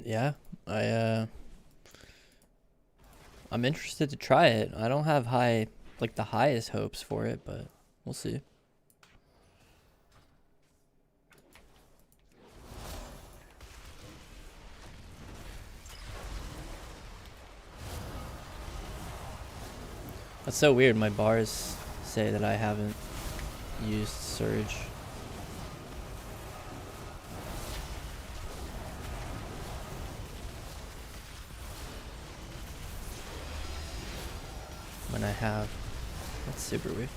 Yeah, I I'm interested to try it. I don't have the highest hopes for it, but we'll see. That's so weird. My bars say that I haven't used Surge. When I have. That's super weird.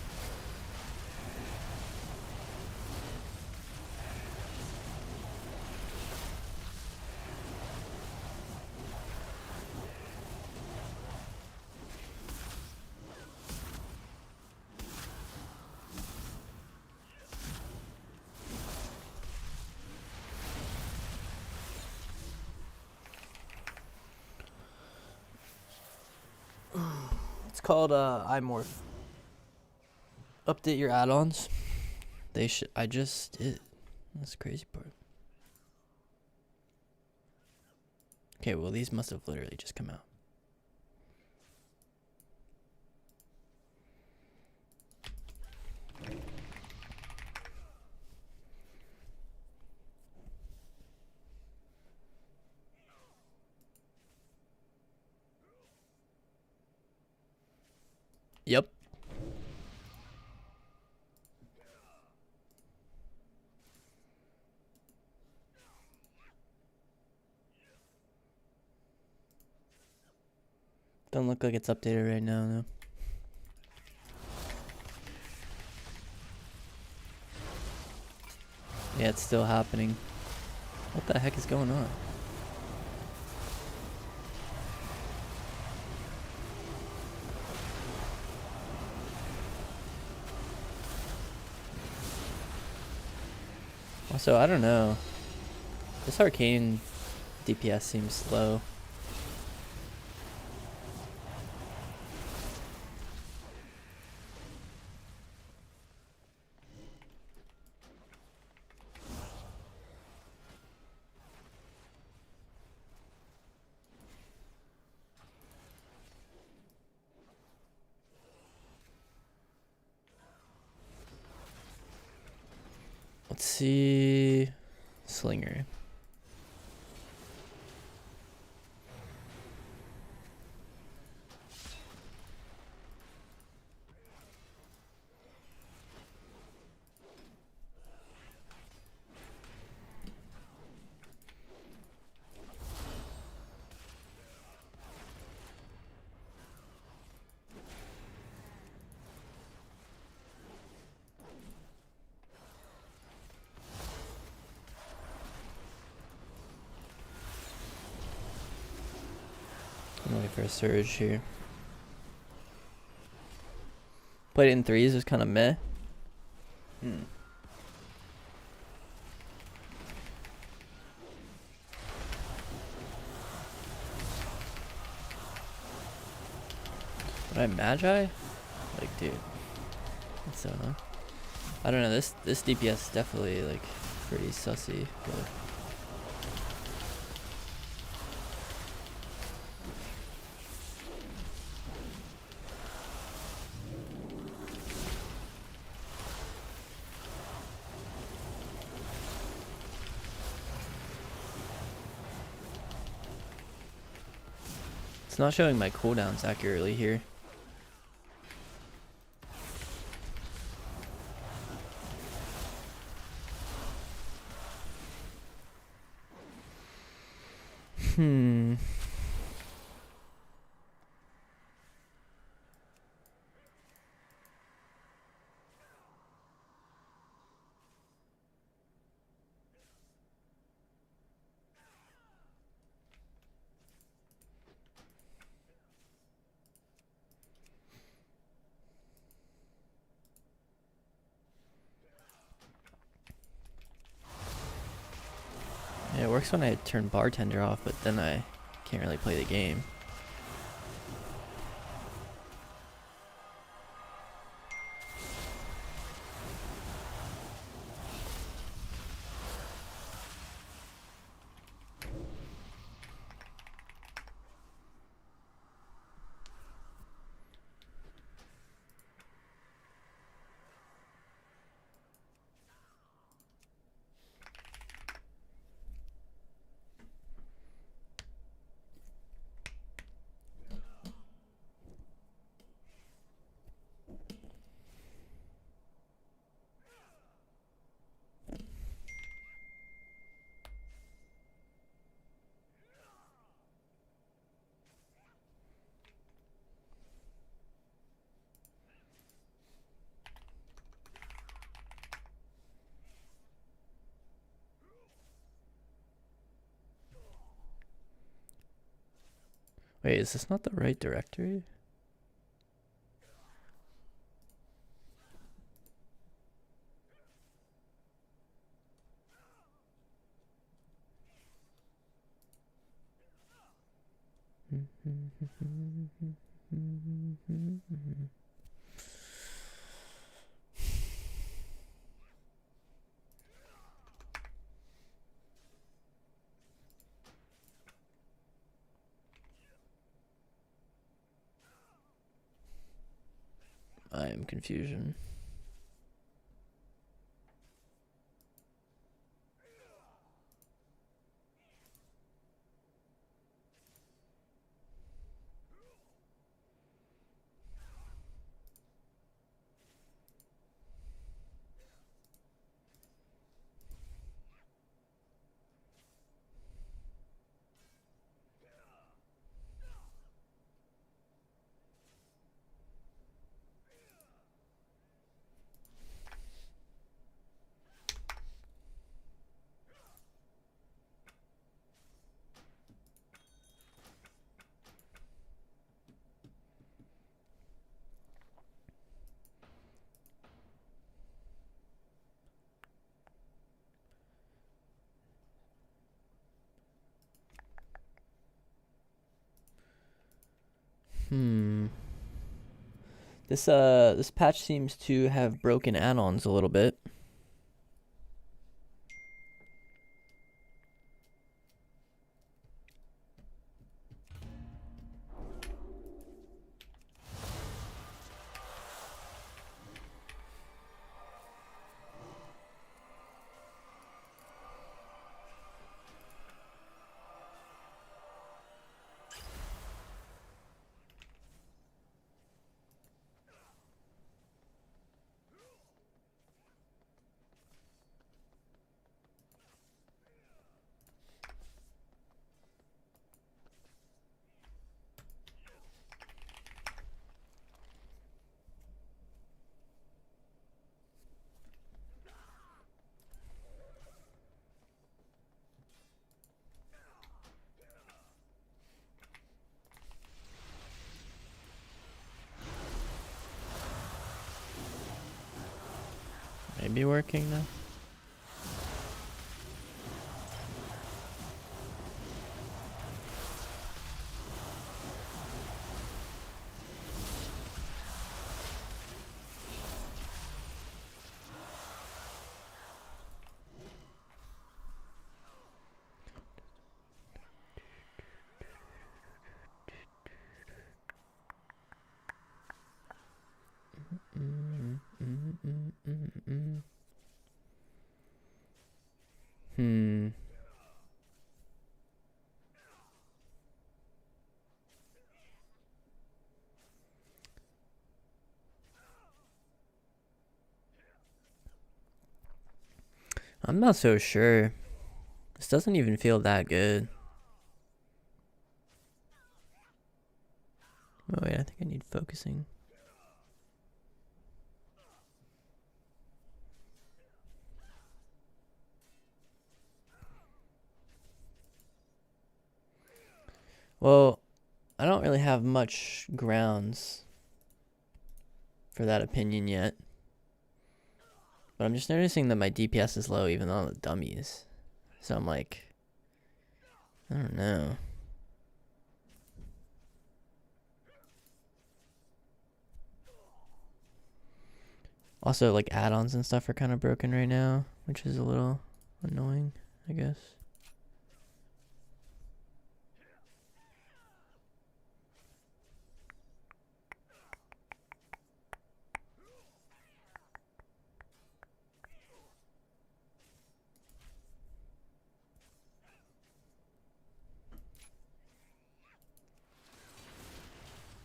It's called iMorph. Update your add-ons. They should. I just did. That's the crazy part. Okay, well these must have literally just come out. Yep. Don't look like it's updated right now, though. Yeah, it's still happening. What the heck is going on? Also, I don't know. This Arcane DPS seems slow. Let's see. Slinger. I'm waiting for a surge here. Played it in threes, it was kind of meh. But I Magi? Like, dude. That's so annoying. I don't know, this DPS is definitely, like, pretty sussy, but... It's not showing my cooldowns accurately here. Yeah, it works when I turn bartender off, but then I can't really play the game. Wait, is this not the right directory? I am confusion. This patch seems to have broken add-ons a little bit. Maybe working now. I'm not so sure. This doesn't even feel that good. Oh wait, I think I need focusing. Well, I don't really have much grounds for that opinion yet. But I'm just noticing that my DPS is low even on the dummies. So I'm like, I don't know. Also, like, add-ons and stuff are kind of broken right now, which is a little annoying, I guess.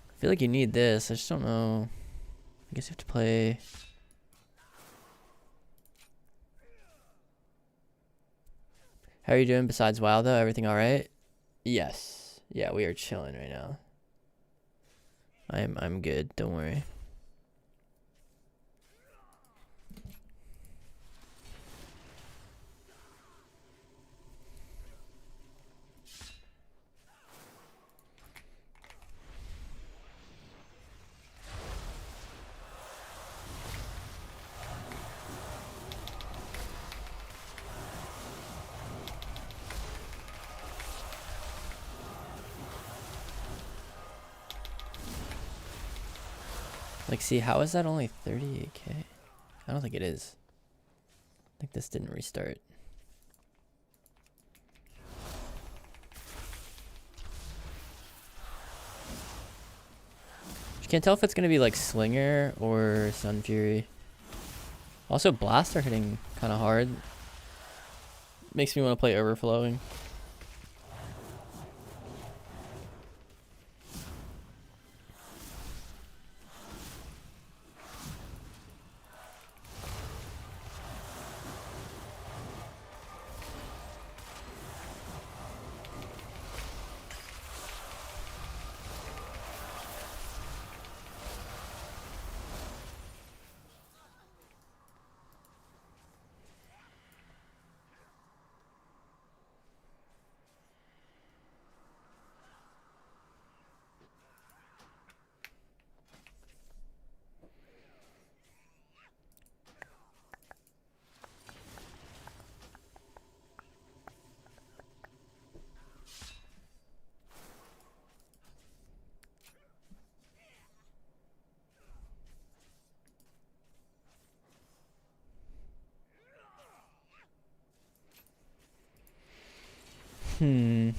I feel like you need this. I just don't know. I guess you have to play. How are you doing besides WoW though? Everything alright? Yes. Yeah, we are chilling right now. I'm good, don't worry. Like, see, how is that only 38k? I don't think it is. I think this didn't restart. You can't tell if it's gonna be like Slinger or Sunfury. Also, blasts are hitting kind of hard. Makes me want to play overflowing. Hmm.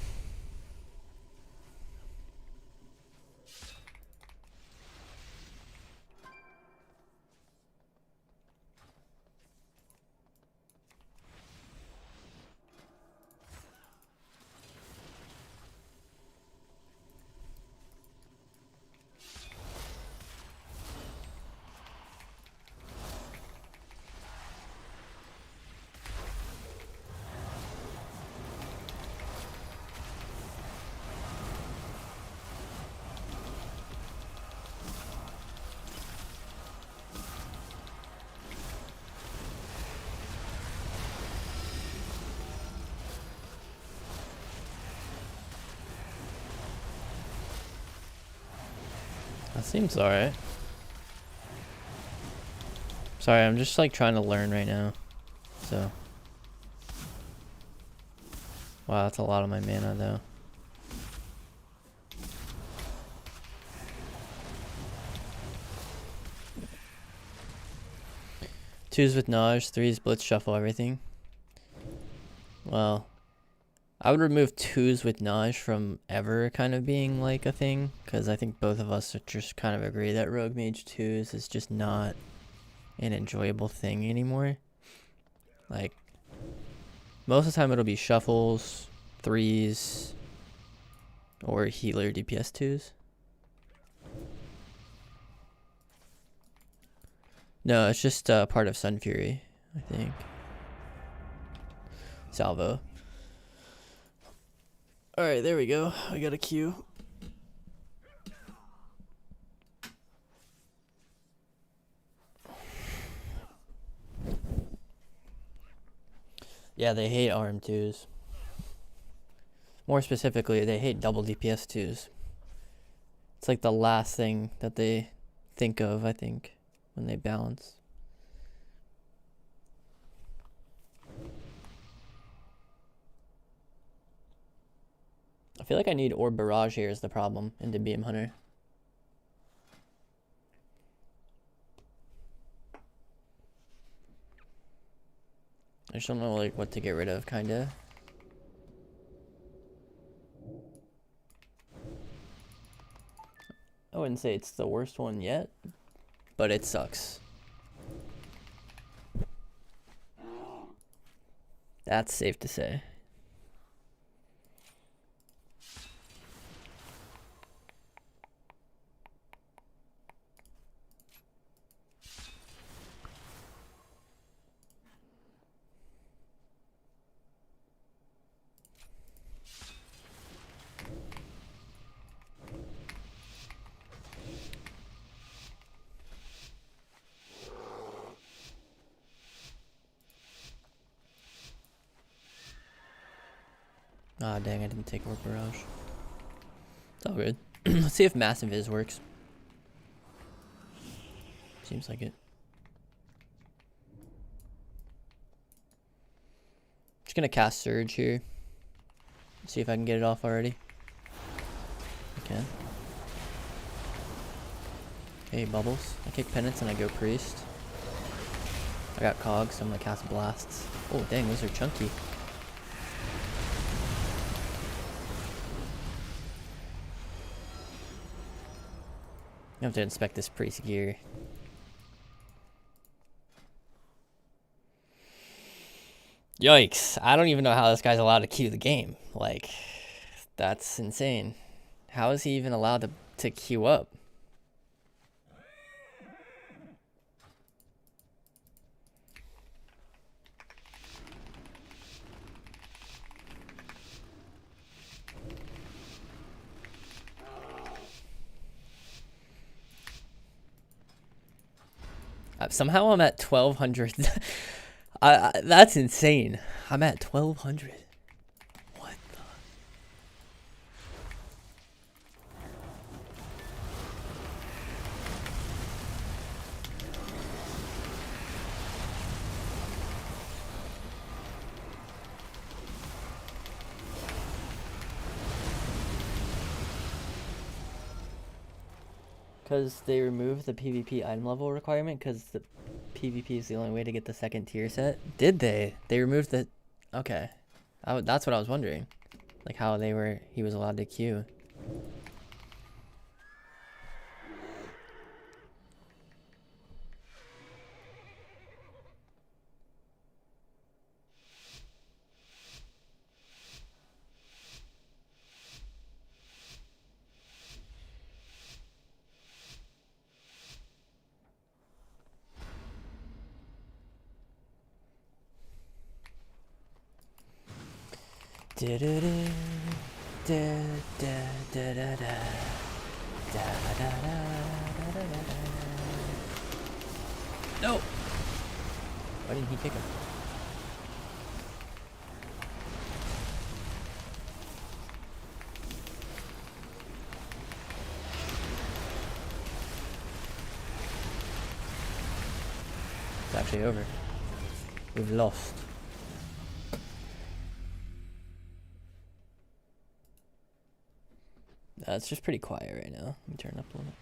That seems alright. Sorry, I'm just like trying to learn right now. So. Wow, that's a lot of my mana though. Twos with Naj, threes blitz shuffle everything. Well, I would remove twos with Naj from ever kind of being like a thing, because I think both of us just kind of agree that Rogue Mage twos is just not an enjoyable thing anymore. Like, most of the time it'll be shuffles, threes, or healer DPS twos. No, it's just part of Sunfury, I think. Salvo. Alright, there we go. I got a Q. Yeah, they hate arm twos. More specifically, they hate double DPS twos. It's like the last thing that they think of, I think, when they balance. I feel like I need Orb Barrage here is the problem into Beam Hunter. I just don't know like what to get rid of, kinda. I wouldn't say it's the worst one yet, but it sucks. That's safe to say. Ah, dang, I didn't take Orb Barrage. It's all good. Let's see if Massive Is works. Seems like it. Just gonna cast Surge here. See if I can get it off already. I can. Okay, bubbles. I kick penance and I go priest. I got cogs, so I'm gonna cast blasts. Oh dang, those are chunky. I have to inspect this priest gear. Yikes, I don't even know how this guy's allowed to queue the game. Like, that's insane. How is he even allowed to queue up? Somehow I'm at 1200. That's insane. I'm at 1200. What the? Because they removed the PvP item level requirement because the PvP is the only way to get the second tier set. Did they? They removed the... Okay. That's what I was wondering. Like how he was allowed to queue. No! Why didn't he kick him? It's actually over. We've lost. It's just pretty quiet right now. Let me turn it up a little.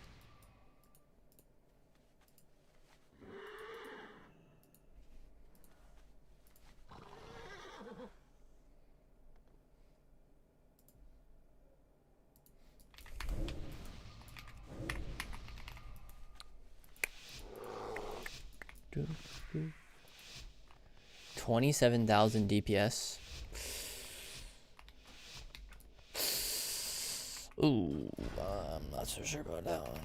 Bit. 27,000 DPS. Ooh, I'm not so sure about that one.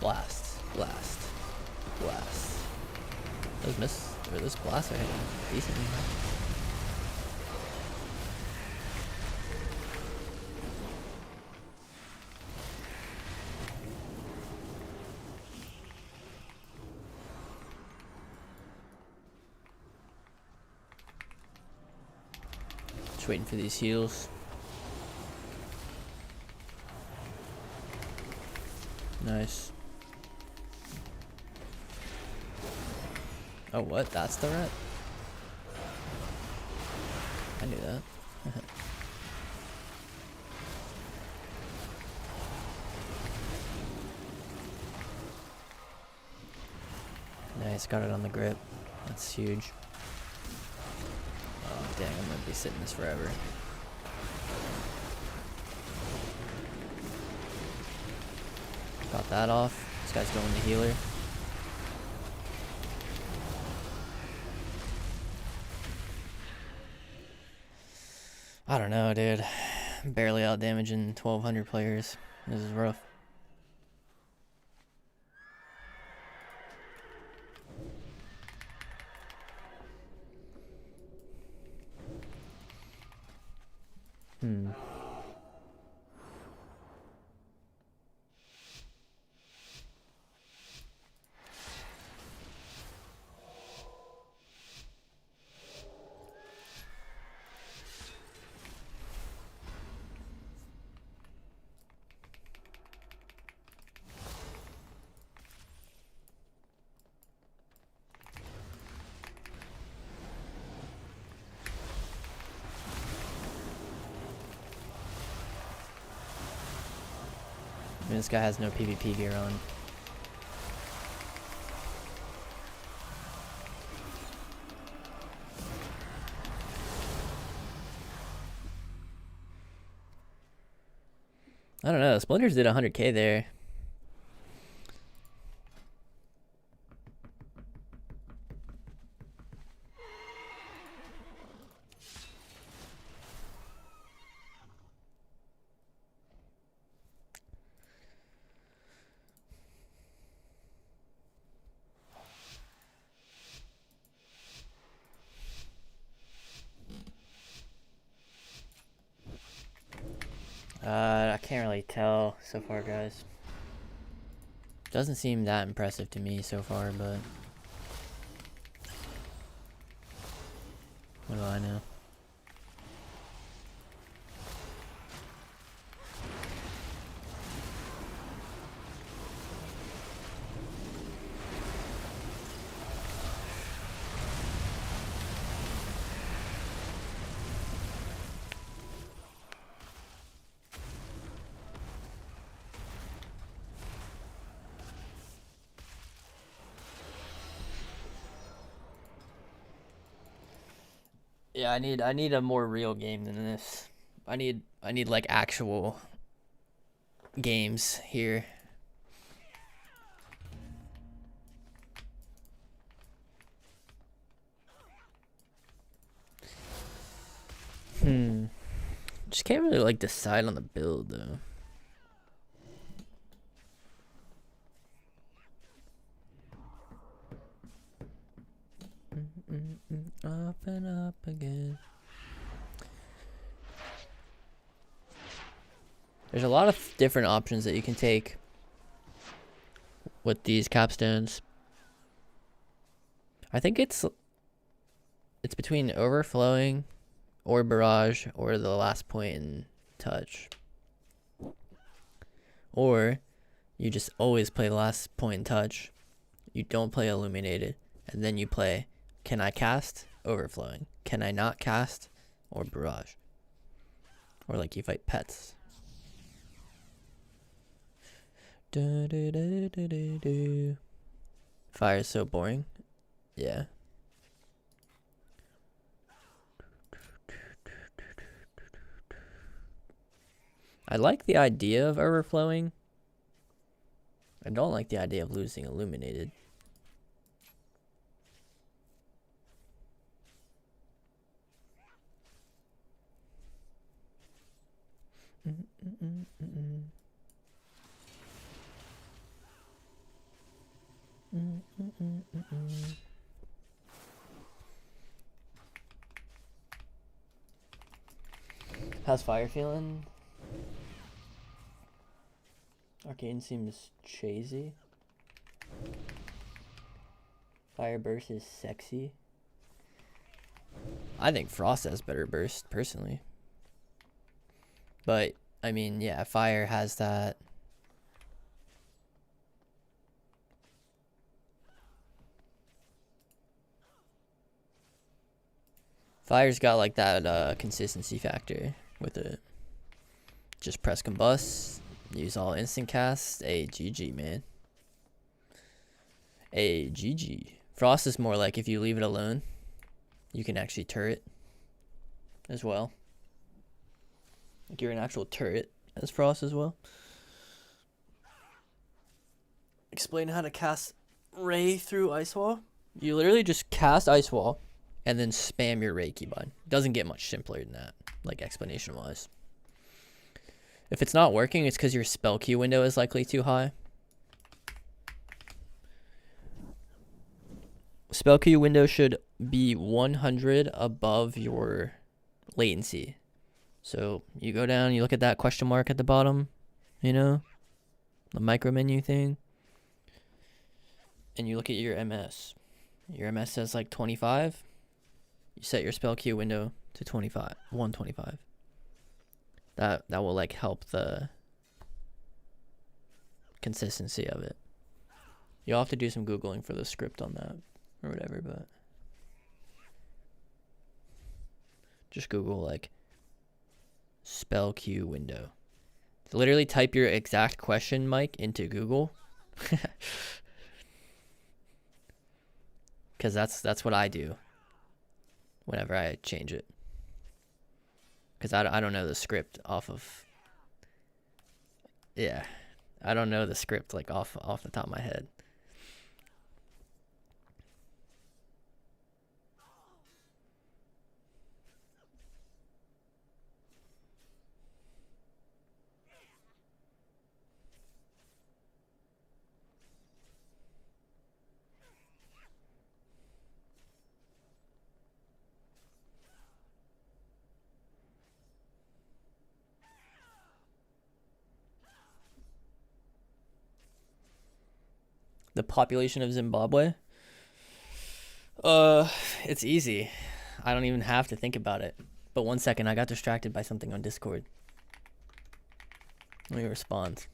Blast, blast, blast. Those miss, or those blasts are hitting decently. Just waiting for these heals. Nice. Oh, what? That's the rat? I knew that. Nice, got it on the grip. That's huge. Oh, dang, I'm gonna be sitting this forever. Got that off. This guy's going to healer. I don't know, dude. Barely out damaging 1,200 players. This is rough. mean, this guy has no PvP gear on. I don't know. Splinters did 100k there. I can't really tell so far, guys. Doesn't seem that impressive to me so far, but what do I know? Yeah, I need a more real game than this. I need like actual games here. Just can't really like decide on the build though. Up and up again. There's a lot of different options that you can take with these capstones. I think it's between overflowing or barrage or the last point in touch. Or you just always play the last point in touch. You don't play illuminated, and then you play can I cast overflowing? Can I not cast? Or barrage. Or like you fight pets. Fire is so boring. Yeah. I like the idea of overflowing. I don't like the idea of losing illuminated. How's fire feeling? Arcane seems chasey. Fire burst is sexy. I think frost has better burst personally. But I mean, yeah, fire has that. Fire's got like that consistency factor with it. Just press combust, use all instant casts. A GG, man. A GG. Frost is more like if you leave it alone, you can actually turret as well. Like you're an actual turret as Frost as well. Explain how to cast Ray through Ice Wall. You literally just cast Ice Wall and then spam your Ray keybind. Doesn't get much simpler than that, like explanation wise. If it's not working, it's because your spell queue window is likely too high. Spell queue window should be 100 above your latency. So you go down, you look at that question mark at the bottom, you know, the micro menu thing, and you look at your MS. Your MS says like 25. You set your spell queue window to 125. That will like help the consistency of it. You'll have to do some Googling for the script on that or whatever, but just Google like spell queue window. Literally type your exact question, Mike, into Google. Because that's what I do whenever I change it. Because I don't know the script off of... Yeah. I don't know the script like off the top of my head. The population of Zimbabwe? It's easy. I don't even have to think about it. But 1 second, I got distracted by something on Discord. Let me respond.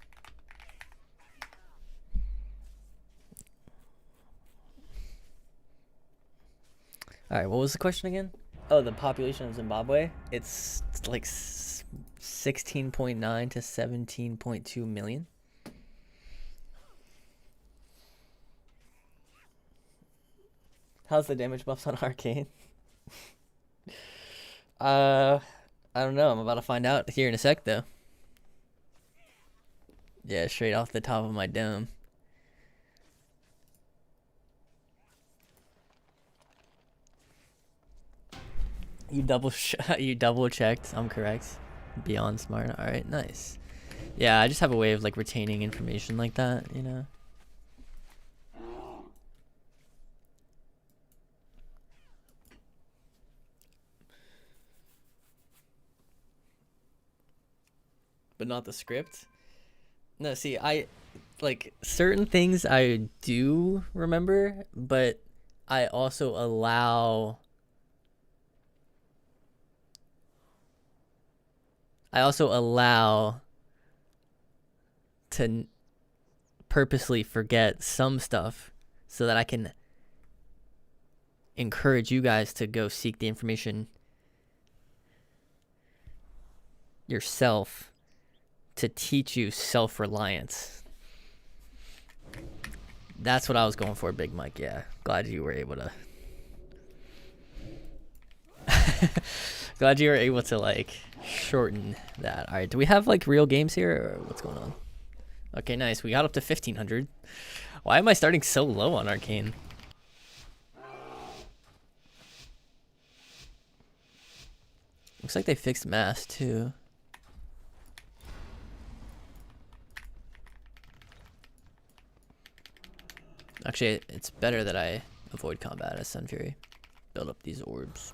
Alright, what was the question again? Oh, the population of Zimbabwe? It's like 16.9 to 17.2 million. How's the damage buffs on Arcane? I don't know. I'm about to find out here in a sec, though. Yeah, straight off the top of my dome. You double checked. I'm correct. Beyond smart. All right, nice. Yeah, I just have a way of like retaining information like that, you know. But not the script. No, see, I like certain things I do remember, but I also allow to purposely forget some stuff so that I can encourage you guys to go seek the information yourself to teach you self-reliance. That's what I was going for, Big Mike. Yeah, glad you were able to glad you were able to like shorten that. All right, do we have like real games here or what's going on? Okay, nice. We got up to 1500. Why am I starting so low on Arcane? Looks like they fixed mass too. Actually, it's better that I avoid combat as Sunfury. Build up these orbs.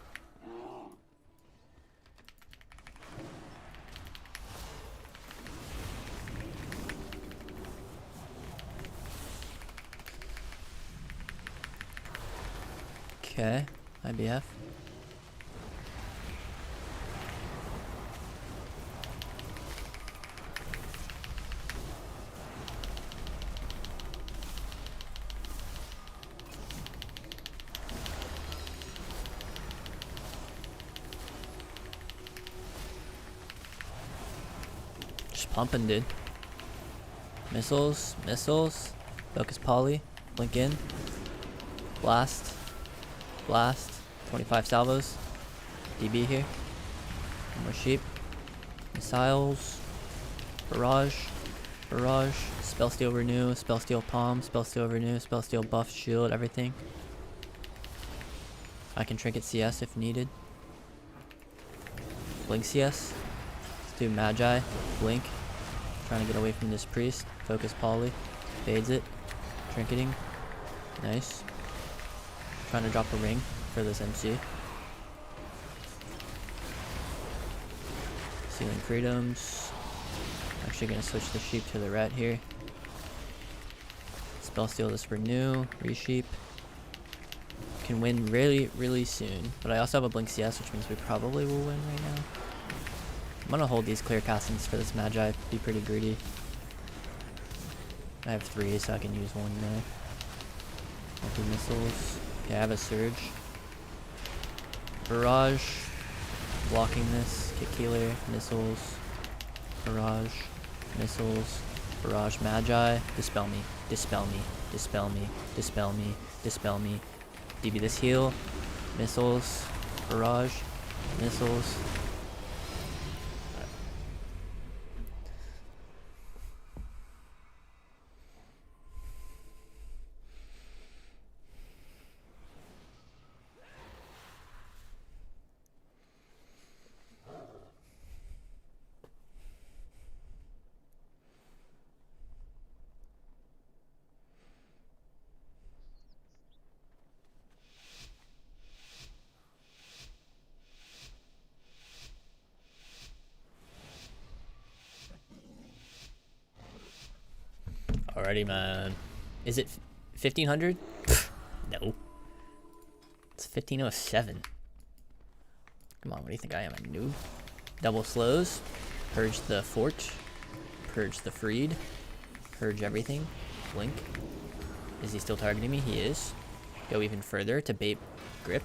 Okay, IBF. Just pumping, dude. Missiles, focus poly, blink in, blast. Blast, 25 salvos, DB here, one more sheep, missiles, barrage, spell steal renew, spell steal palm, spell steal renew, spell steal buff, shield, everything. I can trinket CS if needed. Blink CS, let's do Magi, blink, trying to get away from this priest, focus poly, fades it, trinketing, nice. Trying to drop a ring for this MC. Sealing freedoms. Actually gonna switch the sheep to the rat here. Spell steal this renew, resheep. Can win really soon. But I also have a blink CS, which means we probably will win right now. I'm gonna hold these clear castings for this Magi, be pretty greedy. I have 3, so I can use 1 now. Multi-missiles. Okay, I have a surge. Barrage. Blocking this. Kick healer. Missiles. Barrage. Missiles. Barrage Magi. Dispel me. Dispel me. Dispel me. Dispel me. Dispel me. DB this heal. Missiles. Barrage. Missiles. Alrighty, man. Is it 1500? No. It's 1507. Come on, what do you think I am, a noob? Double slows. Purge the fort. Purge the freed. Purge everything. Blink. Is he still targeting me? He is. Go even further to bait grip.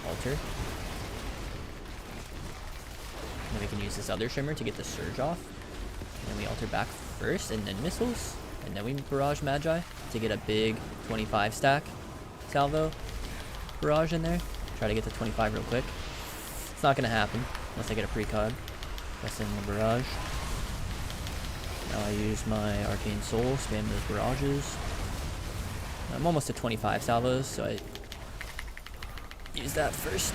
Alter. Then we can use this other shimmer to get the surge off. And then we alter back first, and then missiles, and then we barrage Magi to get a big 25 stack salvo barrage in there. Try to get to 25 real quick. It's not gonna happen unless I get a precog. Press in the barrage. Now I use my Arcane Soul, spam those barrages. I'm almost at 25 salvos, so I use that first.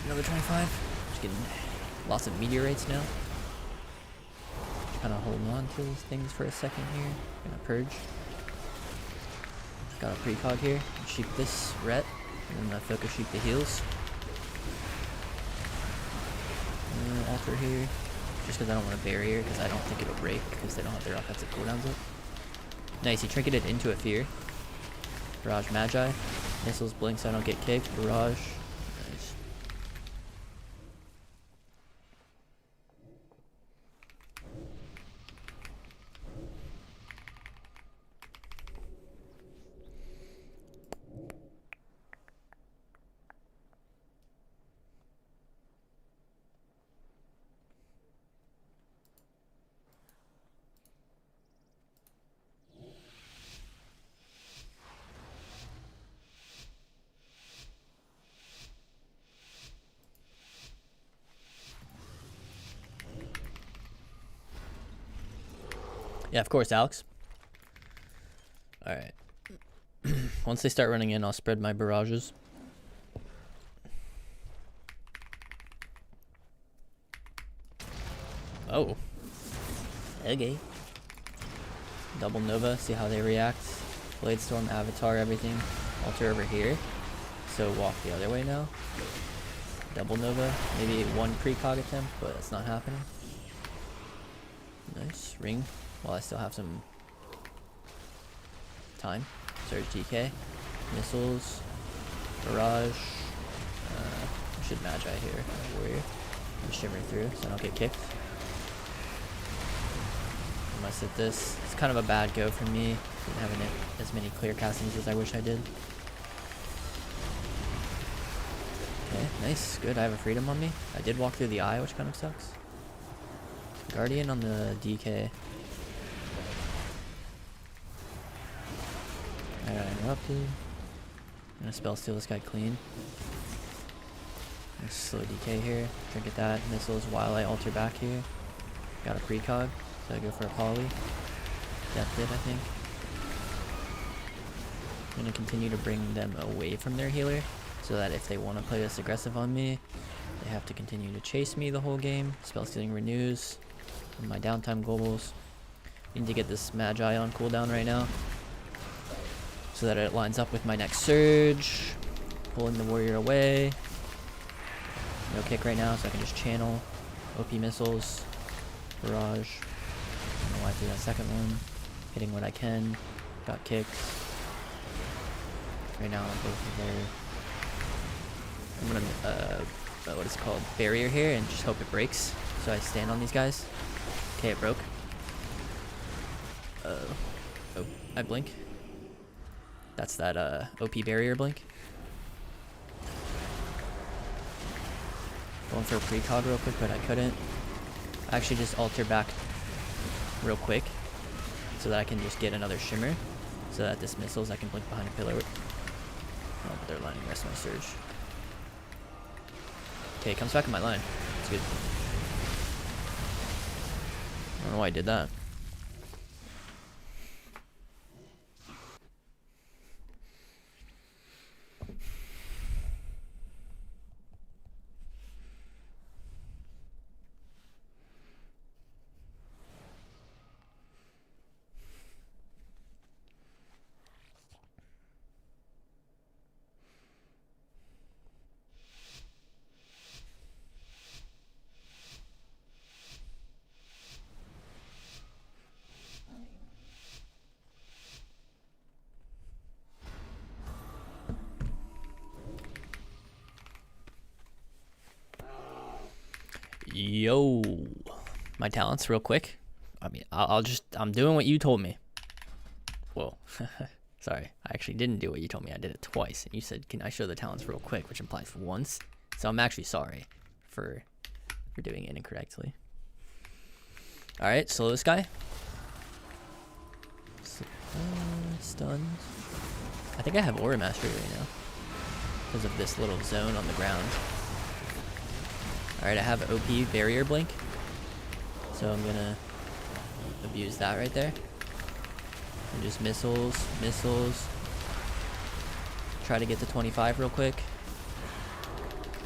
Another 25. Just getting lots of meteorites now. Kind of holding on to these things for a second here. Gonna purge. Got a precog here. Sheep this ret, and then focus sheep the heals. Alter here, just because I don't want a barrier, because I don't think it'll break because they don't have their offensive cooldowns up. Nice, he trinketed into a fear. Barrage Magi. Missiles blink so I don't get kicked. Barrage. Nice. Yeah, of course, Alex. Alright. Once they start running in, I'll spread my barrages. Oh. Okay. Double Nova, see how they react. Bladestorm, Avatar, everything. Alter over here. So walk the other way now. Double Nova. Maybe one precog attempt, but it's not happening. Nice. Ring. While I still have some time. Surge DK. Missiles. Barrage. Should Magi here. Warrior. I'm shimmering through so I don't get kicked. I must hit this. It's kind of a bad go for me. Didn't have as many clear castings as I wish I did. Okay, nice. Good. I have a freedom on me. I did walk through the eye, which kind of sucks. Guardian on the DK. I got interrupted. I'm gonna spell steal this guy clean. Nice slow DK here. Trinket that. Missiles while I alter back here. Got a precog, so I go for a poly. Death it, I think. I'm gonna continue to bring them away from their healer, so that if they want to play this aggressive on me, they have to continue to chase me the whole game. Spell stealing renews. And my downtime globals. Need to get this Magi on cooldown right now, so that it lines up with my next surge. Pulling the warrior away. No kick right now, so I can just channel. OP missiles. Barrage. I don't know why I threw that second one. Hitting what I can. Got kicked. Right now I'm both of their... I'm gonna, what is it called? Barrier here and just hope it breaks. So I stand on these guys. Okay, it broke. Oh, I blink. That's that OP barrier blink. Going for a precog real quick, but I couldn't. I actually just alter back real quick so that I can just get another shimmer, so that this missiles I can blink behind a pillar. Oh, but they're lining rest of my surge. Okay, it comes back in my line. It's good. I don't know why I did that. Yo, my talents real quick. I mean, I'm doing what you told me. Whoa, sorry, I actually didn't do what you told me. I did it twice, and you said, can I show the talents real quick, which implies once. So I'm actually sorry for doing it incorrectly. All right, slow this guy. Stunned. I think I have Aura Mastery right now because of this little zone on the ground. Alright, I have OP barrier blink, so I'm gonna abuse that right there. And just missiles. Try to get to 25 real quick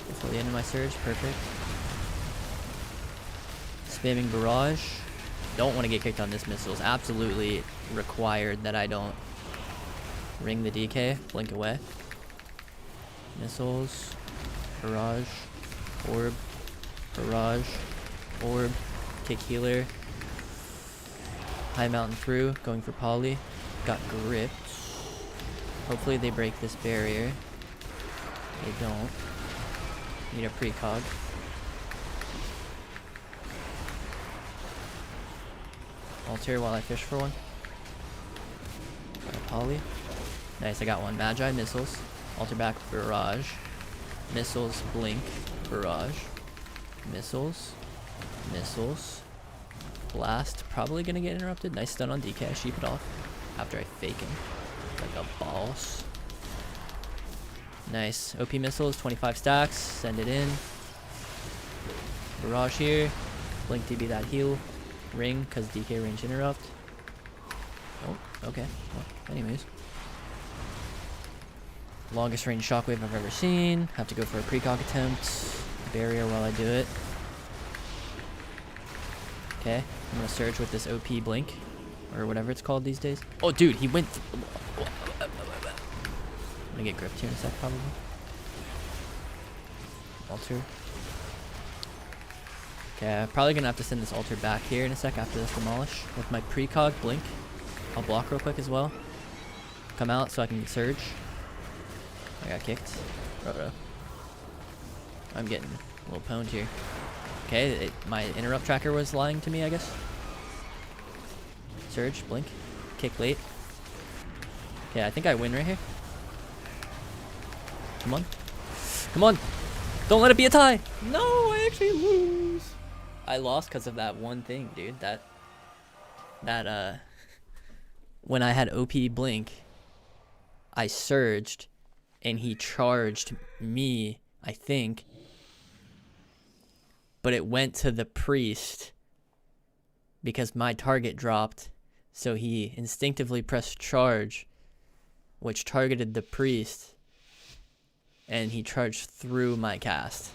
before the end of my surge. Perfect. Spamming barrage. Don't want to get kicked on this missiles. Absolutely required that I don't ring the DK. Blink away. Missiles. Barrage. Orb. Barrage, orb, kick healer, high mountain through, going for poly, got gripped. Hopefully they break this barrier. They don't. Need a precog. Alter while I fish for one. Got a poly. Nice, I got one. Magi, missiles. Alter back, barrage. Missiles, blink, barrage. Missiles, blast, probably gonna get interrupted. Nice stun on DK, I sheep it off after I fake him like a boss. Nice, OP missiles, 25 stacks, send it in. Barrage here, blink DB that heal, ring, cause DK range interrupt. Oh, okay, well, anyways. Longest range shockwave I've ever seen, have to go for a precog attempt. Barrier while I do it. Okay, I'm gonna surge with this OP blink, or whatever it's called these days. Oh, dude, he went. I'm gonna get gripped here in a sec, probably. Alter. Okay, I'm probably gonna have to send this altar back here in a sec after this demolish with my precog blink. I'll block real quick as well. Come out so I can surge. I got kicked. I'm getting a little pwned here. Okay, my interrupt tracker was lying to me, I guess. Surge, blink, kick late. Okay, I think I win right here. Come on. Come on. Don't let it be a tie. No, I actually lose. I lost because of that one thing, dude. That when I had OP blink, I surged and he charged me, I think. But it went to the priest because my target dropped. So he instinctively pressed charge, which targeted the priest. And he charged through my cast.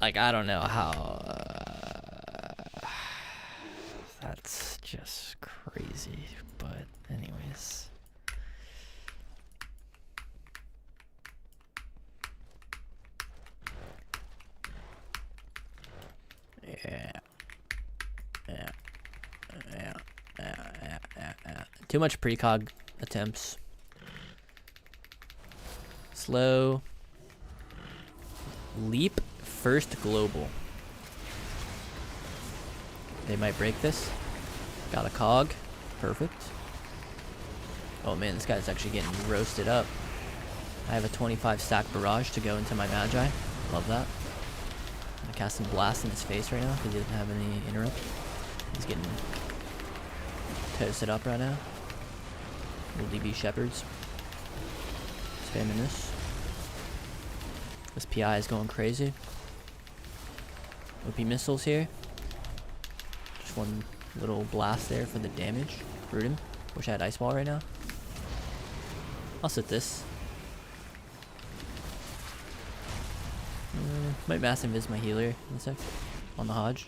Like, I don't know how. That's just crazy. But anyways. Yeah. Too much precog attempts. Slow. Leap first global. They might break this. Got a cog. Perfect. Oh man, this guy's actually getting roasted up. I have a 25 stack barrage to go into my Magi. Love that. I'm gonna cast some blast in his face right now because he doesn't have any interrupt. He's getting toasted up right now. Little DB Shepherds. Spamming this. This PI is going crazy. OP missiles here. Just one little blast there for the damage. Root him. Wish I had Ice Ball right now. I'll sit this. Might Mass Invis my healer in a sec. On the Hodge.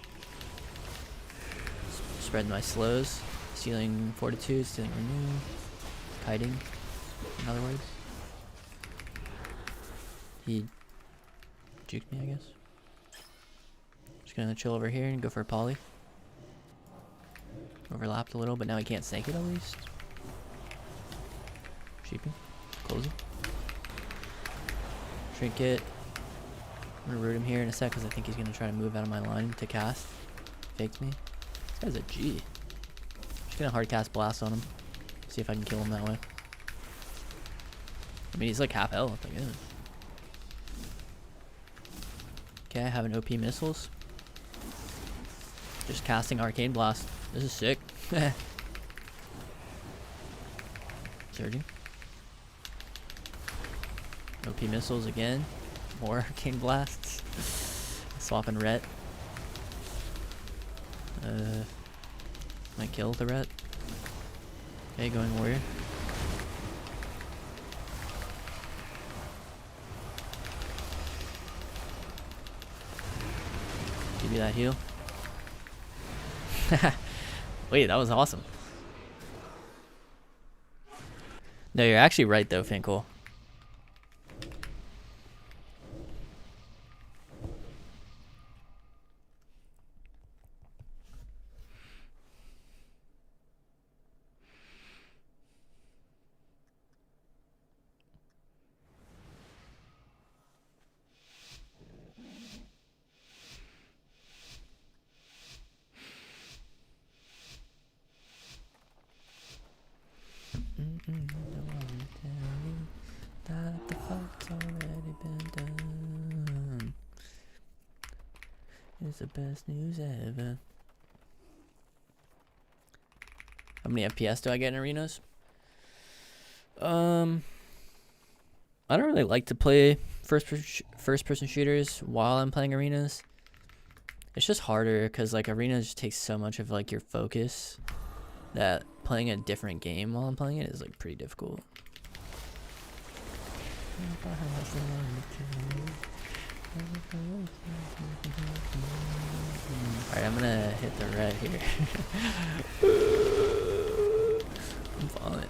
Spreading my slows. Stealing Fortitude. Stealing Renew. Kiting. In other words. He juked me, I guess. Just gonna chill over here and go for a poly. Overlapped a little, but now he can't snake it at least. Sheeping. Closing. Trinket. I'm gonna root him here in a sec because I think he's gonna try to move out of my line to cast. Fakes me. This guy's a G. Just gonna hard cast blast on him. See if I can kill him that way. I mean, he's like half health, I guess. Okay, I have an OP missiles. Just casting Arcane Blast. This is sick. Surging. OP missiles again. More Arcane Blasts. Swapping Ret. Might kill the Ret. Okay, going Warrior. Give me that heal. Wait, that was awesome. No, you're actually right though, Finkel. That the fight's already been done. It's the best news ever. How many FPS do I get in arenas? I don't really like to play first person shooters while I'm playing arenas. It's just harder because like arenas just takes so much of like your focus that playing a different game while I'm playing it is like pretty difficult. Alright, I'm gonna hit the red here. I'm falling.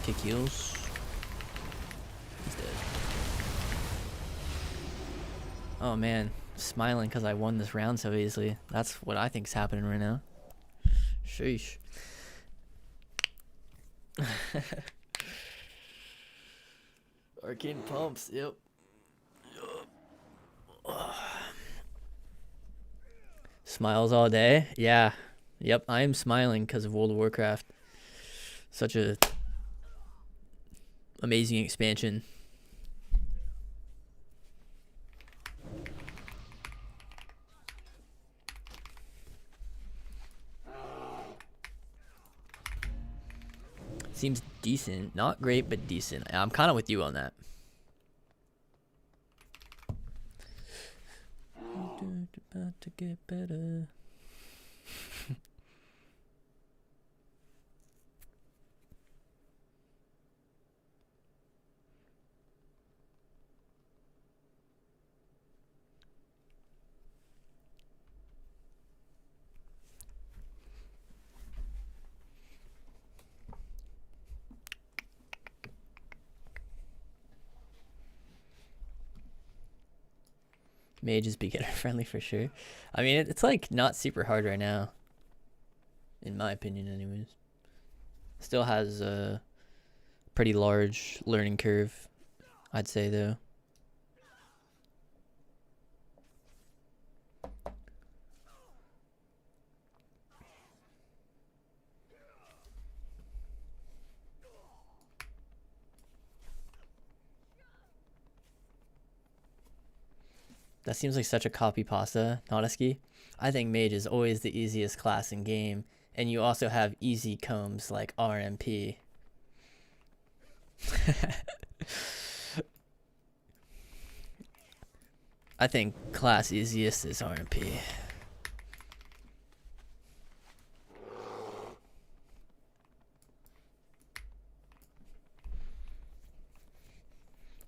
Kick heals. He's dead. Oh man, smiling because I won this round so easily. That's what I think's happening right now. Sheesh. Arcane pumps, yep. Smiles all day? Yeah. Yep, I am smiling because of World of Warcraft. Such a amazing expansion. Seems decent. Not great, but decent. I'm kind of with you on that. About to get better. Mage is beginner friendly for sure. I mean, it's like not super hard right now. In my opinion, anyways. Still has a pretty large learning curve, I'd say though. That seems like such a copy pasta, Notiski. I think Mage is always the easiest class in game, and you also have easy combs like RMP. I think class easiest is RMP.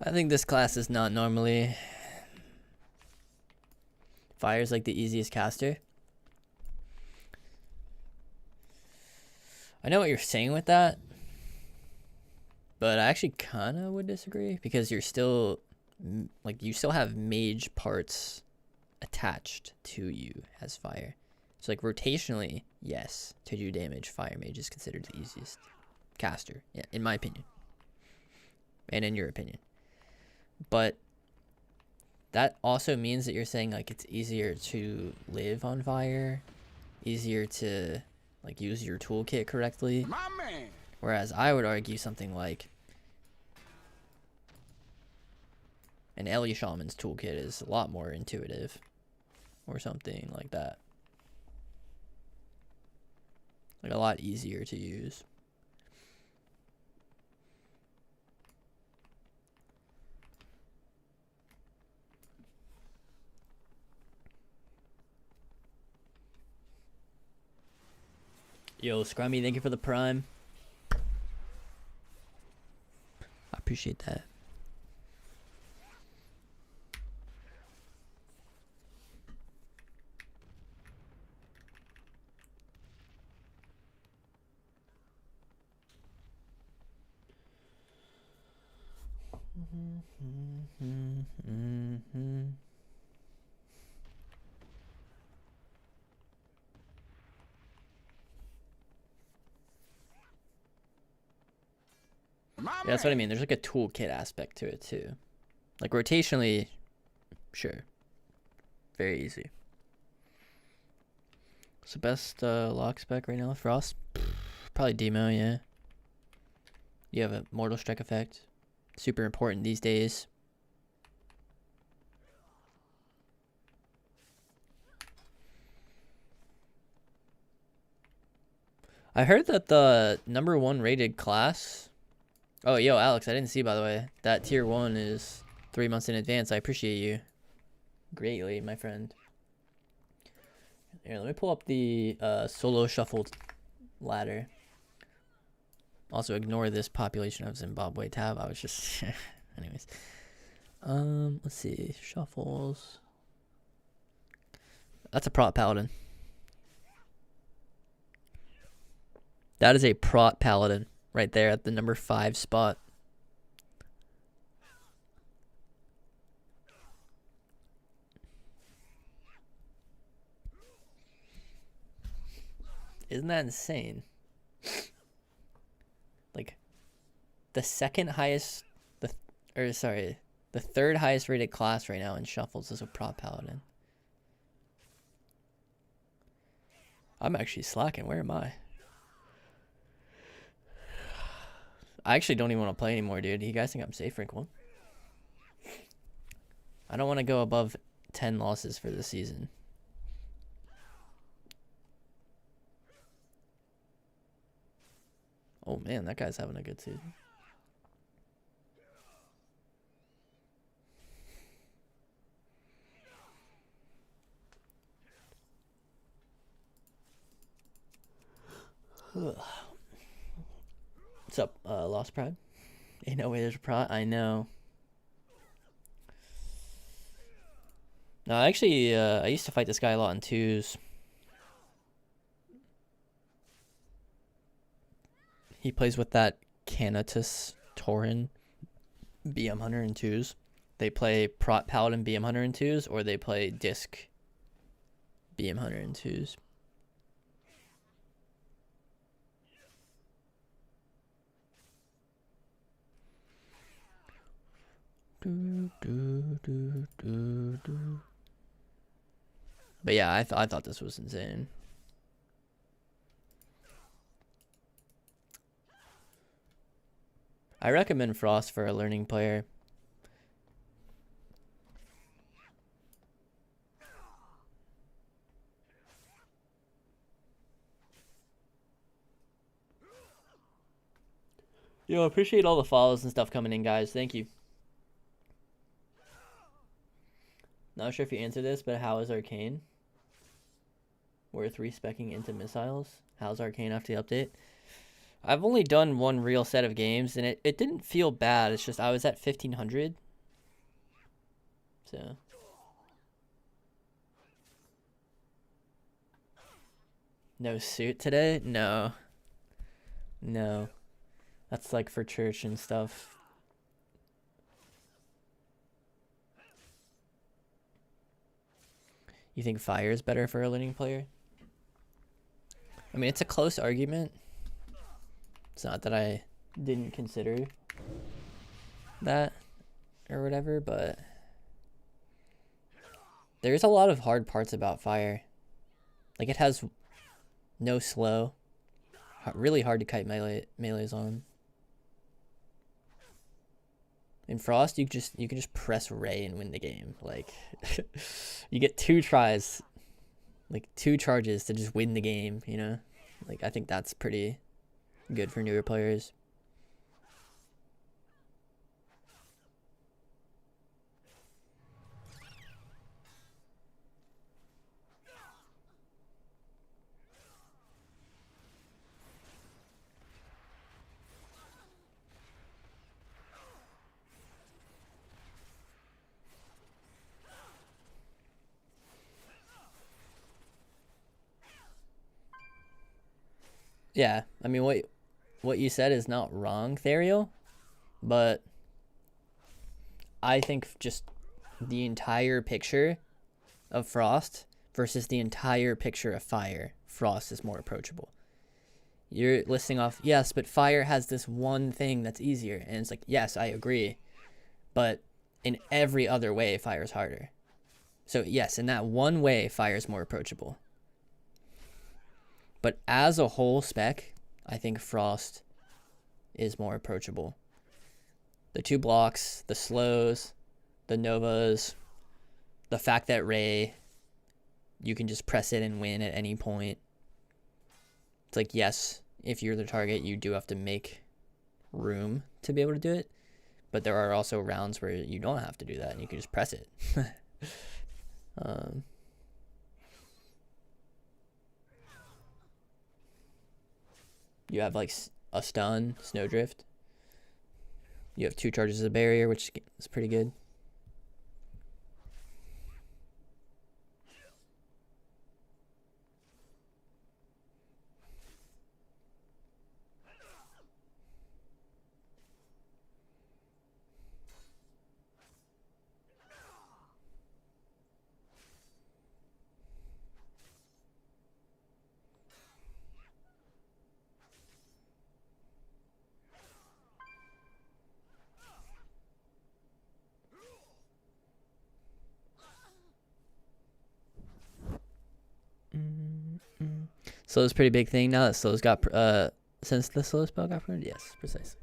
I think this class is not normally. Fire's like the easiest caster. I know what you're saying with that, but I actually kind of would disagree because you're still, like, you still have mage parts attached to you as fire. So, like, rotationally, yes, to do damage, fire mage is considered the easiest caster, yeah, in my opinion, and in your opinion. But that also means that you're saying, like, it's easier to live on fire, easier to, like, use your toolkit correctly. My man. Whereas I would argue something like an Ellie Shaman's toolkit is a lot more intuitive, or something like that. Like, a lot easier to use. Yo, Scrummy, thank you for the prime. I appreciate that. Yeah, that's what I mean. There's like a toolkit aspect to it too. Like rotationally, sure. Very easy. So best lock spec right now, Frost? Probably Demo, yeah. You have a Mortal Strike effect. Super important these days. I heard that the #1 rated class. Oh, yo, Alex, I didn't see, by the way. That tier 1 is 3 months in advance. I appreciate you greatly, my friend. Here, let me pull up the solo shuffled ladder. Also, ignore this population of Zimbabwe tab. I was just... Anyways. Let's see. Shuffles. That's a prot paladin. That is a prot paladin right there at the #5 spot. Isn't that insane? Like, the second highest, the third highest rated class right now in shuffles is a prot paladin. I'm actually slacking. Where am I? I actually don't even want to play anymore, dude. You guys think I'm safe, Wrinkle? I don't want to go above 10 losses for this season. Oh man, that guy's having a good season. What's up, Lost Pride? Ain't no way there's a prot. I know. No, actually, I used to fight this guy a lot in 2s. He plays with that Canatus Tauren BM Hunter in 2s. They play Prot Paladin BM Hunter in 2s, or they play Disc BM Hunter in 2s. But yeah, I thought this was insane. I recommend Frost for a learning player. Yo, appreciate all the follows and stuff coming in, guys. Thank you. Not sure if you answered this, but how is Arcane? Worth respecking into missiles? How's Arcane after the update? I've only done one real set of games, and it didn't feel bad. It's just I was at 1500. So. No suit today? No. No. That's like for church and stuff. You think fire is better for a learning player? I mean, it's a close argument. It's not that I didn't consider that or whatever, but there's a lot of hard parts about fire. Like, it has no slow. Really hard to kite melees on. In Frost, you can just press Ray and win the game. Like, you get 2 tries, like 2 charges to just win the game, you know? Like, I think that's pretty good for newer players. Yeah, I mean, what you said is not wrong, Therial, but I think just the entire picture of Frost versus the entire picture of Fire, Frost is more approachable. You're listing off, yes, but Fire has this one thing that's easier, and it's like, yes, I agree, but in every other way, Fire's harder. So yes, in that one way, Fire's more approachable. But as a whole spec, I think Frost is more approachable. The 2 blocks, the slows, the novas, the fact that Ray, you can just press it and win at any point. It's like, yes, if you're the target, you do have to make room to be able to do it. But there are also rounds where you don't have to do that and you can just press it. You have like a stun, snowdrift. You have 2 charges of barrier, which is pretty good. Slow's a pretty big thing now that slow's got since the slow spell got promoted. Yes, precisely.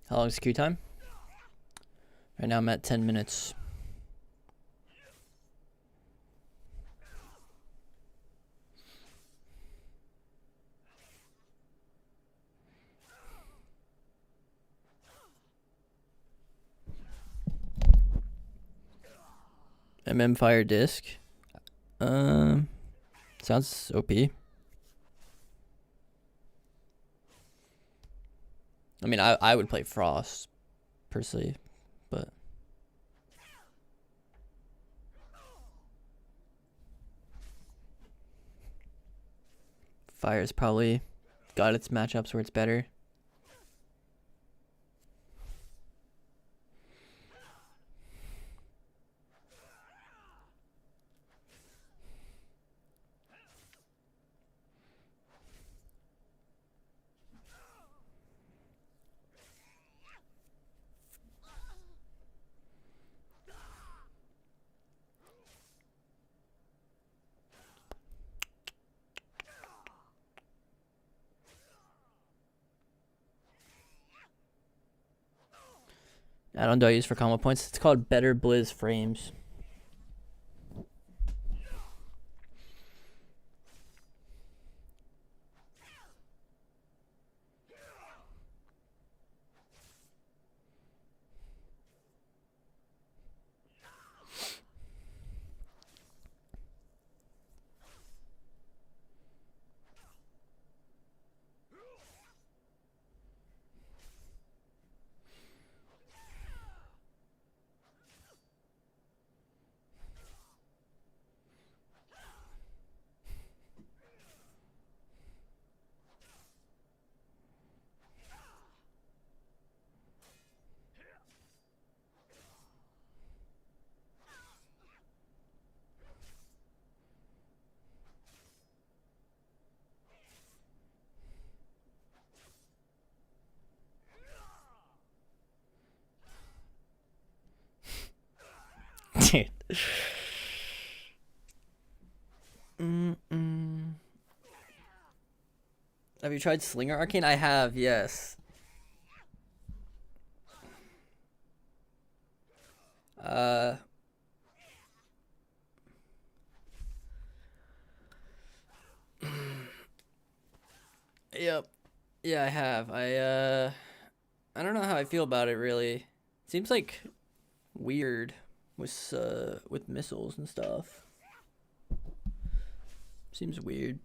How long is queue time? Right now I'm at 10 minutes. Fire disc. Sounds OP. I mean, I would play Frost, personally, but Fire's probably got its matchups where it's better. Add-on do I use for combo points? It's called Better Blizz Frames. Dude. Have you tried Slinger Arcane? I have, yes. Yep. Yeah, I have. I don't know how I feel about it really. Seems like weird with missiles and stuff. Seems weird.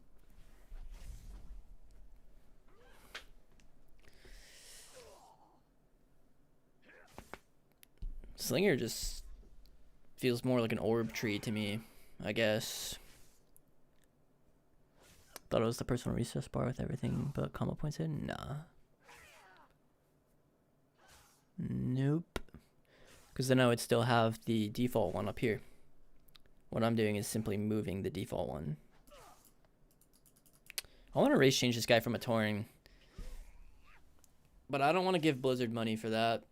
Slinger just feels more like an orb tree to me, I guess. Thought it was the personal resource bar with everything but combo points in? Nah. Nope. Because then I would still have the default one up here. What I'm doing is simply moving the default one. I want to race change this guy from a Touring. But I don't want to give Blizzard money for that.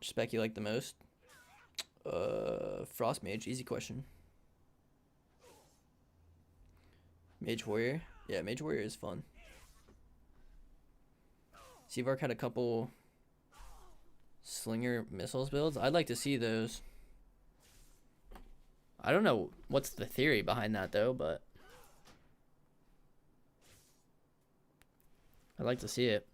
Spec you like the most? Frost Mage, easy question. Mage Warrior? Yeah, Mage Warrior is fun. Seavark had a couple Slinger missiles builds. I'd like to see those. I don't know what's the theory behind that though, but I'd like to see it.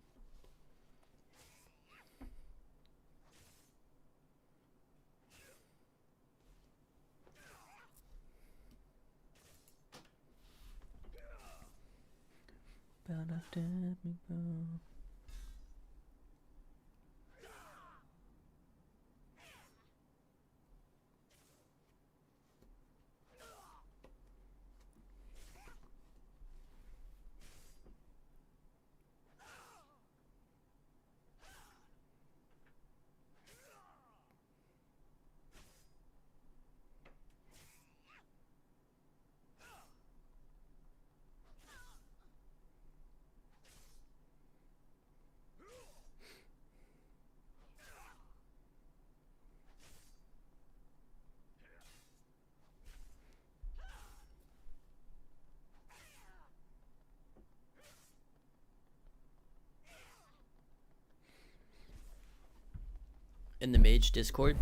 In the Mage Discord?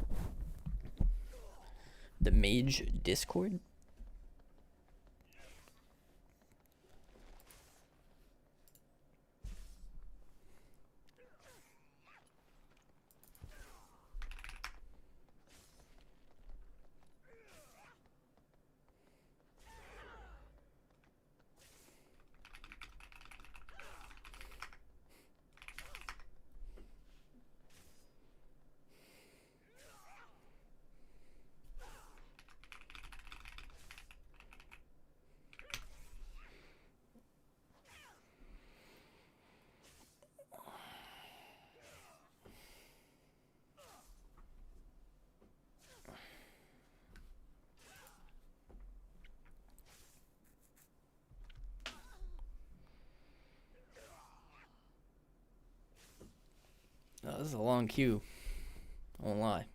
The Mage Discord? This is a long queue. I won't lie.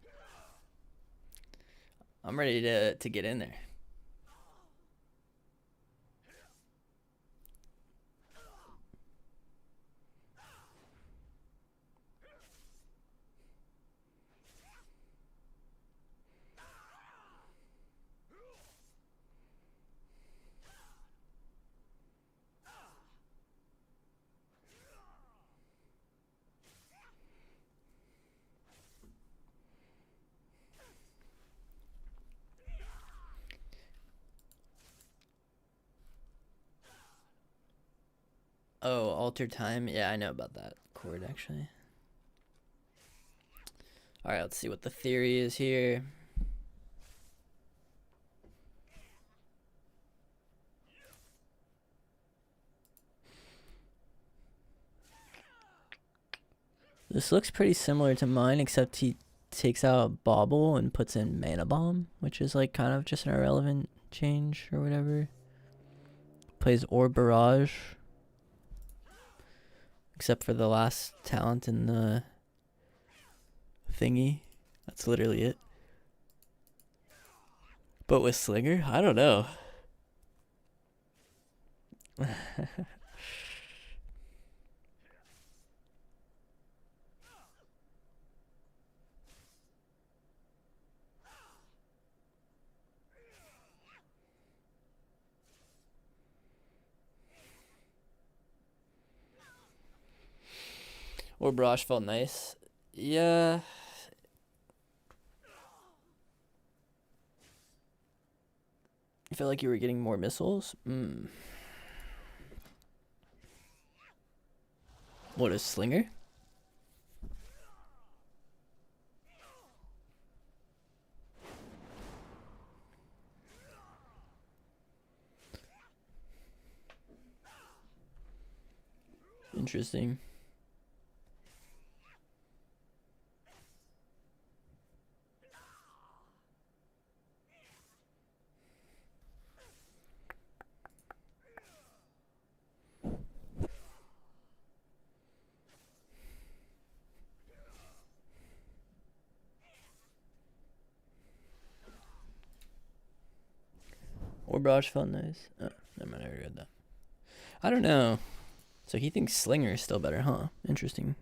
I'm ready to get in there. Oh, alter time? Yeah, I know about that chord, actually. Alright, let's see what the theory is here. This looks pretty similar to mine, except he takes out Bauble and puts in Mana Bomb, which is like kind of just an irrelevant change or whatever. Plays Orb Barrage. Except for the last talent in the thingy. That's literally it. But with Slinger, I don't know. Or Barrage felt nice. Yeah. You felt like you were getting more missiles? What, a Slinger? Interesting. Or Barrage felt nice. Oh, never mind, I already read that. I don't know. So he thinks Slinger is still better, huh? Interesting.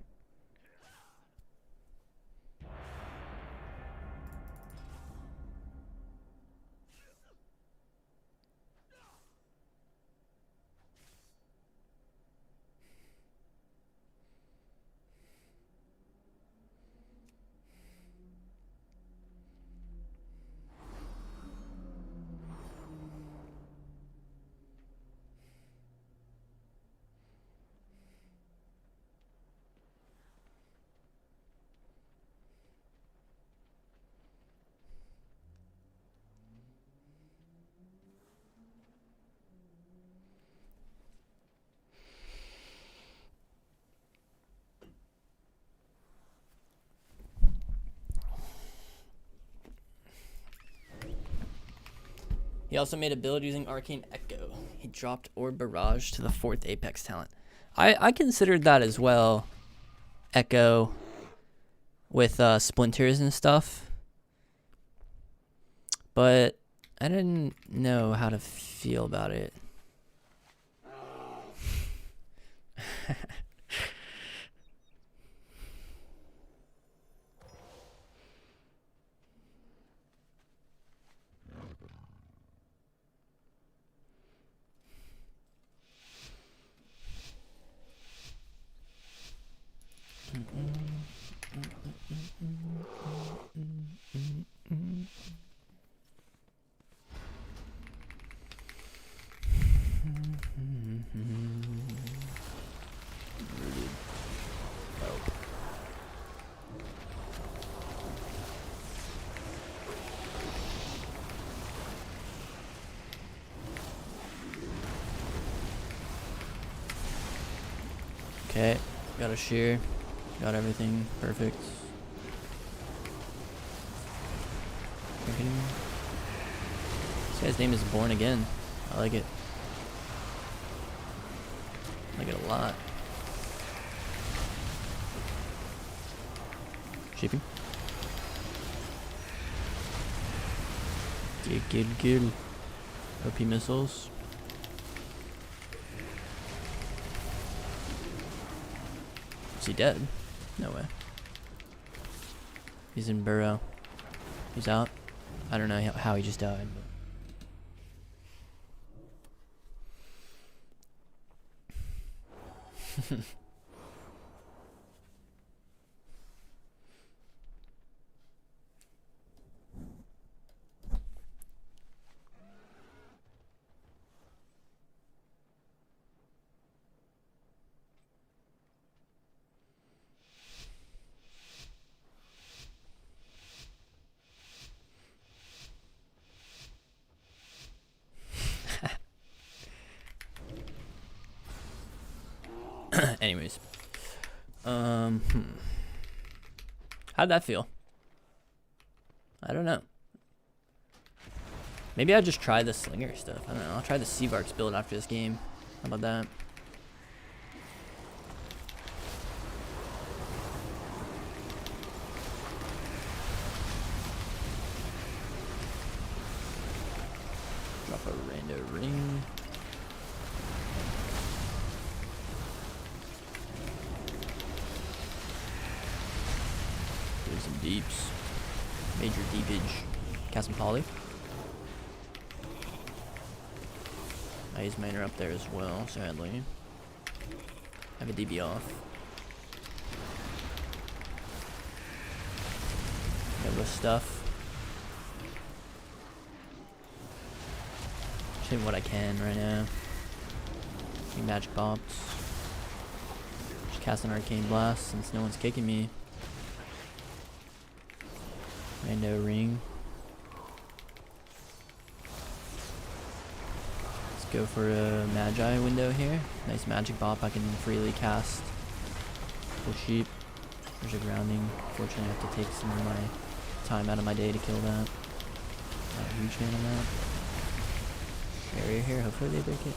He also made a build using Arcane Echo. He dropped Orb Barrage to the 4th Apex talent. I considered that as well. Echo with splinters and stuff. But I didn't know how to feel about it. Okay, got a shear, got everything perfect. This guy's name is Born Again. I like it. I like it a lot. Sheeping. Kill. OP missiles. Is he dead? No way. He's in burrow. He's out. I don't know how he just died. But anyways, how'd that feel? I don't know. Maybe I'll just try the Slinger stuff. I don't know. I'll try the Seavarks build after this game. How about that? Drop a rando ring. Do some deeps. Major deepage. Cast some poly. I use miner up there as well, sadly. I have a DB off. Nova stuff. Just doing what I can right now. Doing magic bombs. Just cast an arcane blast since no one's kicking me. Rando ring. Go for a Magi window here. Nice magic bop. I can freely cast full sheep. There's a grounding. Fortunately, I have to take some of my time out of my day to kill that. Not a huge fan of that. Area here. Hopefully they break it.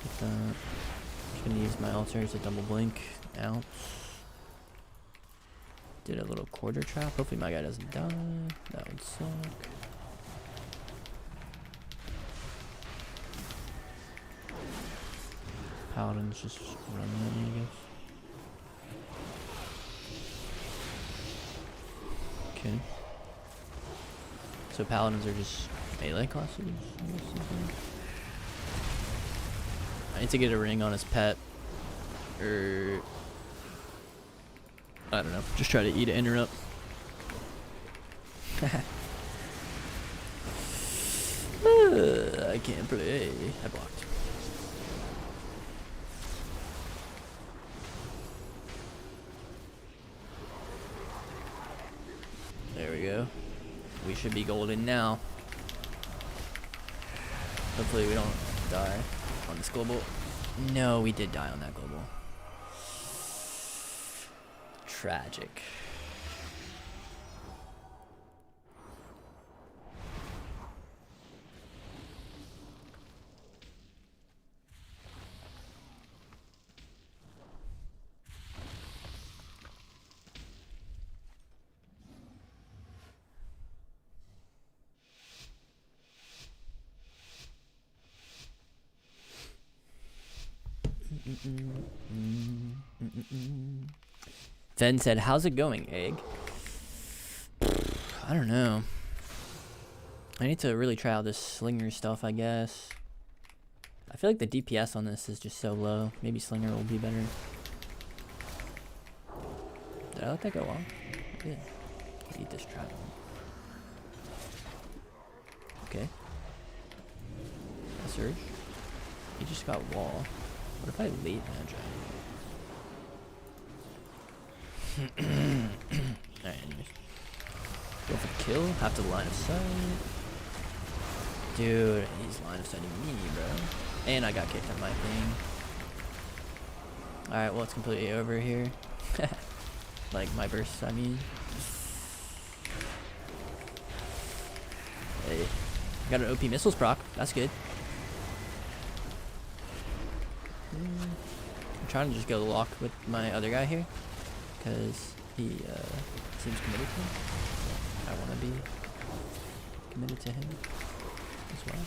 Get that. Just gonna use my altar to double blink out. Did a little quarter trap. Hopefully my guy doesn't die. That would suck. Paladin's just running at me, I guess. Okay. So paladins are just melee classes, I guess. I need to get a ring on his pet. Or I don't know. Just try to eat it, interrupt. I can't play. I blocked. There we go. We should be golden now. Hopefully we don't die on this global. No, we did die on that global. Tragic. Fen said, how's it going, Egg? I don't know. I need to really try out this Slinger stuff, I guess. I feel like the DPS on this is just so low. Maybe Slinger will be better. Did I let that go off? I did. Eat this trap. Okay. A surge. He just got wall. What if I late Magi? Alright, anyways. Go for the kill. Have to line of sight. Dude, he's line of sighting me, bro. And I got kicked on my thing. Alright, well, it's completely over here. Like my burst, I mean. Hey. Got an OP missiles proc. That's good. I'm trying to just go lock with my other guy here. because he seems committed to him. I want to be committed to him as well.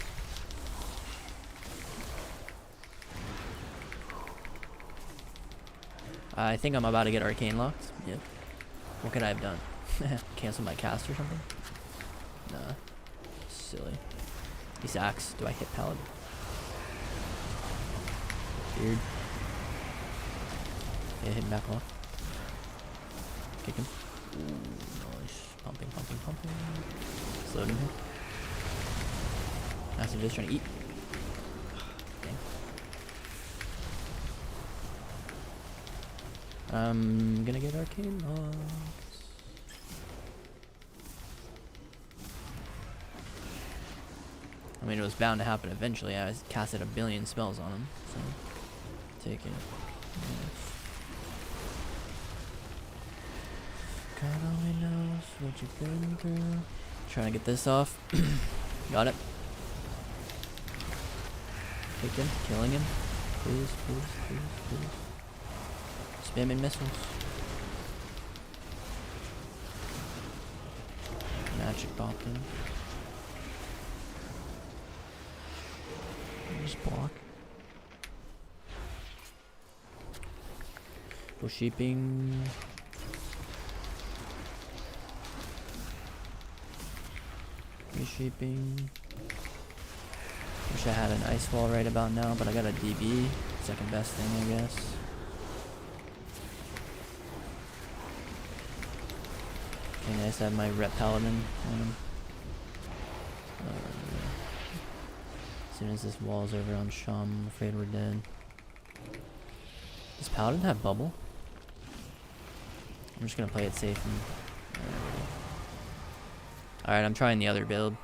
I think I'm about to get Arcane locked. Yep. What could I have done? Cancel my cast or something? Nah. Silly. He's axe. Do I hit Paladin? Weird. Yeah, hit him back off. Kick him. Ooh, nice. Pumping, pumping, pumping. Slowed him here. Massive is trying to eat. Dang. I'm gonna get Arcane locked. I mean, it was bound to happen eventually. I casted a billion spells on him, so take it. Yes. God only knows what you've been through. Trying to get this off. Got it. Take him, killing him. Please, please, please, please. Spamming missiles. Magic bomb him. Just block. Go sheeping. Sheeping. Wish I had an ice wall right about now, but I got a DB. Second best thing, I guess. Okay, nice. I have my rep paladin on him. As soon as this wall's over on Sham, I'm afraid we're dead. Does paladin have bubble? I'm just gonna play it safe and. Alright, I'm trying the other build.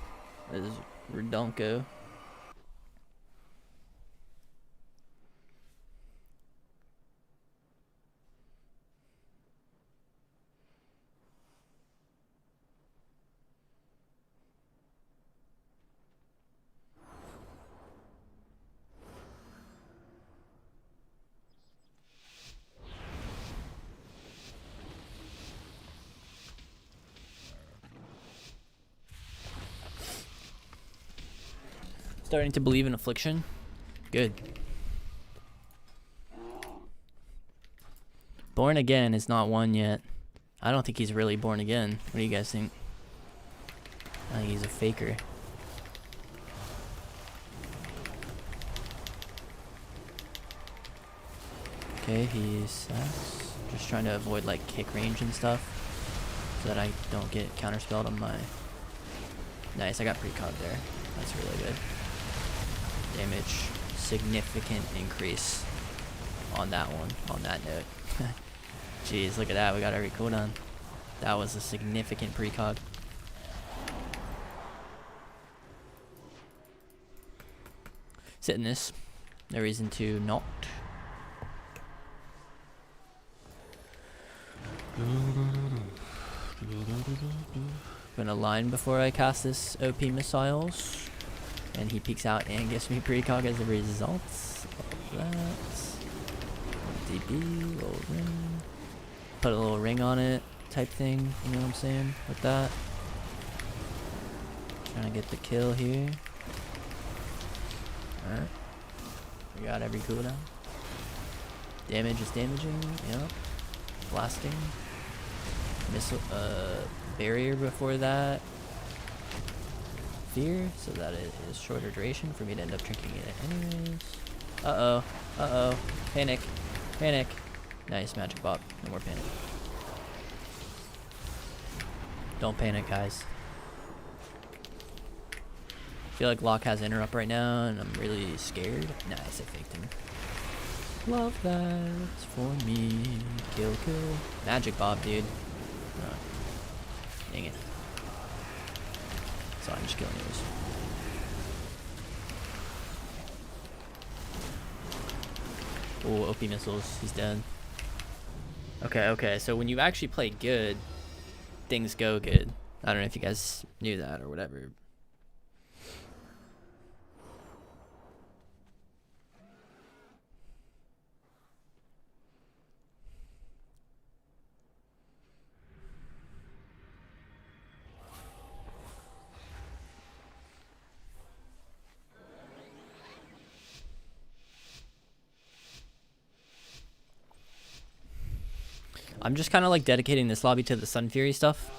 This is Redonko. Starting to believe in affliction. Good. Born again is not one yet. I don't think he's really born again. What do you guys think? I think he's a faker. Okay, he's just trying to avoid like kick range and stuff so that I don't get counterspelled on my. Nice, I got precog there. That's really good. Damage, significant increase on that one, on that note. Jeez, look at that, we got every cooldown. That was a significant precog. Sit in this, no reason to not. Gonna line before I cast this OP missiles. And he peeks out and gets me precog as a result of that. DB, little ring. Put a little ring on it type thing, you know what I'm saying? With that. Trying to get the kill here. Alright. We got every cooldown. Damage is damaging, yep. Blasting. Missile, barrier before that. Fear, so that it is shorter duration for me to end up drinking it anyways. Uh-oh. Uh-oh. Panic. Panic. Nice, magic bot. No more panic. Don't panic, guys. I feel like Locke has interrupt right now, and I'm really scared. Nice, I faked him. Love that for me. Kill, kill. Magic Bob, dude. Oh. Dang it. So I'm just killing yours. Oh, OP missiles. He's dead. Okay, okay. So when you actually play good, things go good. I don't know if you guys knew that or whatever. I'm just kind of like dedicating this lobby to the Sunfury stuff.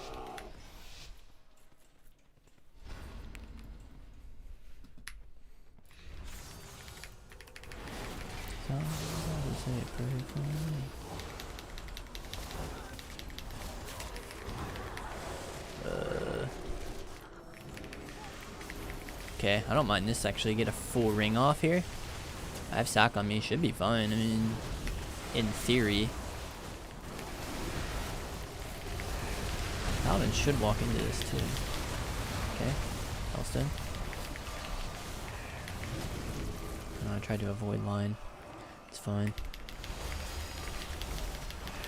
Okay, I don't mind this actually. Get a full ring off here. I have sack on me, should be fine. I mean, in theory. Paladin should walk into this too. Okay, Hellstone. I tried to avoid line. It's fine.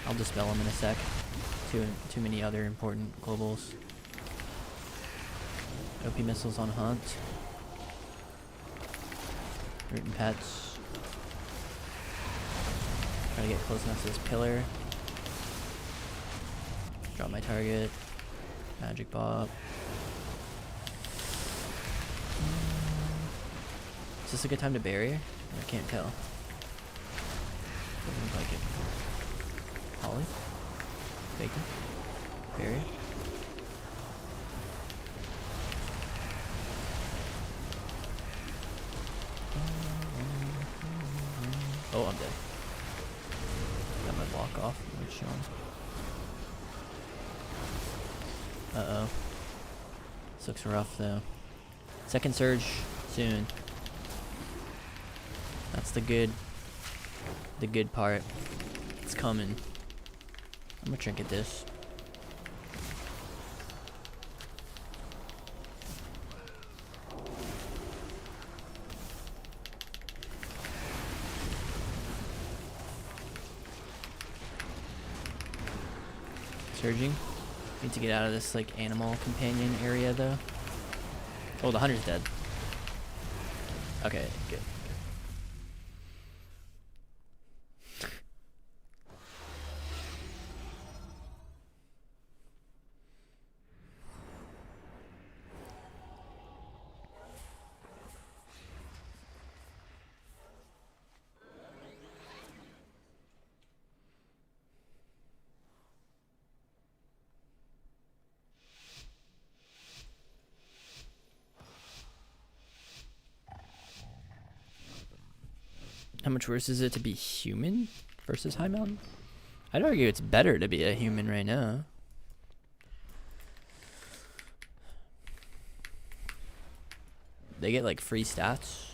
I'll dispel him in a sec. Too many other important globals. OP missiles on hunt. Root and pets. Try to get close enough to this pillar. Drop my target. Magic Bob. Is this a good time to barrier? I can't tell. Doesn't look like it. Holly? Bacon? Barrier? Oh, I'm dead. Got my block off. Uh-oh. This looks rough, though. Second surge soon. That's the good part. It's coming. I'm gonna trinket this. Surging. Need to get out of this like animal companion area though. Oh, the hunter's dead. Okay, good. How much worse is it to be human versus high mountain? I'd argue it's better to be a human right now. They get like free stats.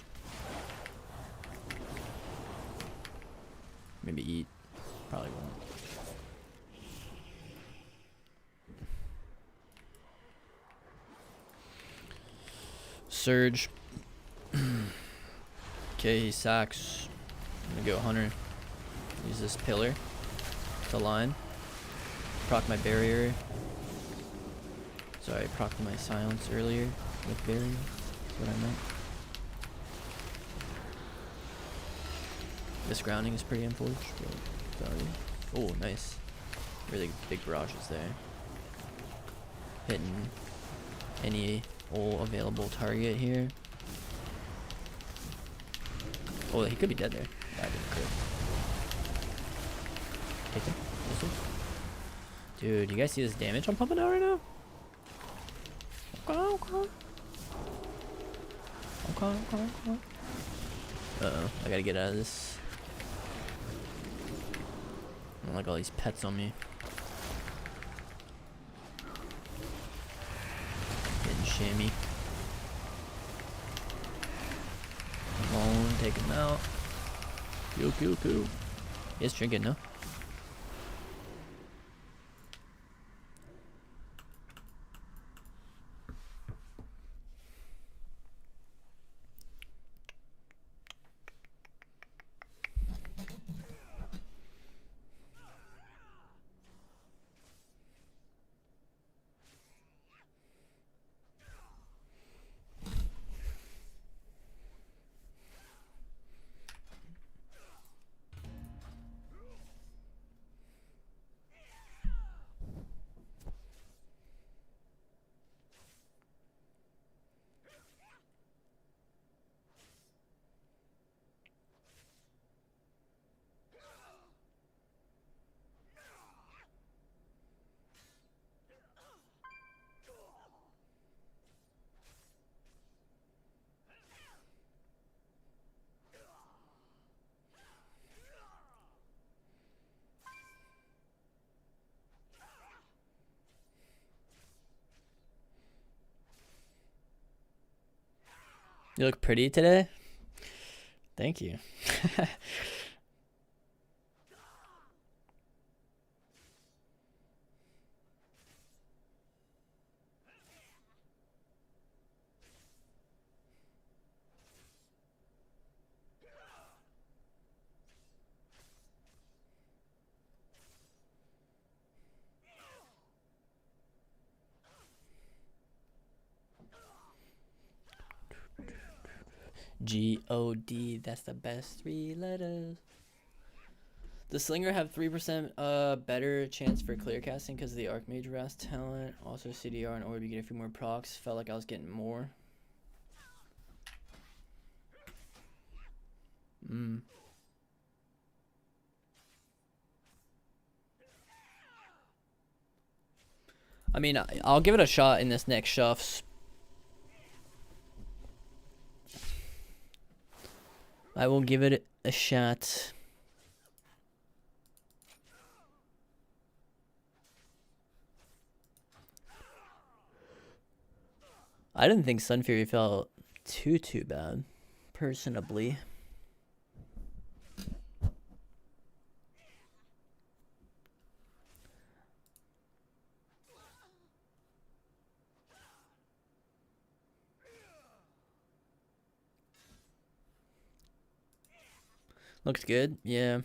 Maybe eat. Probably won't. Surge. Okay, he sacks. I'm gonna go hunter. Use this pillar to line. Proc my barrier. Sorry, I procced my silence earlier with barrier. That's what I meant. This grounding is pretty unforged. Sorry. Oh, nice. Really big barrages there. Hitting any old available target here. Oh, he could be dead there. Yeah, I didn't crit. Take him. Dude, you guys see this damage I'm pumping out right now? Okay. Uh-oh, I gotta get out of this. I don't like all these pets on me. Getting shammy. Come on, take him out. Kill. He has trinket, no? You look pretty today. Thank you. G-O-D, that's the best 3 letters. Does Slinger have 3% better chance for clear casting because of the Archmage Wrath talent? Also CDR in order to get a few more procs. Felt like I was getting more. I mean, I'll give it a shot in this next shuffs. I will give it a shot. I didn't think Sunfury felt too bad, personally. Looks good, yeah.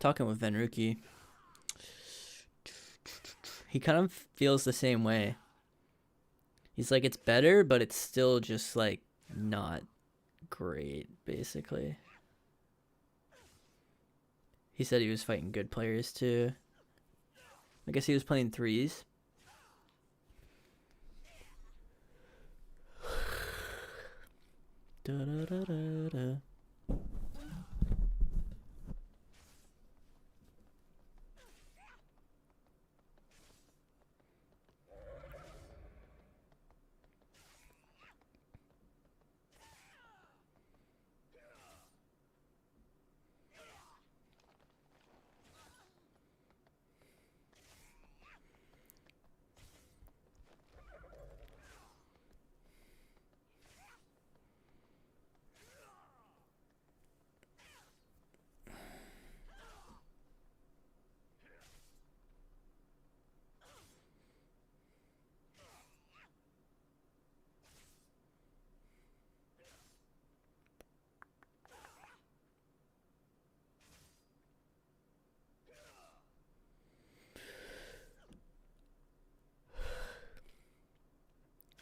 Talking with Venruki. He kind of feels the same way. He's like, it's better, but it's still just like not great, basically. He said he was fighting good players too. I guess he was playing threes. Da, da, da, da, da.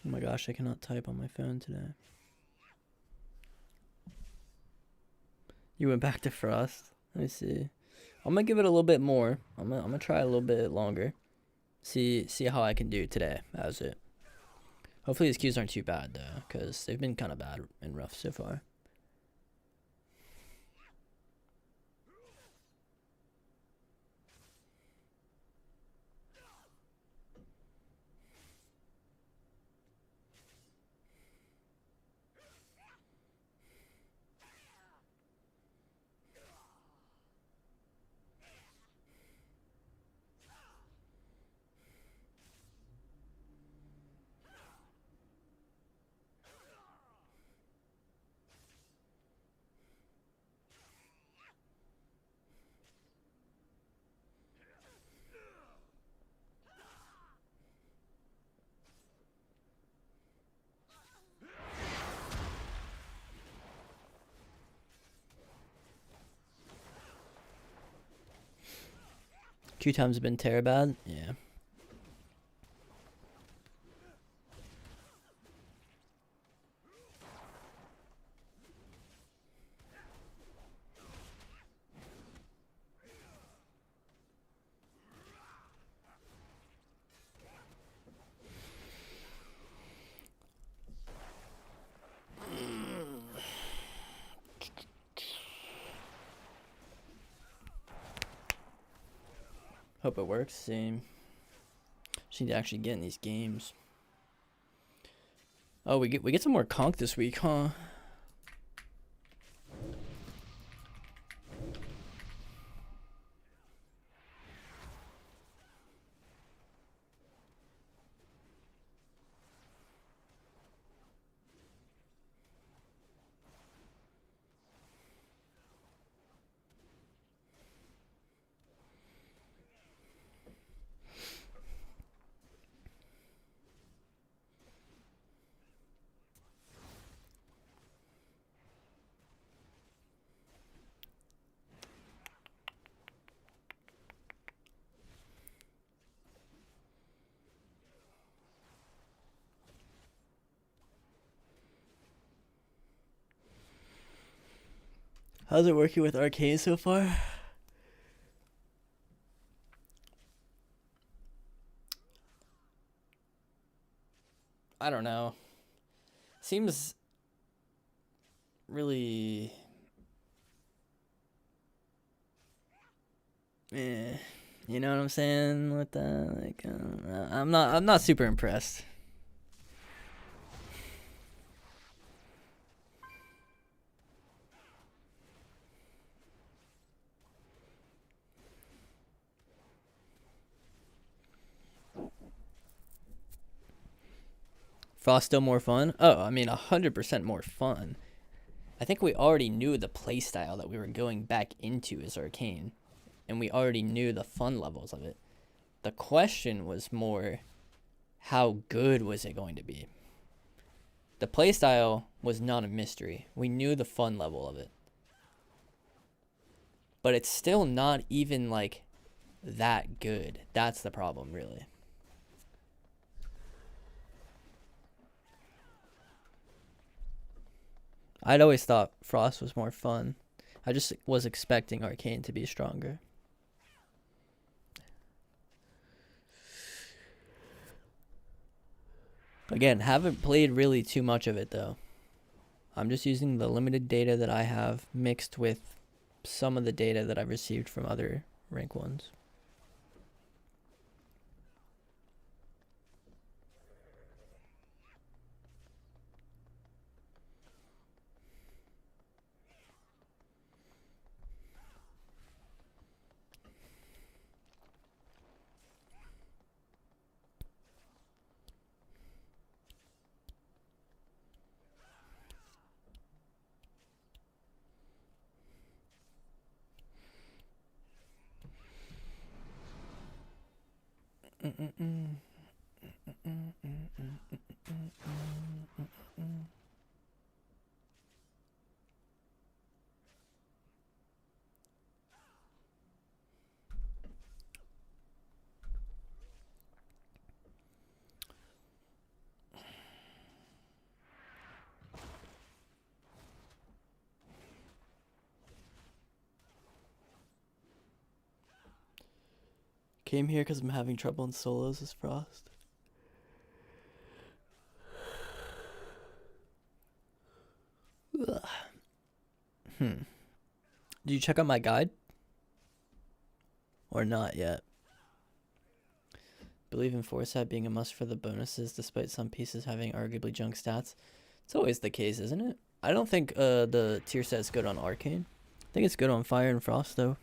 Oh my gosh, I cannot type on my phone today. You went back to Frost? Let me see. I'm gonna give it a little bit more. I'm gonna try a little bit longer. See how I can do today. How's it? Hopefully these queues aren't too bad though, because they've been kind of bad and rough so far. Q times have been terror bad. Yeah. Hope it works. Same. Just need to actually get in these games. Oh, we get some more conch this week, huh? How's it working with Arcane so far? I don't know. Seems really you know what I'm saying with that? Like, I'm not super impressed. Frost still more fun? Oh, I mean 100% more fun. I think we already knew the playstyle that we were going back into as Arcane, and we already knew the fun levels of it. The question was more, how good was it going to be? The playstyle was not a mystery. We knew the fun level of it. But it's still not even like that good. That's the problem, really. I'd always thought Frost was more fun. I just was expecting Arcane to be stronger. Again, haven't played really too much of it though. I'm just using the limited data that I have mixed with some of the data that I've received from other rank ones. Came here because I'm having trouble in solos as Frost. Did you check out my guide? Or not yet? Believe in Foresight being a must for the bonuses, despite some pieces having arguably junk stats. It's always the case, isn't it? I don't think the tier set is good on Arcane. I think it's good on Fire and Frost, though.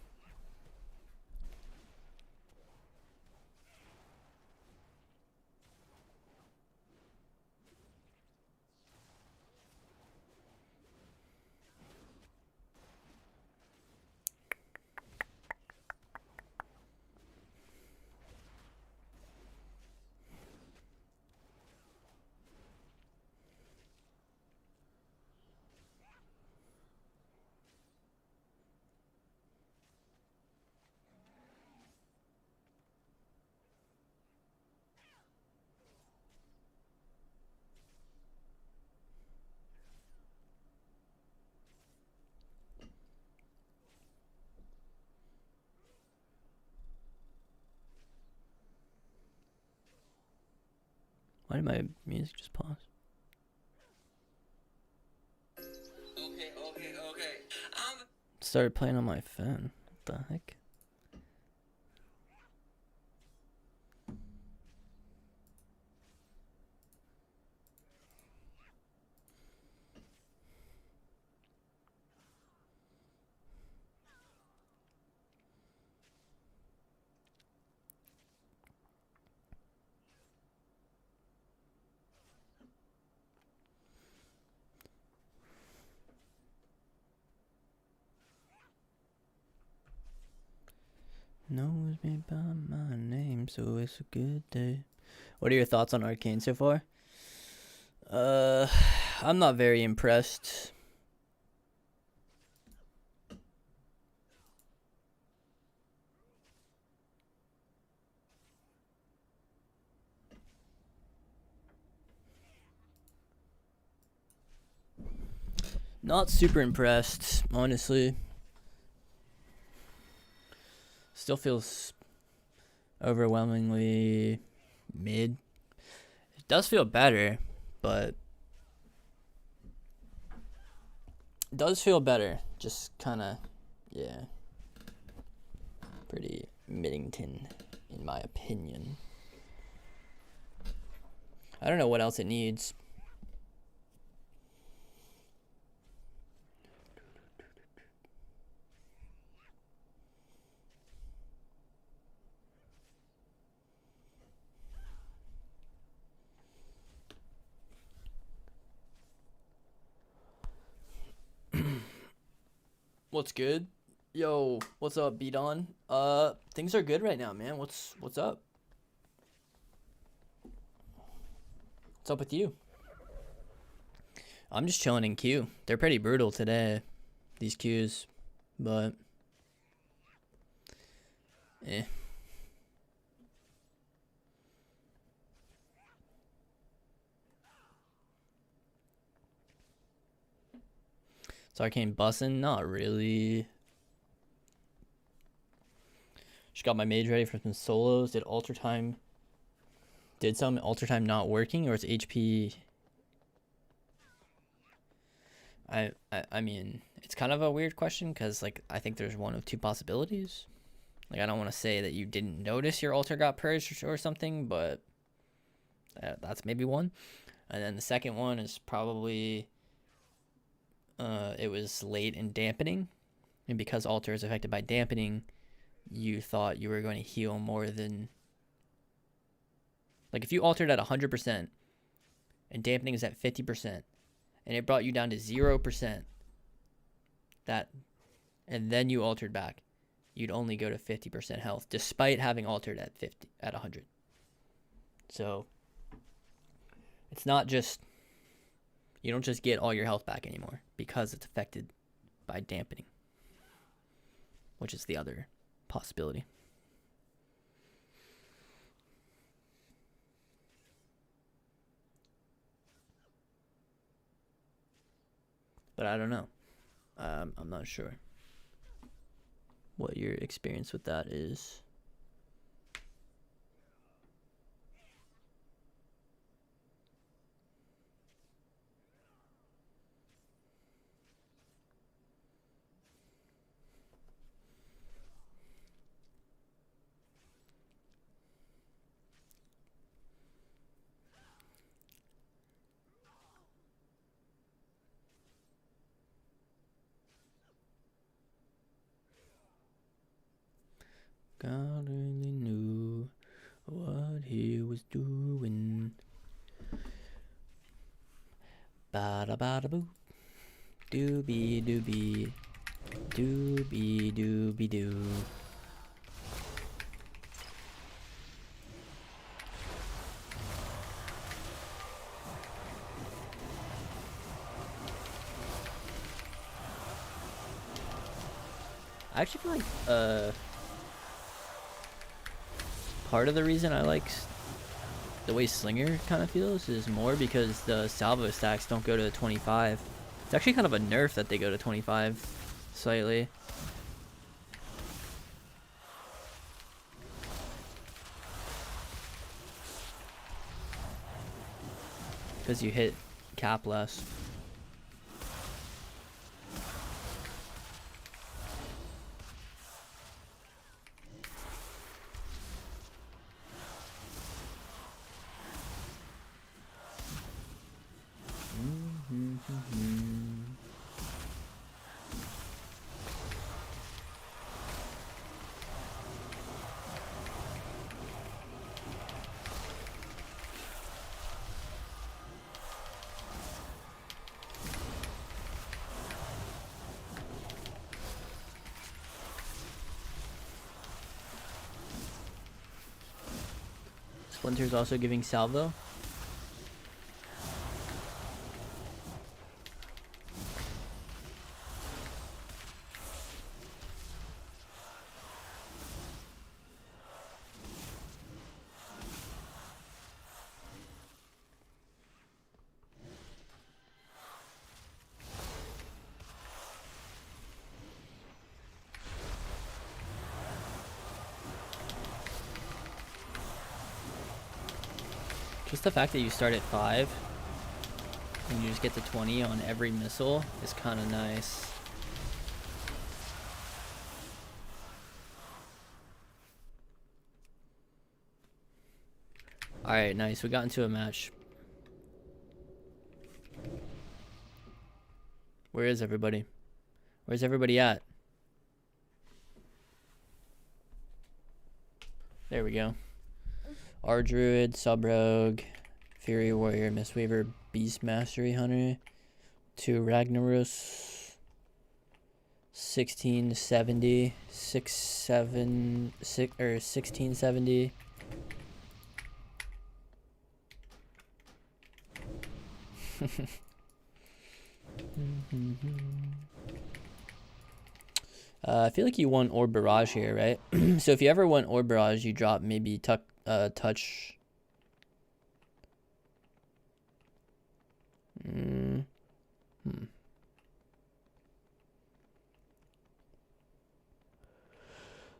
Why did my music just pause? Okay. Started playing on my phone. What the heck? Knows me by my name, so it's a good day. What are your thoughts on Arcane so far? I'm not very impressed. Not super impressed, honestly. Still feels overwhelmingly mid. It does feel better, but it does feel better. Just kind of, yeah, pretty Middington, in my opinion. I don't know what else it needs. What's good? Yo, what's up, Beat-On? Things are good right now, man. What's up? What's up with you? I'm just chilling in queue. They're pretty brutal today, these queues, but eh. Is Arcane bussin'? Not really. Just got my mage ready for some solos. Did some alter time not working, or is HP? I mean, it's kind of a weird question because like I think there's one of two possibilities. Like I don't want to say that you didn't notice your altar got purged or something, but that's maybe one. And then the second one is probably it was late in dampening, and because altar is affected by dampening, you thought you were going to heal more than, like if you altered at 100% and dampening is at 50% and it brought you down to 0%, that, and then you altered back, you'd only go to 50% health despite having altered at 100. So it's not just, you don't just get all your health back anymore because it's affected by dampening, which is the other possibility. But I don't know. I'm not sure what your experience with that is. God really knew what he was doing. Bada bada boo. Doobie doobie. Doobie doobie doo. I actually feel like part of the reason I like the way Slinger kind of feels is more because the salvo stacks don't go to 25. It's actually kind of a nerf that they go to 25 slightly. because you hit cap less. Splinter's also giving salvo. Just the fact that you start at 5 and you just get to 20 on every missile is kind of nice. Alright, nice. We got into a match. Where is everybody? Where's everybody at? There we go. R Druid, Sub Rogue, Fury Warrior, Mistweaver, Beast Mastery Hunter, 2 Ragnaros, 1670, 1670. I feel like you want Orb Barrage here, right? So if you ever want Orb Barrage, you drop maybe touch.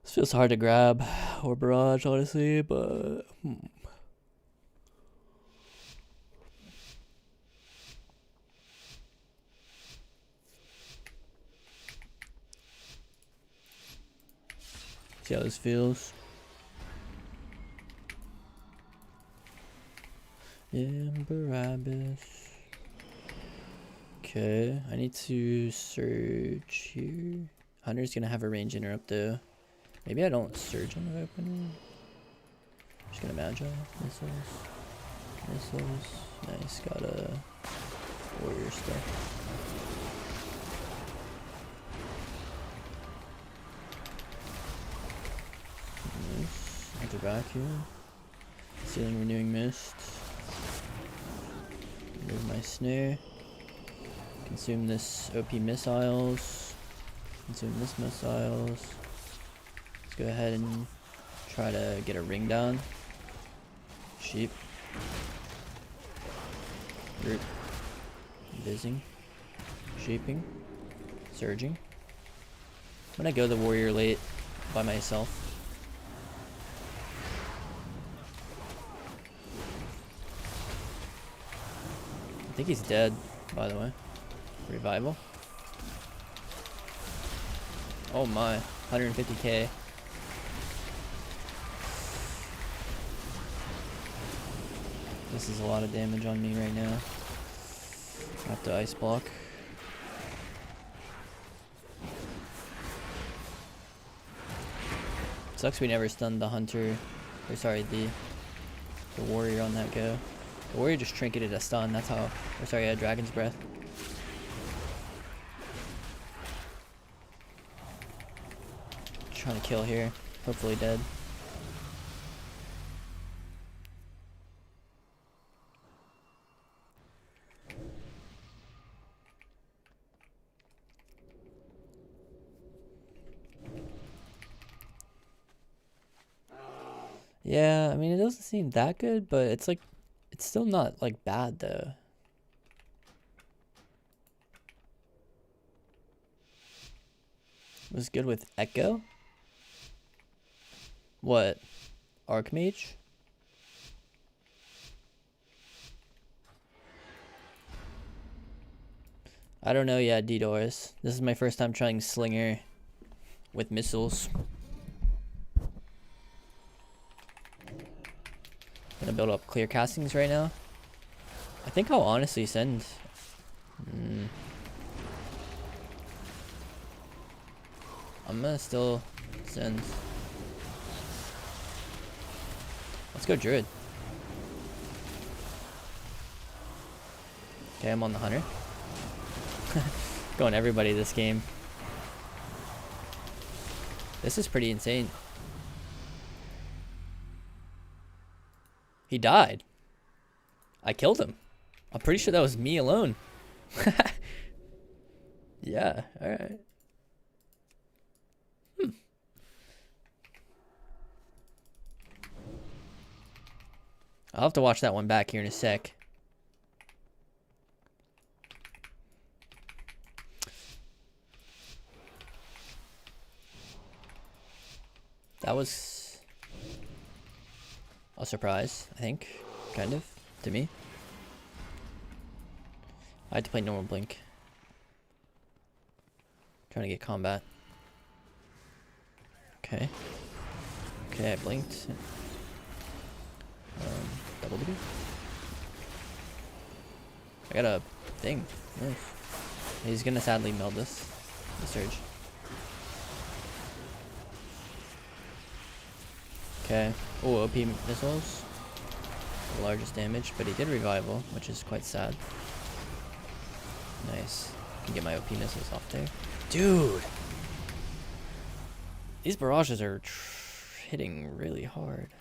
This feels hard to grab Orb Barrage, honestly, but see how this feels. Barabbas. Okay, I need to search here. Hunter's gonna have a range interrupt though. Maybe I don't surge on the opener. Just gonna Magi. Missiles. Nice, got a warrior stuff. Nice. Enter vacuum. Sealing renewing mist. Remove my snare. Consume this OP missiles. Consume this missiles. Let's go ahead and try to get a ring down. Sheep. Root. Vising. Shaping. Surging. I'm gonna go the warrior late by myself. I think he's dead, by the way. Revival. Oh my, 150k. This is a lot of damage on me right now. I have to ice block. Sucks we never stunned the hunter, or sorry, the warrior on that go. The warrior just trinketed a stun, that's how, or sorry, a dragon's breath. Trying to kill here, hopefully dead. Yeah, I mean, it doesn't seem that good, but it's like, it's still not like bad though. It was good with Echo. What? Archmage? I don't know yet, D-Doors. This is my first time trying Slinger with missiles. Gonna build up clear castings right now. I think I'll honestly send... I'm gonna still send... Let's go Druid. Okay, I'm on the Hunter. Going everybody this game. This is pretty insane. He died. I killed him. I'm pretty sure that was me alone. Yeah, alright. I'll have to watch that one back here in a sec. That was a surprise, I think, kind of, to me. I had to play normal blink. Trying to get combat. Okay. Okay, I blinked. Double W. I got a thing. Nice. He's gonna sadly meld this. The surge. Okay. Oh, OP missiles. The largest damage, but he did revival, which is quite sad. Nice. Can get my OP missiles off there. Dude! These barrages are hitting really hard.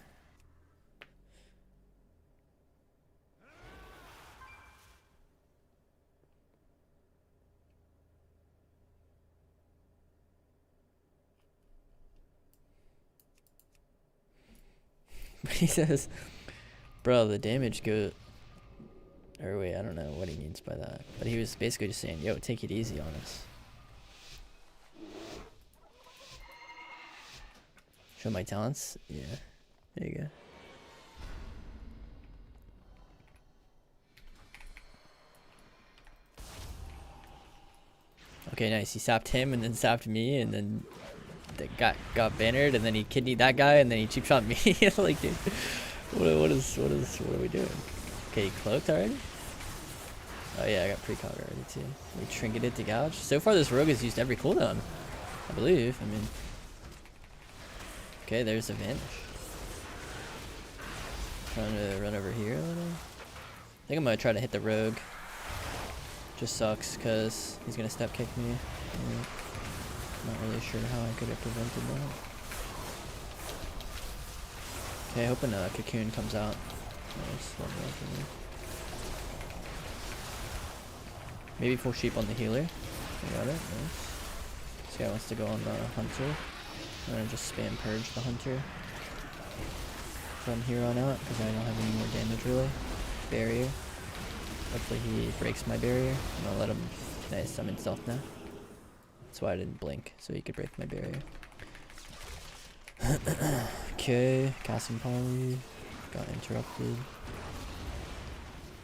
He says, bro, the damage go... Or wait, I don't know what he means by that. But he was basically just saying, yo, take it easy on us. Show my talents? Yeah. There you go. Okay, nice. He sapped him and then sapped me and then got bannered and then he kidneyed that guy and then he cheap shot me. Like, dude, what are we doing? Okay, he cloaked already? Oh yeah, I got precog already too. We trinketed to gouge. So far this rogue has used every cooldown, I believe. I mean, okay, there's a vanish. Trying to run over here a little. I think I'm gonna try to hit the rogue. Just sucks because he's gonna step kick me. Yeah. Not really sure how I could have prevented that. Okay, hoping a cocoon comes out. Nice, love that for me. Maybe full sheep on the healer. I got it. Nice. This guy wants to go on the hunter. I'm gonna just spam purge the hunter from here on out because I don't have any more damage really. Barrier. Hopefully he breaks my barrier. I'm gonna let him. Nice, I'm in stealth now. That's why I didn't blink, so he could break my barrier. Okay, casting poly. Got interrupted.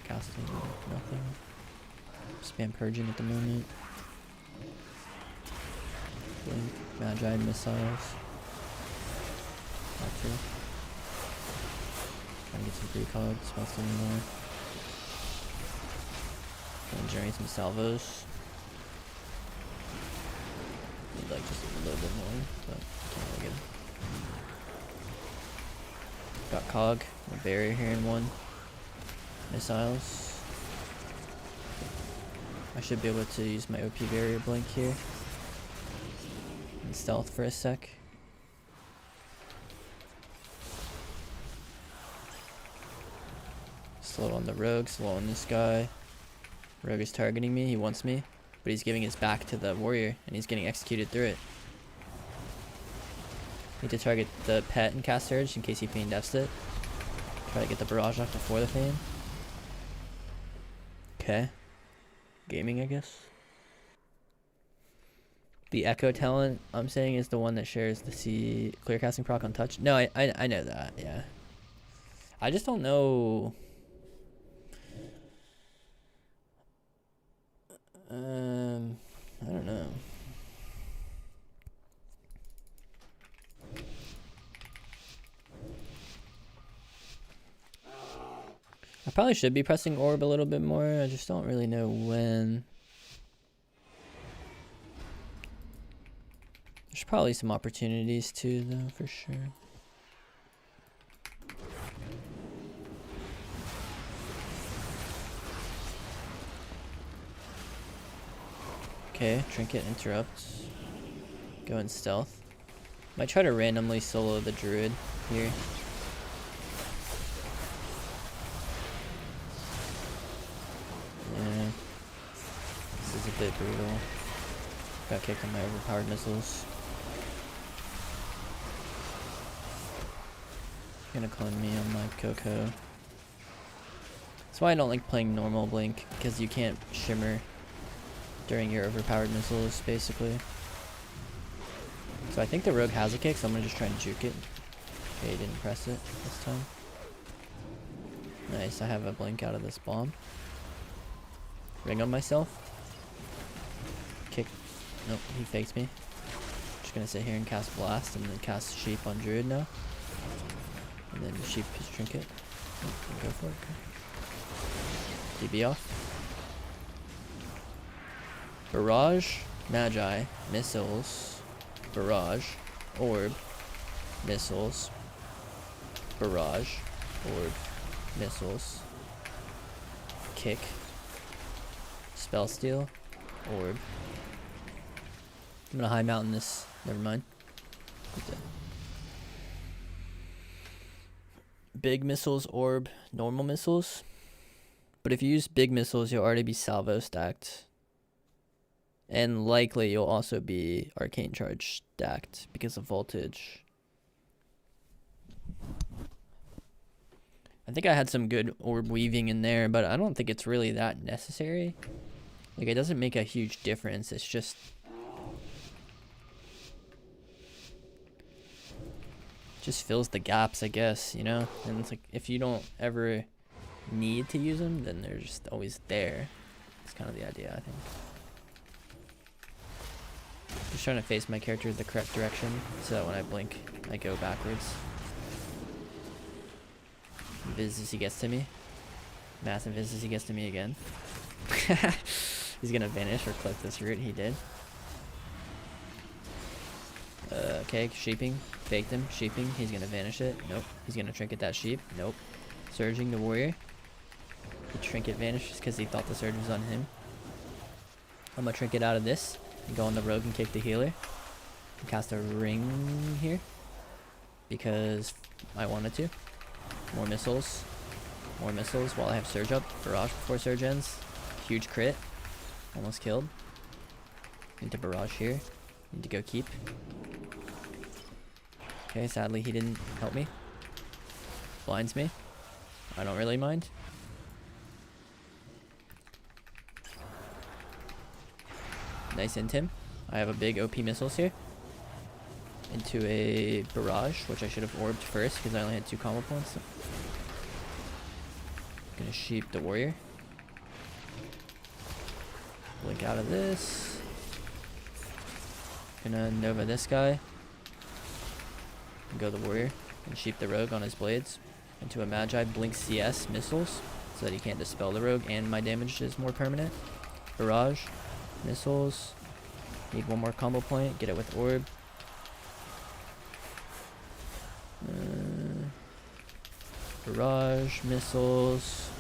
Casting nothing. Spam purging at the moment. Blink, Magi, missiles. Gotcha. Trying to get some precogs, smells anymore. Gonna generate some salvos. Need like just a little bit more, but can't really get it. Got cog, a barrier here in one. Missiles. I should be able to use my OP barrier blink here. And stealth for a sec. Slow on the rogue, slow on this guy. Rogue is targeting me, he wants me. But he's giving his back to the warrior and he's getting executed through it. Need to target the pet and cast surge in case he feign deaths it. Try to get the barrage off before the feign. Okay. Gaming, I guess. The echo talent I'm saying is the one that shares the C clear casting proc on touch. No, I know that, yeah. I just don't know. probably should be pressing orb a little bit more. I just don't really know when. There's probably some opportunities too, though, for sure. Okay, trinket interrupts. Go in stealth. Might try to randomly solo the druid here. Yeah. This is a bit brutal. Got kicked on my overpowered missiles. Gonna clone me on my Coco. That's why I don't like playing normal Blink, because you can't shimmer during your overpowered missiles, basically. So I think the rogue has a kick, so I'm gonna just try and juke it. Okay, he didn't press it this time. Nice, I have a blink out of this bomb. Ring on myself. Kick. Nope, he fakes me. Just gonna sit here and cast blast and then cast sheep on druid now. And then sheep his trinket. Oh, go for it. Okay. DB off. Barrage, Magi, missiles, barrage, orb, missiles, barrage, orb, missiles, kick, spell steal, orb. I'm gonna high mountain this. Never mind. Big missiles, orb, normal missiles. But if you use big missiles, you'll already be salvo stacked. And likely you'll also be arcane charge stacked because of voltage. I think I had some good orb weaving in there, but I don't think it's really that necessary. Like, it doesn't make a huge difference. It's just fills the gaps, I guess, you know? And it's like, if you don't ever need to use them, then they're just always there. It's kind of the idea, I think. Just trying to face my character the correct direction so that when I blink, I go backwards. Viz as he gets to me. Massive viz as he gets to me again. He's gonna vanish or clip this root. He did. Okay, sheeping. Faked him. Sheeping. He's gonna vanish it. Nope. He's gonna trinket that sheep. Nope. Surging the warrior. The trinket vanishes because he thought the surge was on him. I'm gonna trinket out of this. And go on the rogue and kick the healer. And cast a ring here. Because I wanted to. More missiles. More missiles while I have surge up. Barrage before surge ends. Huge crit. Almost killed. Need to barrage here. Need to go keep. Okay, sadly he didn't help me. Blinds me. I don't really mind. Nice int him. I have a big OP missiles here. Into a barrage, which I should have orbed first because I only had 2 combo points. Gonna sheep the warrior. Blink out of this. Gonna Nova this guy. And go the warrior. And sheep the rogue on his blades. Into a Magi blink CS missiles. So that he can't dispel the rogue and my damage is more permanent. Barrage. Missiles. Need one more combo point. Get it with orb. Barrage. Missiles.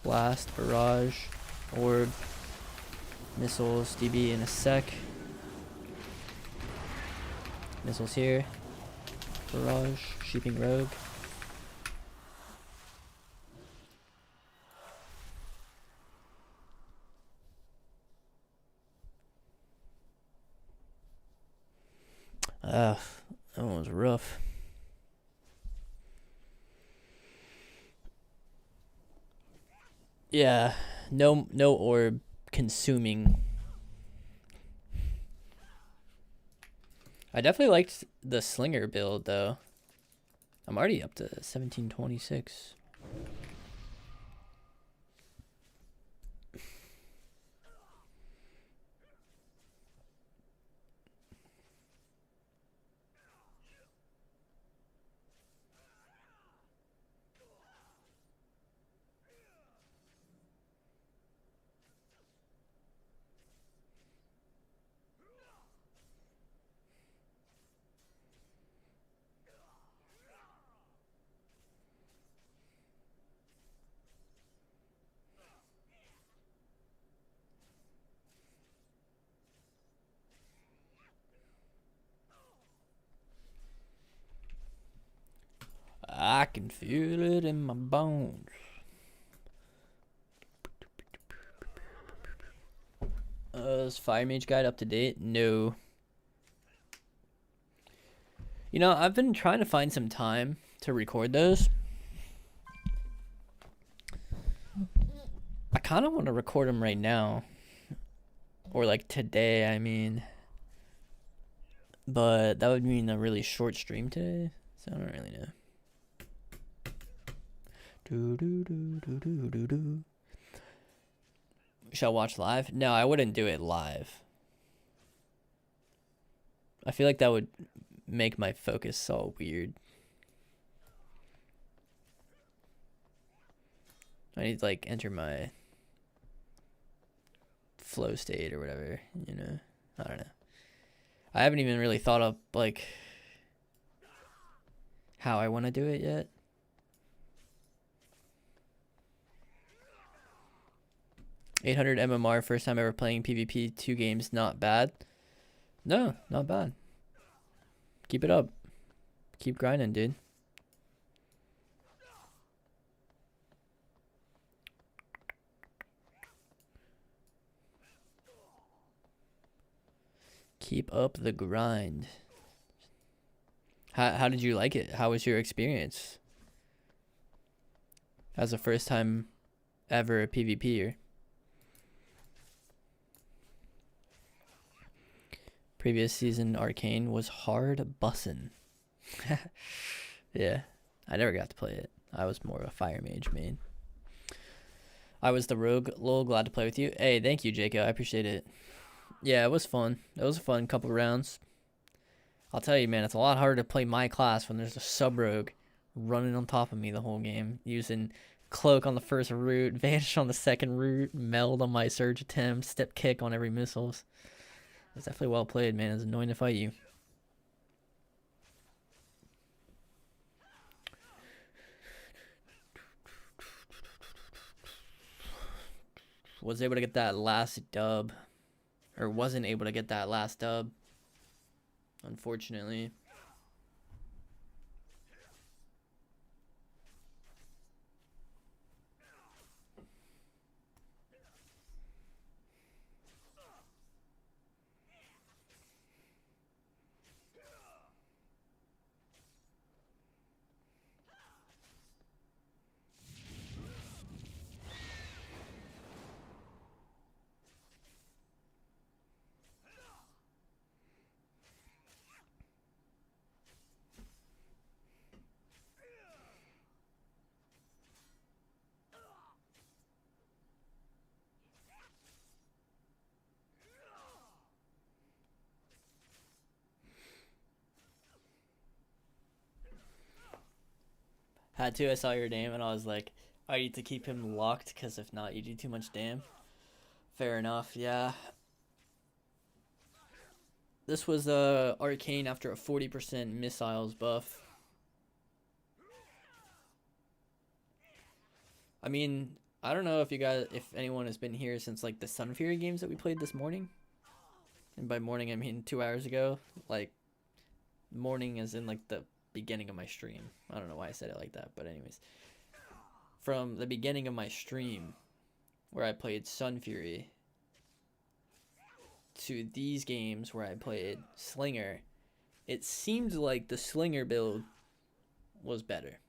Blast. Barrage. Orb. Missiles. DB in a sec. Missiles here. Barrage. Sheeping rogue. That one was rough. Yeah, no orb consuming. I definitely liked the Slinger build though. I'm already up to 1726. I can feel it in my bones. Is Fire Mage Guide up to date? No. You know, I've been trying to find some time to record those. I kind of want to record them right now. Or like today, I mean. But that would mean a really short stream today. So I don't really know. Shall watch live? No, I wouldn't do it live. I feel like that would make my focus all weird. I need to like enter my flow state or whatever, you know. I don't know. I haven't even really thought up like how I want to do it yet. $800 MMR, first time ever playing PvP, 2 games, not bad. No, not bad. Keep it up. Keep grinding, dude. Keep up the grind. How did you like it? How was your experience? As a first time ever PvPer. Previous season Arcane was hard bussin'. Yeah, I never got to play it. I was more of a Fire Mage main. I was the rogue. Lol, glad to play with you. Hey, thank you, Jacob. I appreciate it. Yeah, it was fun. It was a fun couple rounds. I'll tell you, man, it's a lot harder to play my class when there's a sub-rogue running on top of me the whole game, using cloak on the first route, vanish on the second route, meld on my surge attempt, step kick on every missiles. It's definitely well played, man. It's annoying to fight you. Was able to get that last dub. Or wasn't able to get that last dub. Unfortunately. Had to, I saw your name and I was like, I need to keep him locked because if not, you do too much damn. Fair enough, yeah. This was Arcane after a 40% missiles buff. I mean, I don't know if anyone has been here since like the Sunfury games that we played this morning. And by morning, I mean 2 hours ago. Like, morning as in like the beginning of my stream. I don't know why I said it like that, but anyways. From the beginning of my stream, where I played Sunfury, to these games where I played Slinger, it seemed like the Slinger build was better.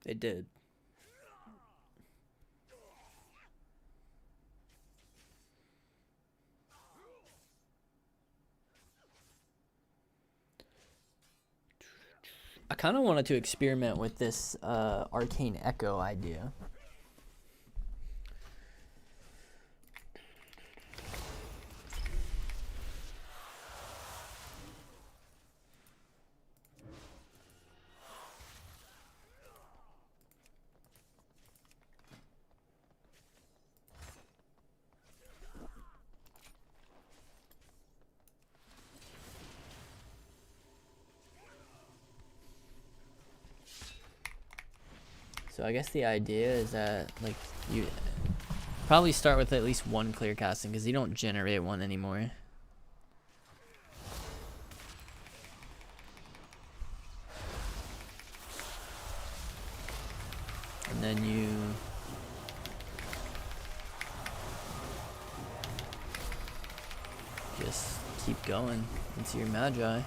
It did. I kind of wanted to experiment with this Arcane Echo idea. So I guess the idea is that like Probably start with at least one clear casting because you don't generate one anymore. And then you just keep going into your Magi.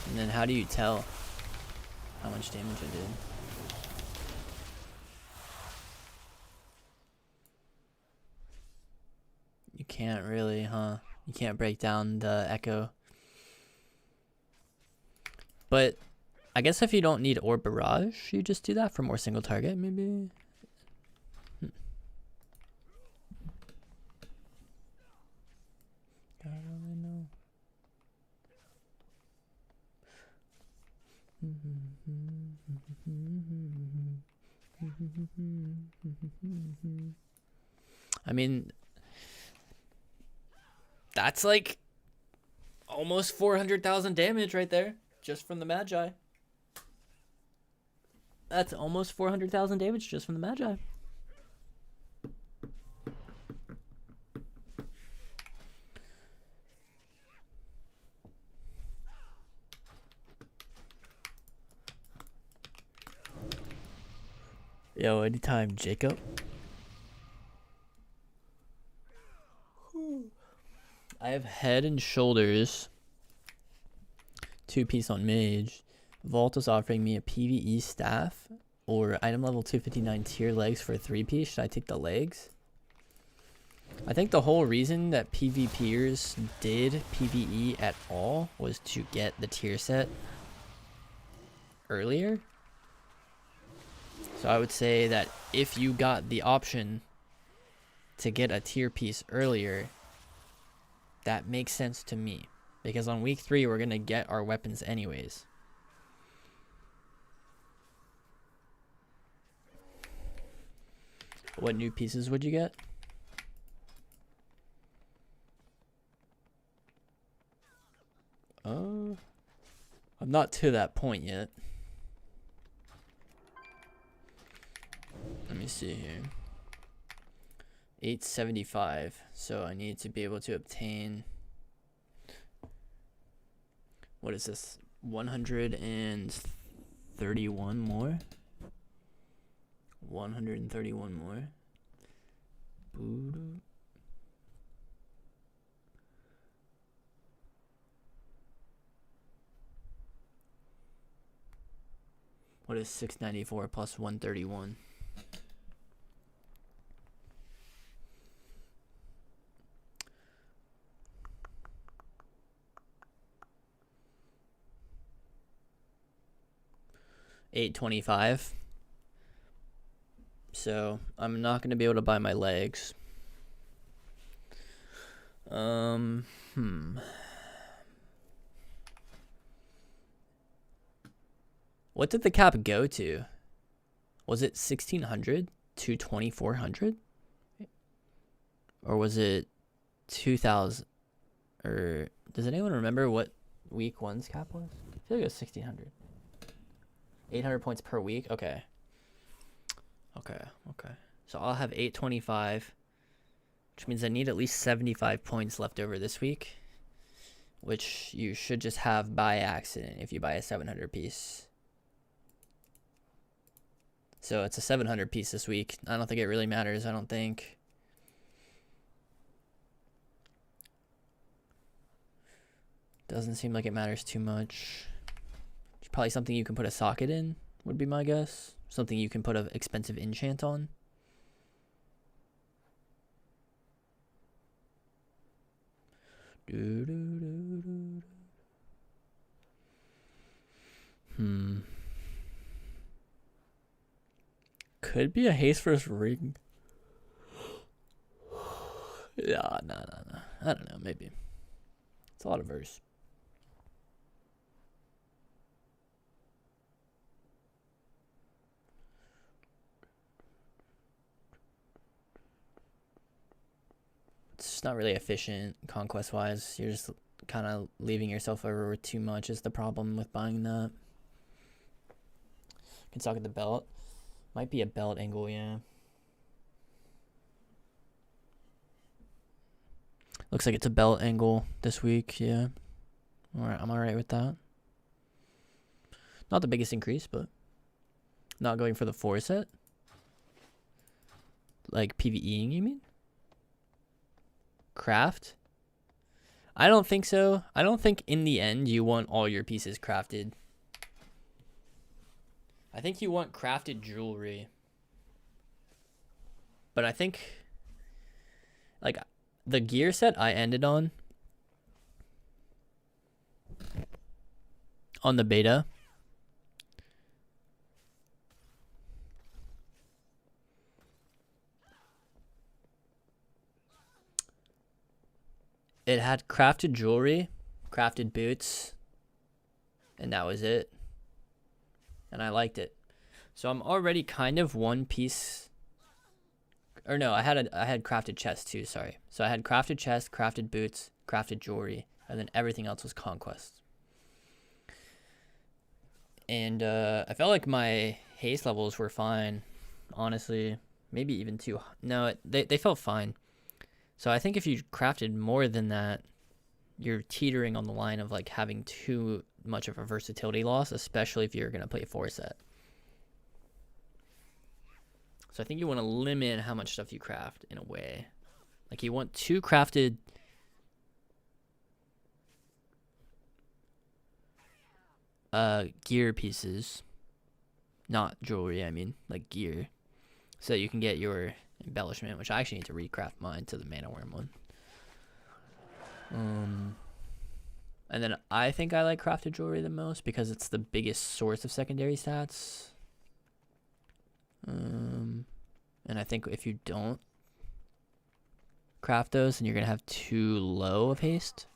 And then how do you tell how much damage it did? You can't really, huh? You can't break down the echo. But I guess if you don't need Orb Barrage, you just do that for more single target, maybe? I don't really know. I mean, that's like almost 400,000 damage right there, just from the Magi. That's almost 400,000 damage just from the Magi. Yo, anytime, Jacob. I have Head and Shoulders, 2-piece on Mage. Vault is offering me a PvE staff or item level 259 tier legs for a 3-piece. Should I take the legs? I think the whole reason that PvPers did PvE at all was to get the tier set earlier. So I would say that if you got the option to get a tier piece earlier, that makes sense to me. Because on week 3, we're going to get our weapons anyways. What new pieces would you get? I'm not to that point yet. Let me see here. 875. So I need to be able to obtain... What is this? 131 more? 131 more. Boo. What is 694 plus 131? $825. So I'm not gonna be able to buy my legs. What did the cap go to? Was it 1600 to 2400? Or was it 2000? Or does anyone remember what week 1's cap was? I feel like it was 1600. 800 points per week? Okay. So I'll have 825, which means I need at least 75 points left over this week, which you should just have by accident if you buy a 700 piece. So it's a 700 piece this week. I don't think it really matters. I don't think. Doesn't seem like it matters too much. It's probably something you can put a socket in, would be my guess. Something you can put an expensive enchant on. Could be a haste first ring. Yeah, no. I don't know, maybe. It's a lot of verse. It's just not really efficient conquest-wise. You're just kind of leaving yourself over with too much is the problem with buying that. Can socket the belt. Might be a belt angle, yeah. Looks like it's a belt angle this week, yeah. Alright, I'm alright with that. Not the biggest increase, but not going for the 4 set. Like PvEing, you mean? Craft? I don't think so. I don't think in the end you want all your pieces crafted. I think you want crafted jewelry. But I think, like, the gear set I ended on the beta, it had crafted jewelry, crafted boots, and that was it. And I liked it. So I'm already kind of one piece. Or no, I had crafted chests too, sorry. So I had crafted chests, crafted boots, crafted jewelry, and then everything else was conquest. And I felt like my haste levels were fine, honestly. Maybe even too. No, they felt fine. So I think if you crafted more than that, you're teetering on the line of like having too much of a versatility loss, especially if you're going to play a 4 set. So I think you want to limit how much stuff you craft in a way. Like you want 2 crafted gear pieces, not jewelry, I mean, like gear, so that you can get your embellishment, which I actually need to recraft mine to the mana worm one. And then I think I like crafted jewelry the most because it's the biggest source of secondary stats. And I think if you don't craft those, then you're gonna have too low of haste.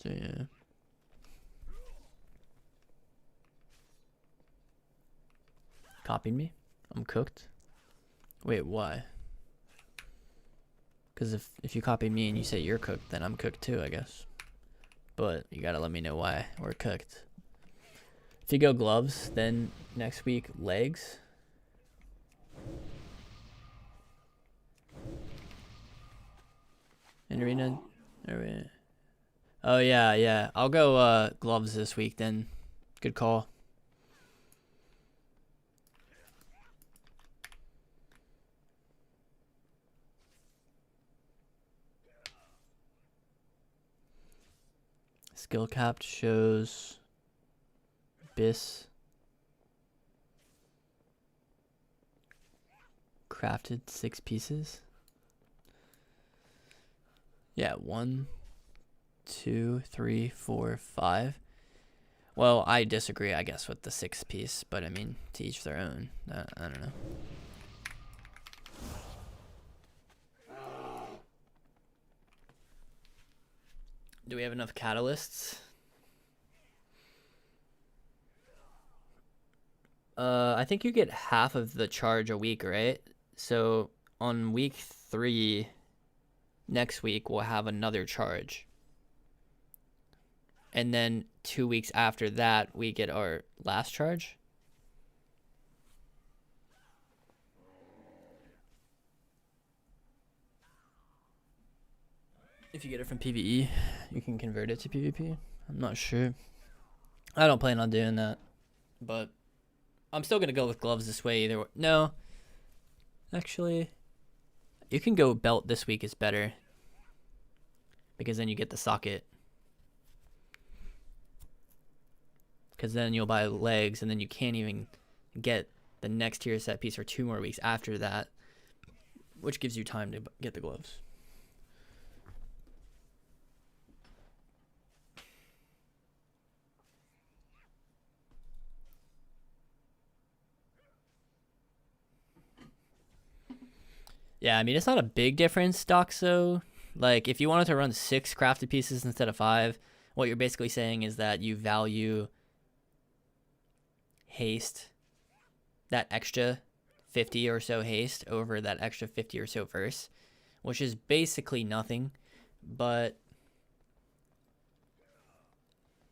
So yeah. Copied me? I'm cooked. Wait, why? Because if you copy me and you say you're cooked, then I'm cooked too, I guess. But you gotta let me know why we're cooked. If you go gloves, then next week legs. And arena. Oh yeah. I'll go gloves this week then. Good call. Skill capped shows Abyss. Crafted 6 pieces. Yeah, 1, 2, 3, 4, 5. Well, I disagree, I guess, with the 6 piece, but I mean, to each their own. I don't know. Do we have enough catalysts? I think you get half of the charge a week, right? So on week 3, next week, we'll have another charge. And then 2 weeks after that, we get our last charge. If you get it from PvE, you can convert it to PvP. I'm not sure. I don't plan on doing that. But I'm still going to go with gloves this way either way. No. Actually, you can go belt this week is better. Because then you get the socket. Because then you'll buy legs, and then you can't even get the next tier set piece for 2 more weeks after that. Which gives you time to get the gloves. Yeah, I mean, it's not a big difference, Doxo. Like, if you wanted to run 6 crafted pieces instead of 5, what you're basically saying is that you value haste, that extra 50 or so haste over that extra 50 or so verse, which is basically nothing. But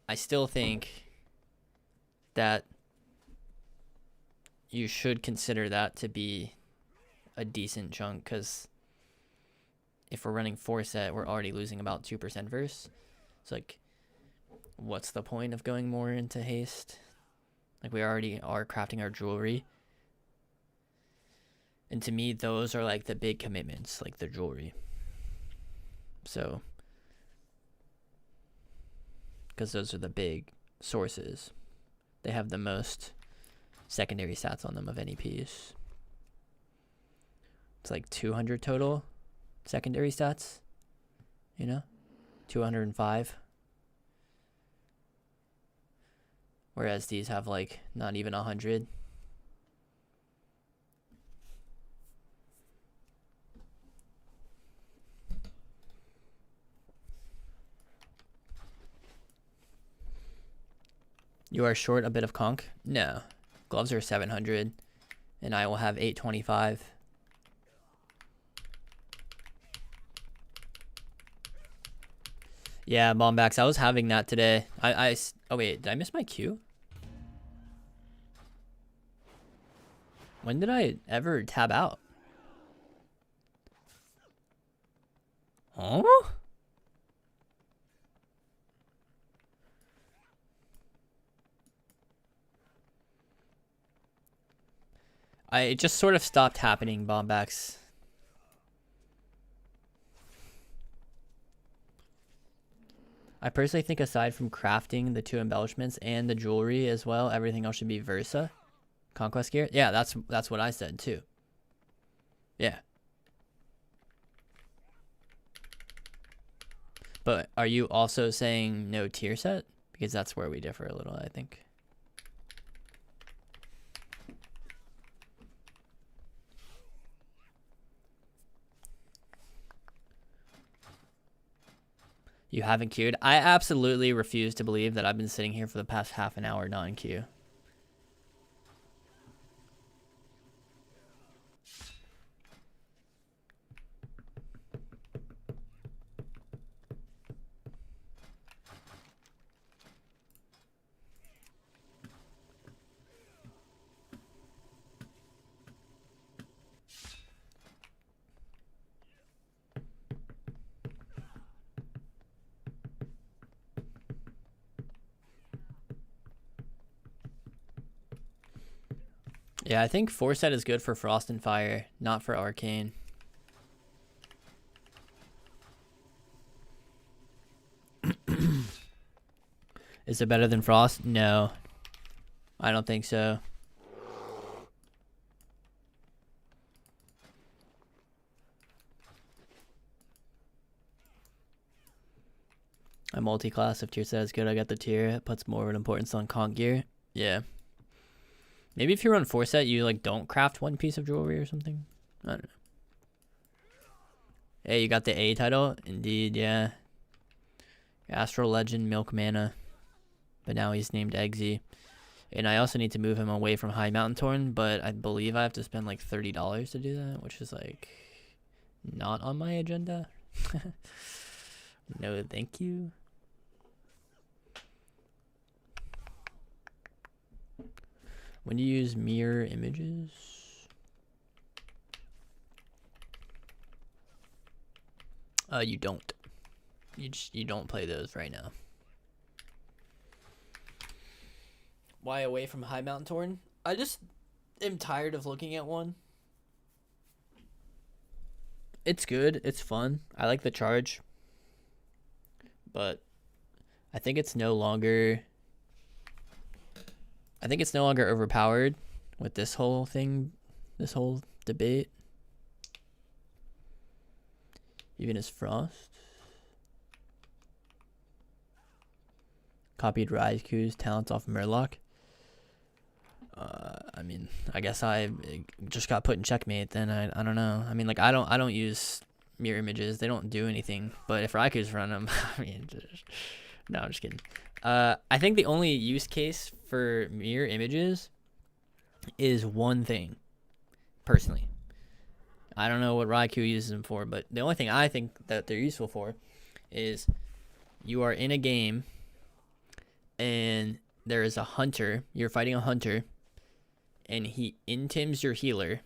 I still think that you should consider that to be a decent chunk, because if we're running 4 set, we're already losing about 2% verse. It's like, what's the point of going more into haste? Like, we already are crafting our jewelry. And to me, those are like the big commitments, like the jewelry. So, because those are the big sources. They have the most secondary stats on them of any piece. It's like 200 total secondary stats, you know, 205. Whereas these have like not even 100. You are short a bit of conch? No. Gloves are 700, and I will have 825. Yeah, Bombacks, I was having that today. Oh wait, did I miss my queue? When did I ever tab out? Huh? It just sort of stopped happening, Bombacks. I personally think aside from crafting the 2 embellishments and the jewelry as well, everything else should be Versa. Conquest gear? Yeah, that's what I said too. Yeah. But are you also saying no tier set? Because that's where we differ a little, I think. You haven't queued? I absolutely refuse to believe that I've been sitting here for the past half an hour not in queue. Yeah, I think 4 set is good for Frost and Fire, not for Arcane. Is it better than Frost? No. I don't think so. I multi-class. If tier set is good, I got the tier. It puts more of an importance on conch gear. Yeah. Maybe if you run 4 set, you like don't craft 1 piece of jewelry or something. I don't know. Hey, you got the A title? Indeed, yeah. Astral Legend, Milk Mana. But now he's named Eggsy. And I also need to move him away from High Mountain Torn, but I believe I have to spend like $30 to do that, which is like not on my agenda. No, thank you. When do you use mirror images? You don't. You don't play those right now. Why away from High Mountain Torn? I just am tired of looking at one. It's good. It's fun. I like the charge. But I think it's no longer... I think it's no longer overpowered with this whole thing, this whole debate. Even as Frost. Copied Raizu's talents off Murloc. I mean, I guess I just got put in checkmate then. I don't know. I mean, like, I don't use mirror images. They don't do anything. But if Raizu's run them, I mean, no, I'm just kidding. I think the only use case for mirror images is one thing, personally. I don't know what Raikou uses them for, but the only thing I think that they're useful for is you are in a game and there is a hunter, you're fighting a hunter, and he intims your healer,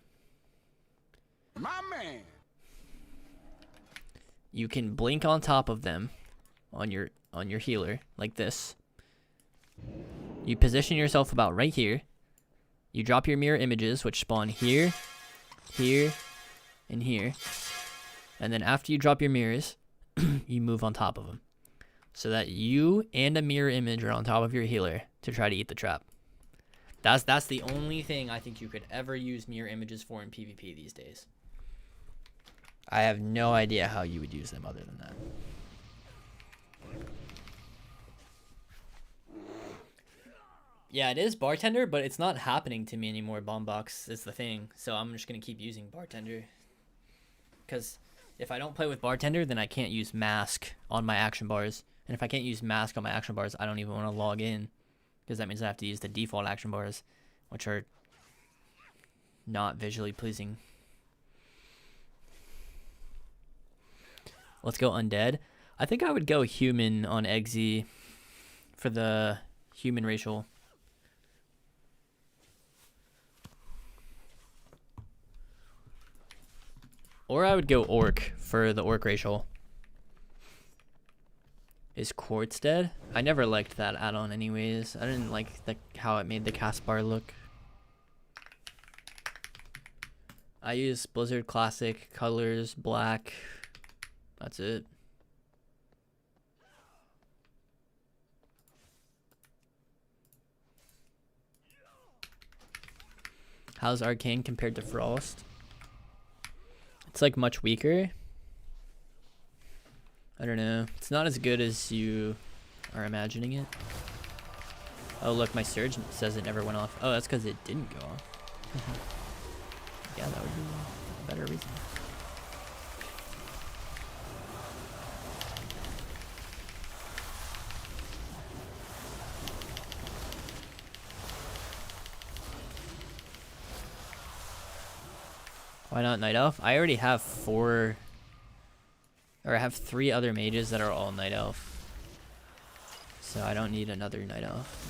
My man. you can blink on top of them on your healer like this. You position yourself about right here. You drop your mirror images, which spawn here, here, and here. And then after you drop your mirrors, you move on top of them. So that you and a mirror image are on top of your healer to try to eat the trap. That's the only thing I think you could ever use mirror images for in PvP these days. I have no idea how you would use them other than that. Yeah, it is Bartender, but it's not happening to me anymore. Bombbox is the thing, so I'm just going to keep using Bartender. Because if I don't play with Bartender, then I can't use Mask on my action bars. And if I can't use Mask on my action bars, I don't even want to log in. Because that means I have to use the default action bars, which are not visually pleasing. Let's go Undead. I think I would go Human on Aeghis for the human racial. Or I would go Orc for the Orc racial. Is Quartz dead? I never liked that add-on anyways. I didn't like how it made the cast bar look. I use Blizzard Classic, colors, black. That's it. How's Arcane compared to Frost? It's like much weaker. I don't know. It's not as good as you are imagining it. Oh look, my surge says it never went off. Oh, that's because it didn't go off. Yeah, that would be a better reason. Why not Night Elf? I already have 4, or I have 3 other mages that are all Night Elf. So I don't need another Night Elf.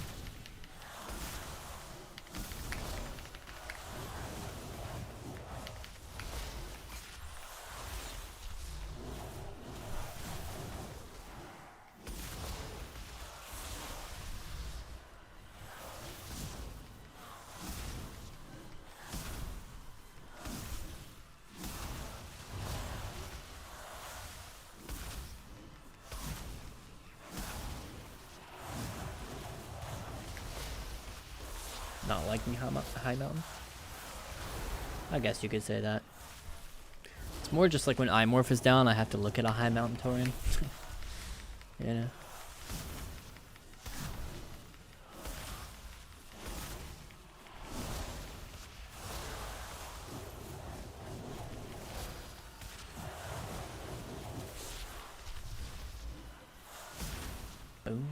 Not liking high mountain? I guess you could say that. It's more just like when Imorph is down, I have to look at a high mountain Tauren. You know? Boom.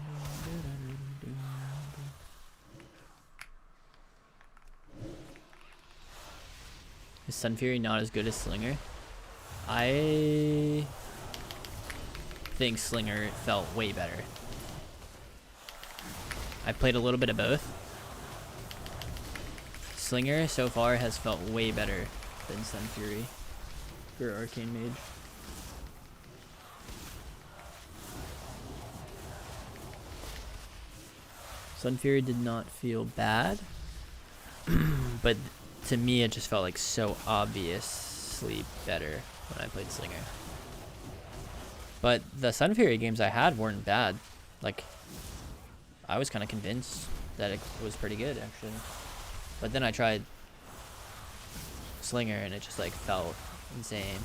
Is Sunfury not as good as Slinger? I think Slinger felt way better. I played a little bit of both. Slinger so far has felt way better than Sunfury for Arcane Mage. Sunfury did not feel bad, but to me it just felt like so obviously better when I played Slinger. But the Sunfury games I had weren't bad. Like, I was kind of convinced that it was pretty good actually. But then I tried Slinger and it just like felt insane.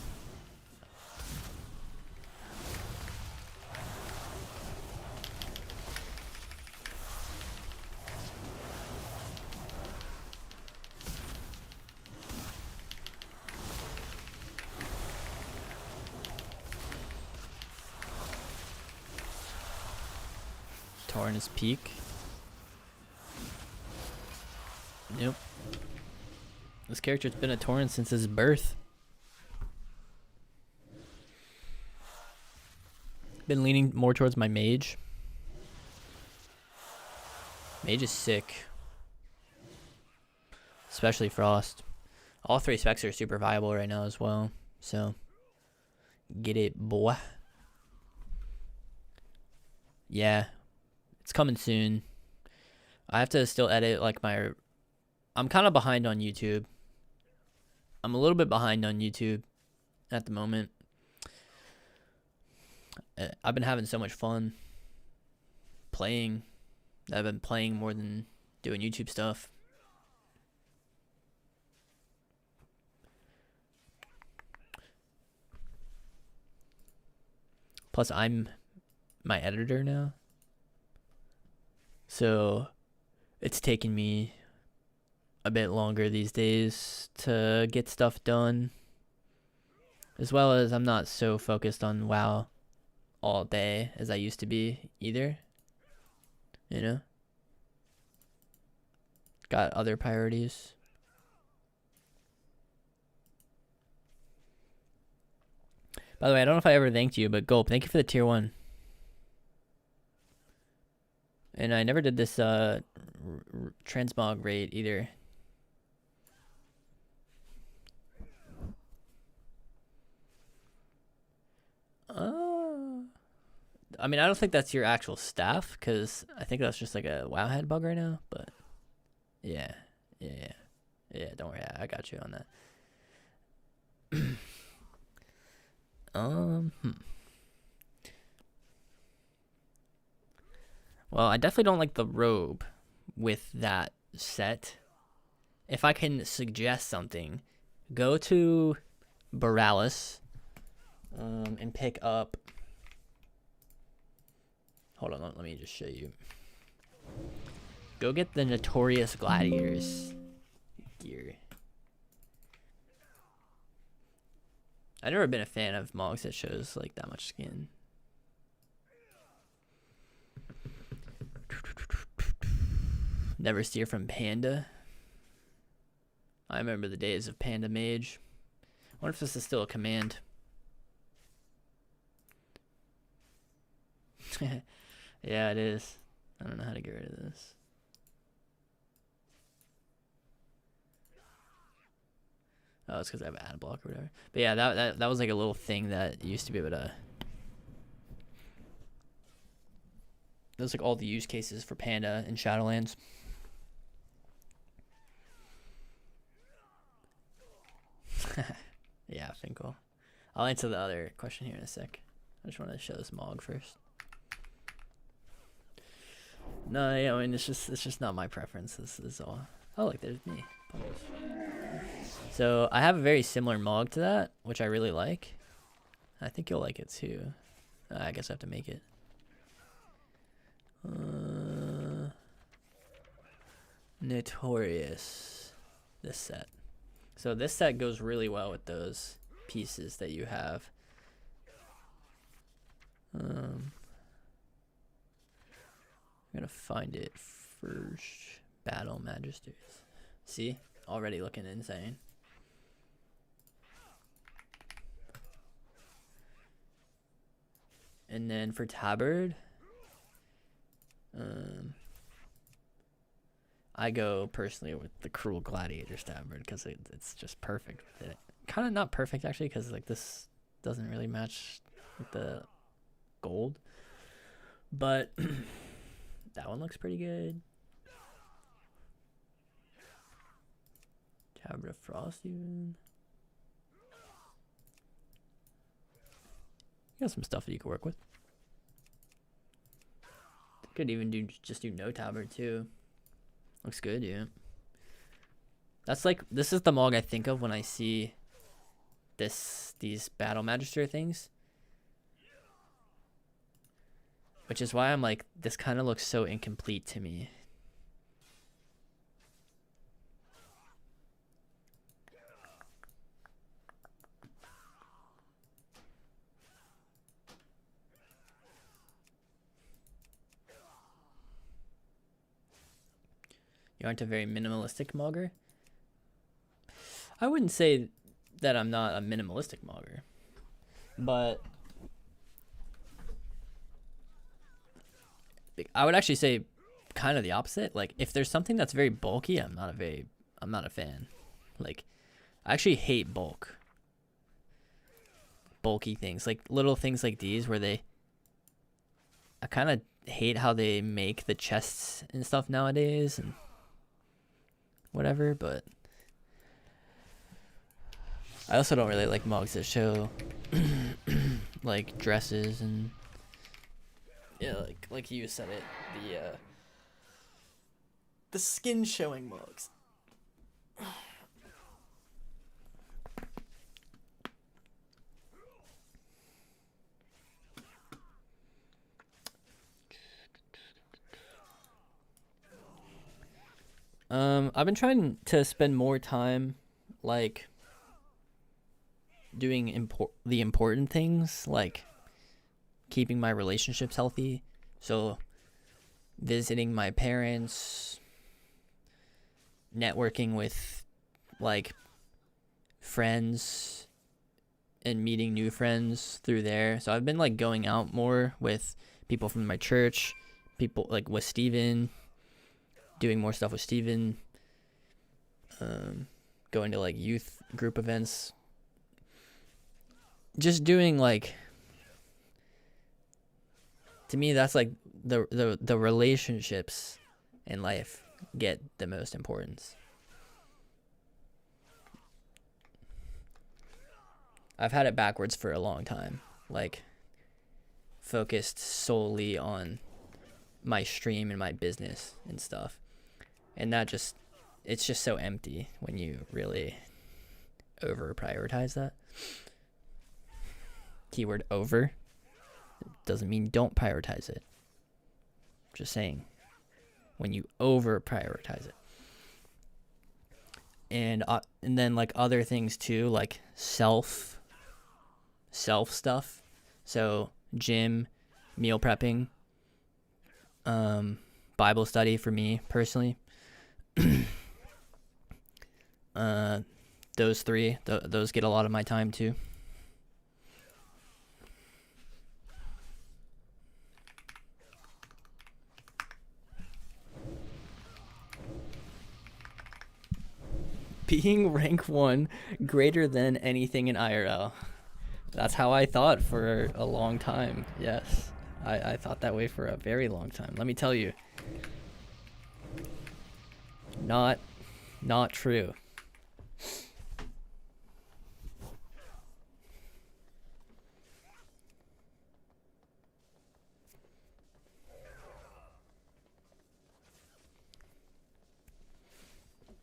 Tauren is peak. Nope. This character's been a Tauren since his birth. Been leaning more towards my Mage. Mage is sick. especially Frost. All 3 specs are super viable right now as well. So, get it, boy. Yeah, it's coming soon. I have to still edit like my... I'm kind of behind on YouTube. I'm a little bit behind on YouTube at the moment. I've been having so much fun playing. I've been playing more than doing YouTube stuff. Plus, I'm my editor now. So, it's taking me a bit longer these days to get stuff done. As well as I'm not so focused on WoW all day as I used to be either. You know? Got other priorities. By the way, I don't know if I ever thanked you, but Gulp, thank you for the tier 1. And I never did this transmog raid either. I mean, I don't think that's your actual staff, because I think that's just like a Wowhead bug right now, but yeah, don't worry, I got you on that. Well, I definitely don't like the robe with that set. If I can suggest something, go to Borealis and pick up... Hold on, let me just show you. Go get the Notorious Gladiators gear. I've never been a fan of Mogs that shows like that much skin. Never steer from Panda. I remember the days of Panda Mage. I wonder if this is still a command. Yeah, it is. I don't know how to get rid of this. Oh, it's because I have an ad block or whatever. But yeah, that was like a little thing that used to be able to... That was like all the use cases for Panda in Shadowlands. Yeah, Finkel. I'll answer the other question here in a sec. I just want to show this Mog first. No, yeah, I mean it's just not my preference. This is all. Oh, look, there's me. So I have a very similar Mog to that, which I really like. I think you'll like it too. I guess I have to make it. Notorious. This set. So this set goes really well with those pieces that you have. I'm gonna find it first. Battle Magisters. See? Already looking insane. And then for Tabard, I go personally with the Cruel Gladiator Tabard because it's just perfect with it. Kind of not perfect actually, because like this doesn't really match with the gold, but that one looks pretty good. Tabard of Frost even. You got some stuff that you can work with. Could even just do no Tabard too. Looks good, yeah. That's like, this is the Mog I think of when I see these Battle Magister things. Which is why I'm like, this kind of looks so incomplete to me. You aren't a very minimalistic Mogger? I wouldn't say that I'm not a minimalistic Mogger, but I would actually say kind of the opposite. Like if there's something that's very bulky, I'm I'm not a fan. Like, I actually hate bulky things, like little things like these where I kind of hate how they make the chests and stuff nowadays and whatever, but I also don't really like mugs that show like dresses and yeah, like you said it, the skin showing mugs. I've been trying to spend more time, like, doing the important things, like keeping my relationships healthy. So, visiting my parents, networking with, like, friends, and meeting new friends through there. So I've been, like, going out more with people from my church, people, like, with Steven, doing more stuff with Steven, going to like youth group events, just doing like, to me that's like the relationships in life get the most importance. I've had it backwards for a long time, like focused solely on my stream and my business and stuff. And it's just so empty when you really over prioritize that. Keyword over. Doesn't mean don't prioritize it. Just saying, when you over prioritize it. And then like other things too, like self stuff. So gym, meal prepping, Bible study for me personally. Those three, those get a lot of my time too. Being rank 1 greater than anything in IRL. That's how I thought for a long time. Yes, I thought that way for a very long time. Let me tell you. Not true.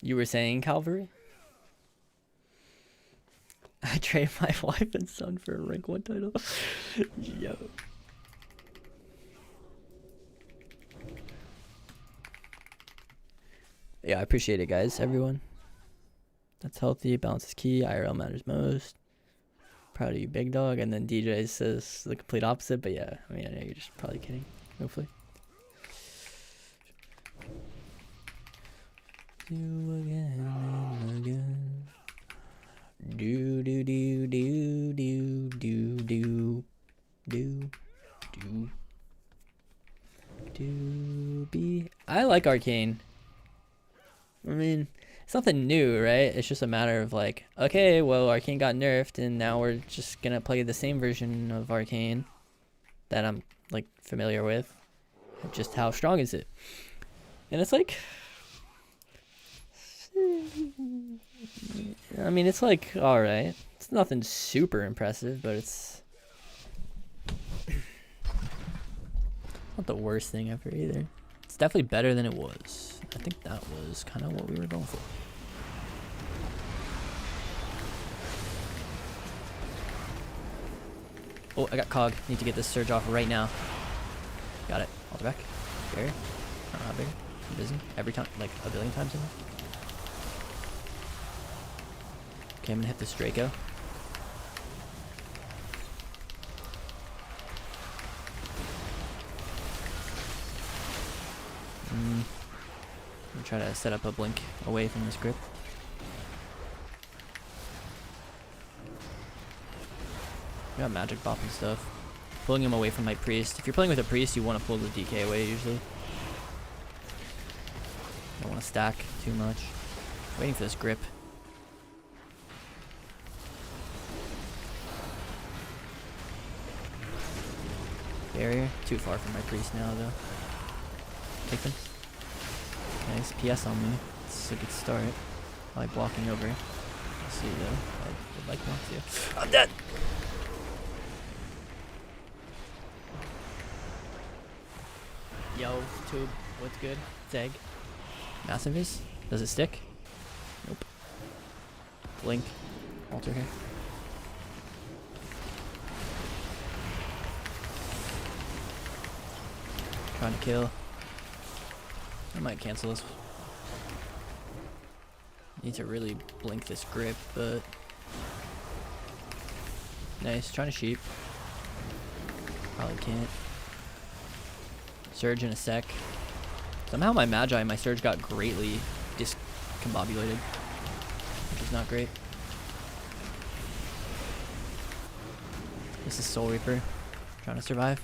You were saying, Calvary? I trade my wife and son for a rank 1 title. Yo. Yeah, I appreciate it, guys. Everyone. That's healthy. Balance is key. IRL matters most. Proud of you, big dog. And then DJ says the complete opposite. But yeah, I mean, I know you're just probably kidding. Hopefully. Do again and again. Do do do do do do do do do do be. I like Arcane. I mean, it's nothing new, right? It's just a matter of like, okay, well, Arcane got nerfed, and now we're just gonna play the same version of Arcane that I'm like familiar with. Just how strong is it? And it's like, I mean, it's like, all right. It's nothing super impressive, but it's not the worst thing ever either. It's definitely better than it was. I think that was kind of what we were going for. Oh, I got Cog. Need to get this surge off right now. Got it. All the back. Barrier. I don't know how big. I'm busy. Every time, like a billion times in there. Okay, I'm gonna hit this Draco. I'm gonna try to set up a blink away from this grip. I got magic bop and stuff. Pulling him away from my priest. If you're playing with a priest, you want to pull the DK away usually. Don't want to stack too much. Waiting for this grip. Barrier. Too far from my priest now, though. Take them. Nice PS on me. It's a good start. I like blocking over. Let's see, though. I would like not to. I'm dead! Yo, tube. What's good? It's egg. Massive is? Does it stick? Nope. Blink. Alter here. Trying to kill. I might cancel this. Need to really blink this grip, but nice. Trying to sheep. Probably can't. Surge in a sec. Somehow my Magi and my Surge got greatly discombobulated, which is not great. This is Soul Reaper. Trying to survive.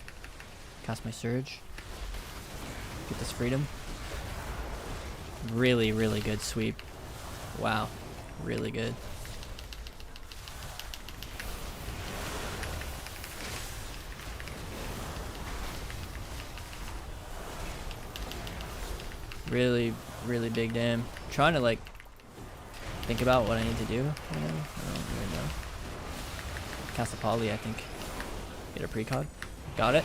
Cast my Surge. Get this freedom. Really, really good sweep. Wow. Really good. Really, really big dam. Trying to like think about what I need to do. I don't really know. Cast a poly, I think. Get a precog. Got it.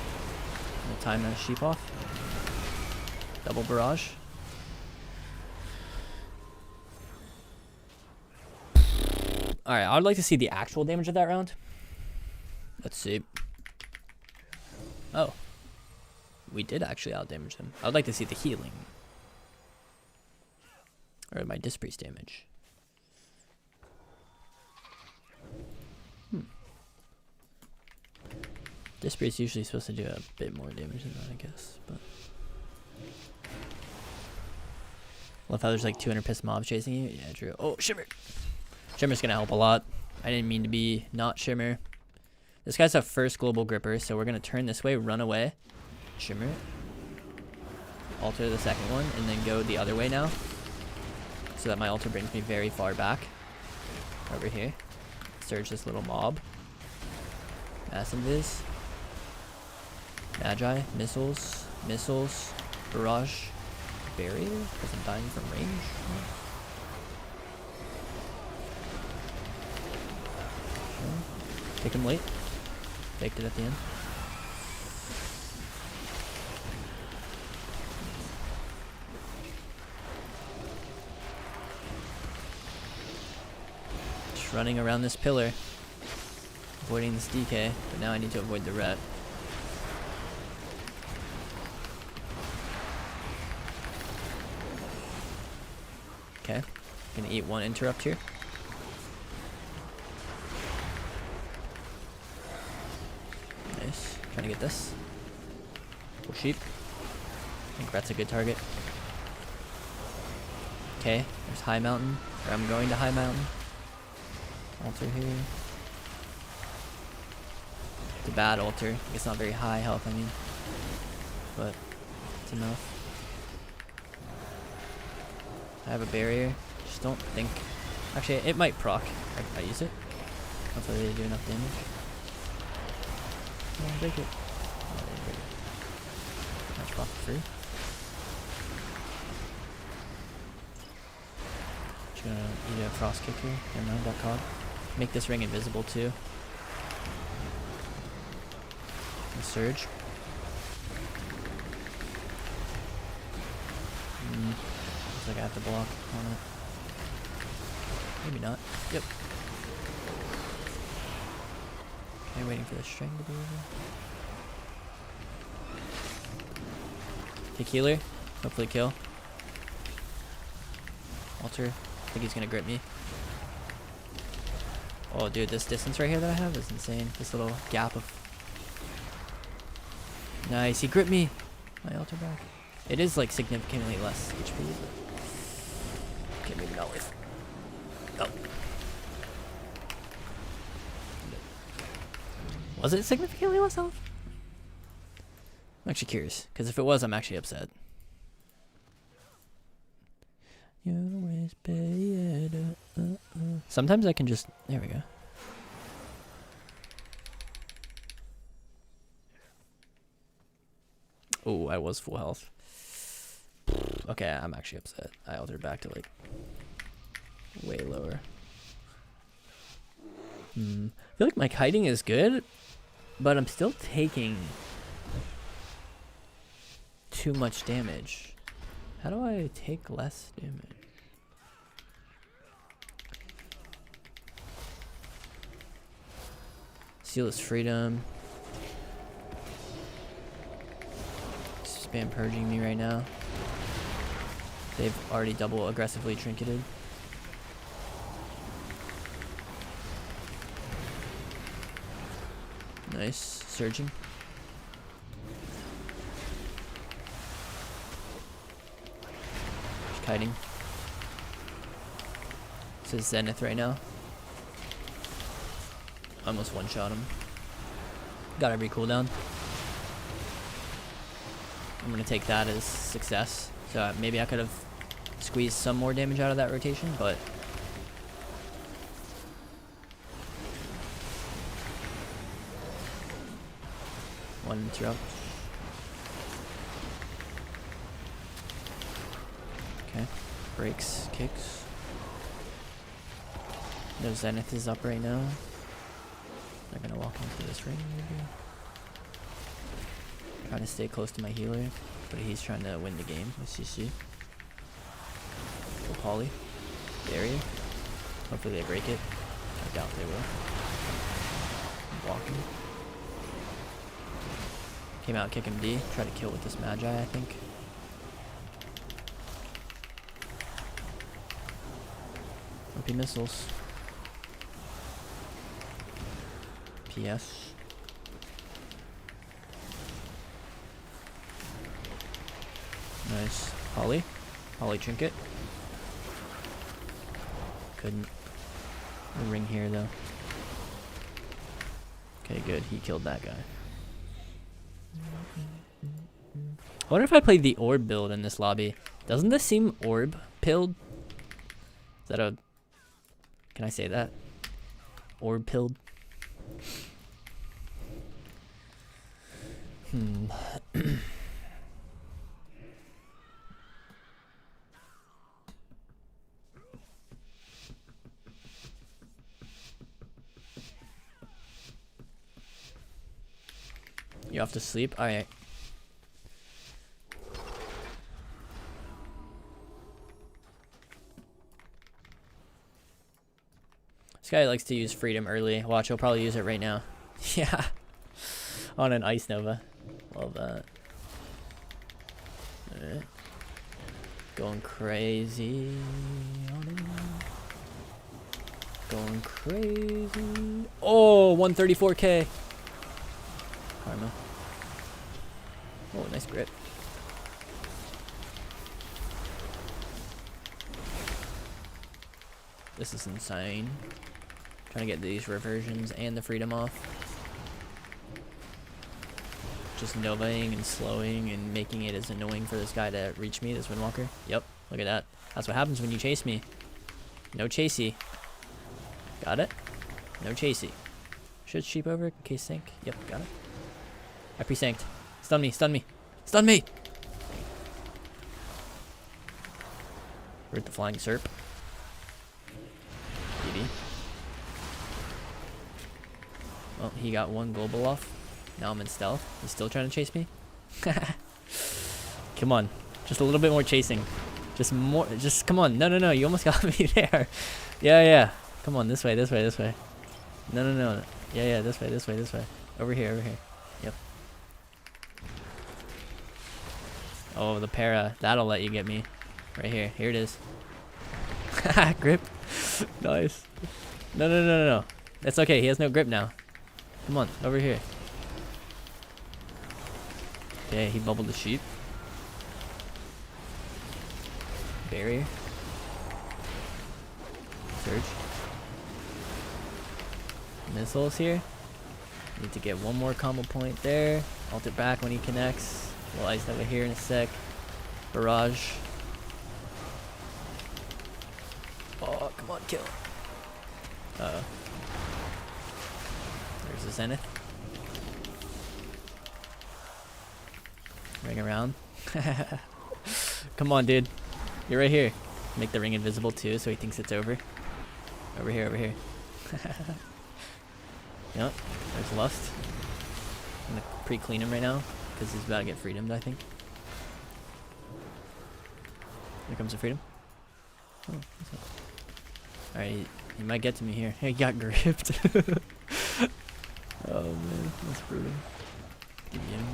Gonna time that sheep off. Double barrage. Alright, I would like to see the actual damage of that round. Let's see. Oh. We did actually outdamage him. I would like to see the healing. Or my Dispriest damage. Dispriest usually supposed to do a bit more damage than that, I guess. But love how there's like 200 pissed mobs chasing you. Yeah, true. Oh, Shimmer. Shimmer's gonna help a lot. I didn't mean to be not Shimmer. This guy's a first global gripper, so we're gonna turn this way, run away. Shimmer. Alter the second one, and then go the other way now. So that my altar brings me very far back. Over here. Surge this little mob. Mass Invis. Magi. Missiles. Missiles. Barrage. Barrier? Because I'm dying from range. Take him late. Faked it at the end. Just running around this pillar. Avoiding this DK, but now I need to avoid the ret. Okay. Gonna eat one interrupt here. Nice. Trying to get this. Cool sheep. I think Ret's a good target. Okay, there's High Mountain. Or I'm going to High Mountain. Altar here. It's a bad altar. It's not very high health, I mean. But it's enough. I have a barrier. Just don't think. Actually, it might proc. I use it. Hopefully they do enough damage. Oh, break it. Oh, they break it. Match proc free. Just gonna eat a frost kick here. Never mind, got caught. Make this ring invisible too. And surge. Looks like I have to block on it. Maybe not. Yep. Okay, waiting for the string to be over. Take healer. Hopefully kill. Alter. I think he's gonna grip me. Oh dude, this distance right here that I have is insane. This little gap of... Nice, he gripped me. My altar back. It is like significantly less HP, but... Okay, maybe not with... Oh. Was it significantly less health? I'm actually curious, because if it was, I'm actually upset. You're Sometimes I can just... There we go. Oh, I was full health. Okay, I'm actually upset. I altered back to like way lower. I feel like my kiting is good, but I'm still taking too much damage. How do I take less damage? Seal is freedom. Spam purging me right now. They've already double aggressively trinketed. Nice. Surging. Just kiting. This is Zenith right now. Almost one-shot him. Got every cooldown. I'm gonna take that as success. So maybe I could have squeezed some more damage out of that rotation, but one interrupt. Okay, breaks, kicks. No Zenith is up right now. They're gonna walk into this ring maybe. Trying to stay close to my healer, but he's trying to win the game with CC. Go Polly. Barrier. Hopefully they break it. I doubt they will. I'm walking. Came out, kick him D. Try to kill with this Magi, I think. OP missiles. PS. Nice. Holly. Holly trinket. Couldn't. The ring here though. Okay, good. He killed that guy. I wonder if I played the orb build in this lobby. Doesn't this seem orb pilled? Is that a... Can I say that? Orb pilled? You have to sleep? Alright. This guy likes to use freedom early. Watch, he'll probably use it right now. Yeah. On an Ice Nova. Love that. Alright. Going crazy on him. Going crazy. Oh, 134k. Karma. Oh, nice grip. This is insane. Trying to get these reversions and the freedom off. Just novaing and slowing and making it as annoying for this guy to reach me, this Windwalker. Yep, look at that. That's what happens when you chase me. No chasey. Got it? No chasey. Should sheep over in case sync. Yep, got it. I pre-sanked. Stun me, stun me. Stun me! Root the flying serp. BB. Well, he got one global off. Now I'm in stealth. He's still trying to chase me. Come on. Just a little bit more chasing. Just more. Just come on. No, no, no. You almost got me there. Yeah, yeah. Come on. This way, this way, this way. No, no, no. Yeah, yeah. This way, this way, this way. Over here, over here. Yep. Oh, the para. That'll let you get me. Right here. Here it is. Grip. Nice. No, no, no, no, no. It's okay. He has no grip now. Come on. Over here. Okay, he bubbled the sheep. Barrier. Surge. Missiles here. Need to get one more combo point there. Alt it back when he connects. We'll ice over here in a sec. Barrage. Kill. Uh-oh. There's the Zenith. Ring around. Come on, dude. You're right here. Make the ring invisible too, so he thinks it's over. Over here, over here. Yep, there's Lust. I'm gonna pre-clean him right now, because he's about to get freedomed, I think. Here comes the freedom. Oh, alright, he might get to me here. He got gripped. Oh man, that's brutal. Give me him.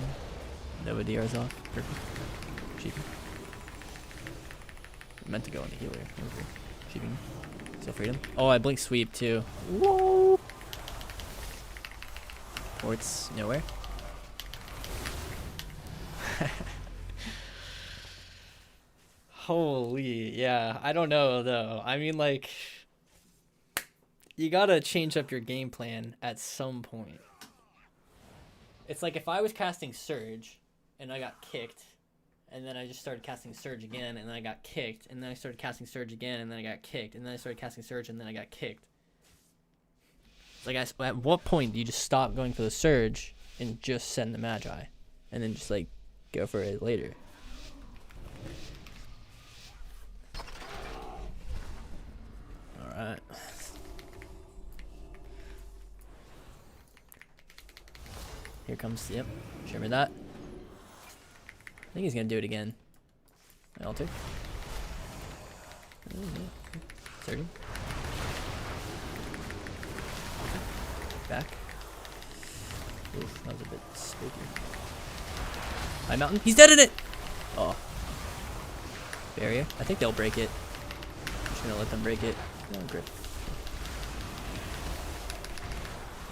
Nova DR's off. Perfect. Sheeping. Meant to go on the healer. Okay. Sheeping. Still freedom. Oh, I blink sweep too. Whoa! Or it's nowhere. Holy, yeah. I don't know though. I mean, like, you gotta change up your game plan at some point. It's like if I was casting Surge and I got kicked, and then I just started casting Surge again, and then I got kicked, and then I started casting Surge again, and then I got kicked, and then I started casting Surge, and then I got kicked. It's like, at what point do you just stop going for the Surge and just send the Magi, and then just like go for it later? All right. Here comes, yep, shimmer that. I think he's gonna do it again. Alter. Surging. Back. Oof, that was a bit spooky. High mountain. He's dead in it! Oh. Barrier. I think they'll break it. I'm just gonna let them break it. No, grip.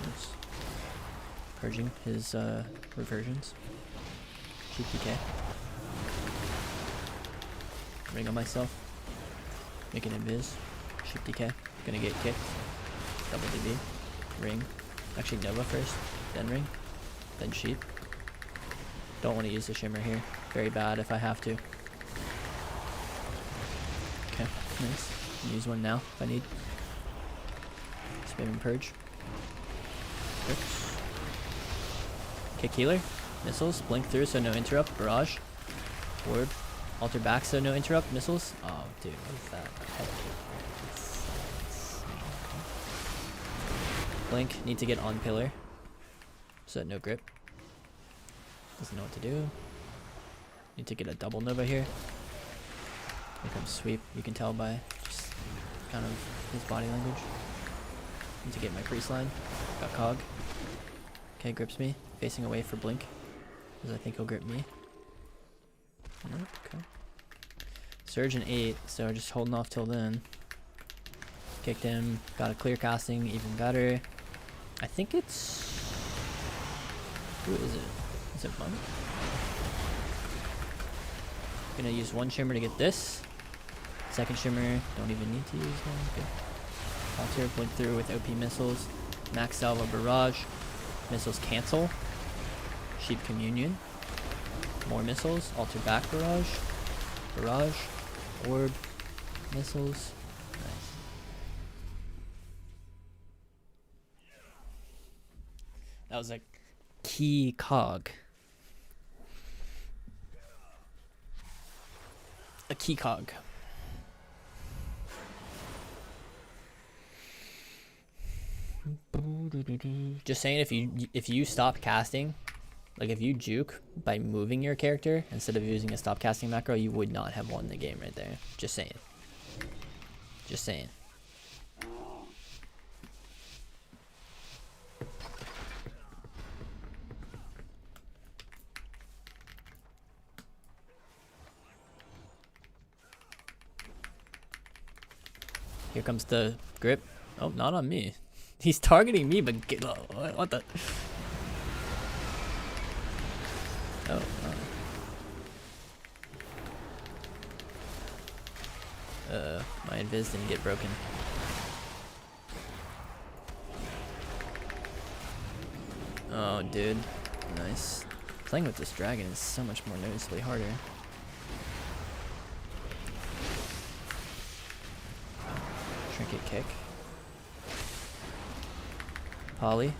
Oops. Purging his reversions. Cheap DK. Ring on myself. Make an invis. Sheep DK. Gonna get kicked. Double DB. Ring. Actually Nova first. Then ring. Then sheep. Don't want to use the shimmer here. Very bad if I have to. Okay, nice. Use one now if I need. Spam and purge. Oops. Kick healer. Missiles. Blink through so no interrupt. Barrage. Ward. Alter back so no interrupt. Missiles. Oh, dude, what is that? Blink. Need to get on pillar. So no grip. Doesn't know what to do. Need to get a double Nova here. Here comes sweep. You can tell by just kind of his body language. Need to get my priest line. Got cog. Okay, grips me. Facing away for blink. Because I think he'll grip me. Nope, okay. Surge in 8, so just holding off till then. Kicked him. Got a clear casting, even better. I think it's... Who is it? Is it Monk? Gonna use one shimmer to get this. Second shimmer, don't even need to use one. Okay. Alter, blink through with OP missiles. Max salvo barrage. Missiles cancel. Sheep communion. More missiles. Alter back barrage. Barrage. Orb. Missiles. Nice. That was a key cog. A key cog. Just saying, if you stop casting, like if you juke by moving your character instead of using a stop casting macro, you would not have won the game right there. Just saying. Just saying. Here comes the grip. Oh, not on me. He's targeting me, but get, oh, what the? Oh, my invis didn't get broken. Oh, dude, nice. Playing with this dragon is so much more noticeably harder. Make it kick. Poly.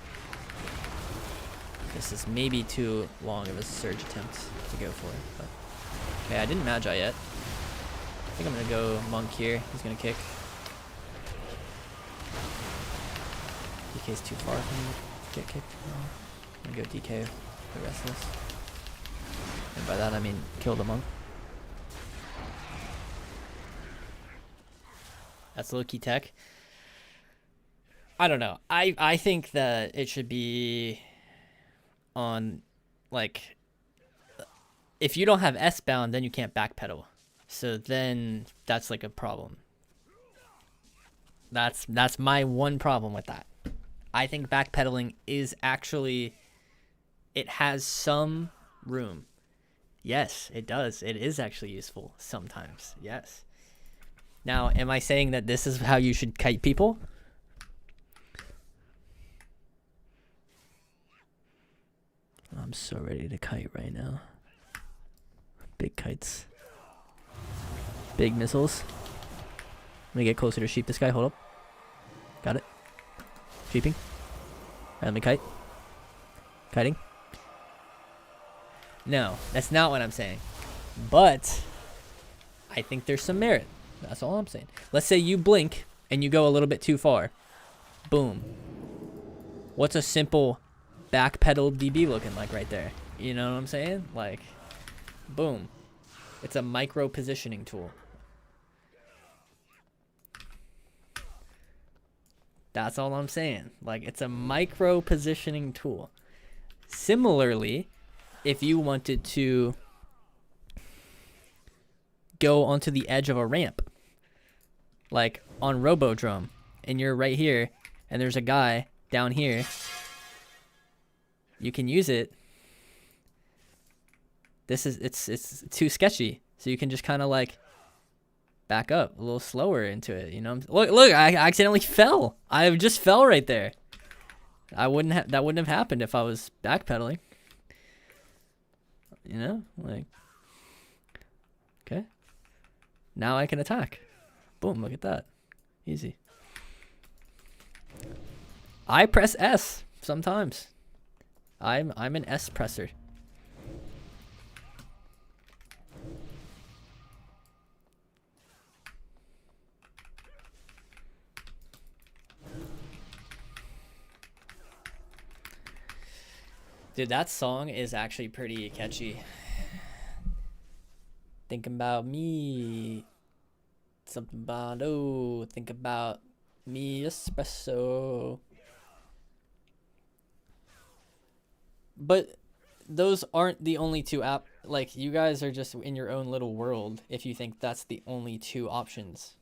This is maybe too long of a surge attempt to go for, but okay, I didn't Magi yet. I think I'm gonna go Monk here. He's gonna kick. DK's too far for me to get kicked. I'm gonna go DK the rest of this. And by that I mean kill the Monk. That's low-key tech. I don't know. I think that it should be on, like, if you don't have S-bound, then you can't backpedal. So then that's like a problem. That's my one problem with that. I think backpedaling is actually, it has some room. Yes, it does. It is actually useful sometimes. Yes. Now, am I saying that this is how you should kite people? I'm so ready to kite right now. Big kites. Big missiles. Let me get closer to sheep this guy. Hold up. Got it. Sheeping. Let me kite. Kiting. No, that's not what I'm saying. But I think there's some merit. That's all I'm saying. Let's say you blink and you go a little bit too far. Boom. What's a simple backpedal DB looking like right there? You know what I'm saying? Like, boom. It's a micro positioning tool. That's all I'm saying. Like, it's a micro positioning tool. Similarly, if you wanted to go onto the edge of a ramp, like on Robodrome, and you're right here, and there's a guy down here, you can use it. It's too sketchy, so you can just kind of like back up a little slower into it. You know, look, I accidentally fell. I just fell right there. That wouldn't have happened if I was backpedaling. You know, like, okay. Now I can attack. Boom, look at that. Easy. I press S sometimes. I'm an S presser. Dude, that song is actually pretty catchy. Think about me. Something about, oh, think about me espresso. But those aren't the only two like, you guys are just in your own little world if you think that's the only two options.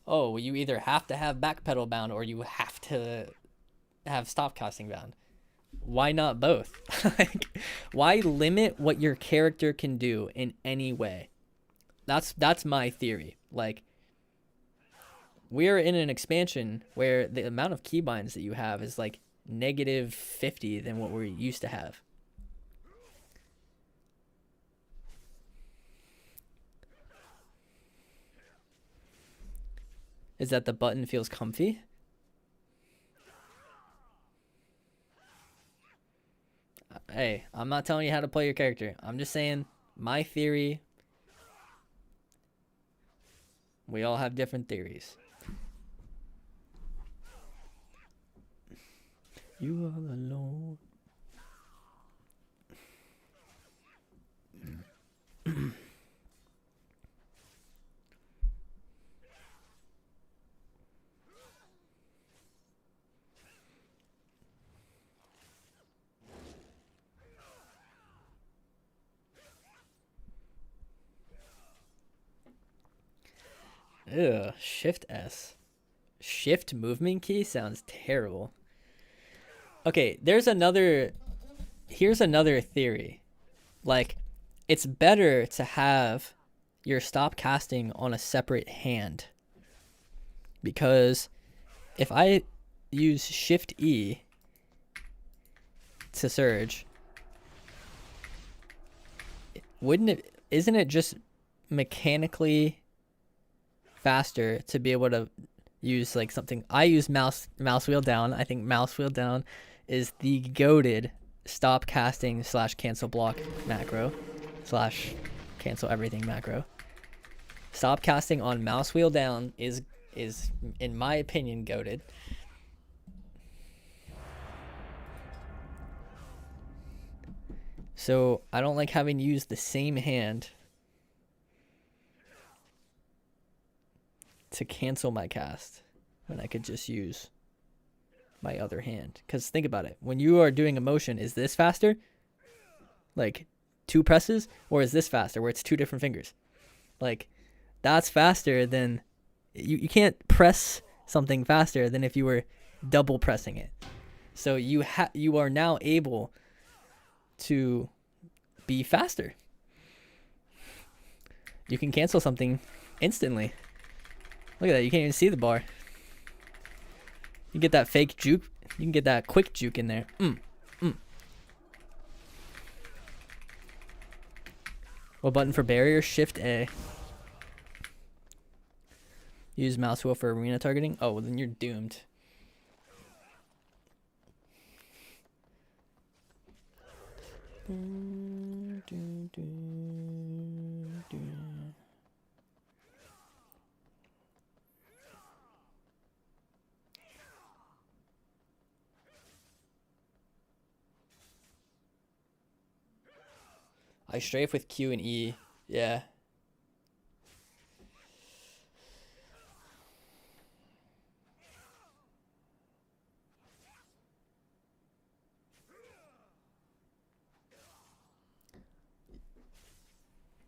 Oh, you either have to have backpedal bound or you have to have stop casting bound. Why not both? Like, why limit what your character can do in any way? That's my theory. Like, we're in an expansion where the amount of keybinds that you have is like -50 than what we used to have. Is that the button feels comfy? Hey, I'm not telling you how to play your character. I'm just saying my theory. We all have different theories. You are alone. Ugh, Shift S. Shift movement key sounds terrible. Okay, here's another theory. Like, it's better to have your stop casting on a separate hand. Because if I use Shift E to surge, isn't it just mechanically faster to be able to use like something. I use mouse wheel down. I think mouse wheel down is the goated stop casting / cancel block macro / cancel everything macro. Stop casting on mouse wheel down is in my opinion goated. So I don't like having to use the same hand to cancel my cast when I could just use my other hand. Because think about it. When you are doing a motion, is this faster? Like 2 presses? Or is this faster where it's 2 different fingers? Like that's faster than... You can't press something faster than if you were double pressing it. So you are now able to be faster. You can cancel something instantly. Look at that. You can't even see the bar. You get that fake juke. You can get that quick juke in there. What button for barrier? Shift A. Use mouse wheel for arena targeting. Oh, well then you're doomed. I strafe with Q and E. Yeah.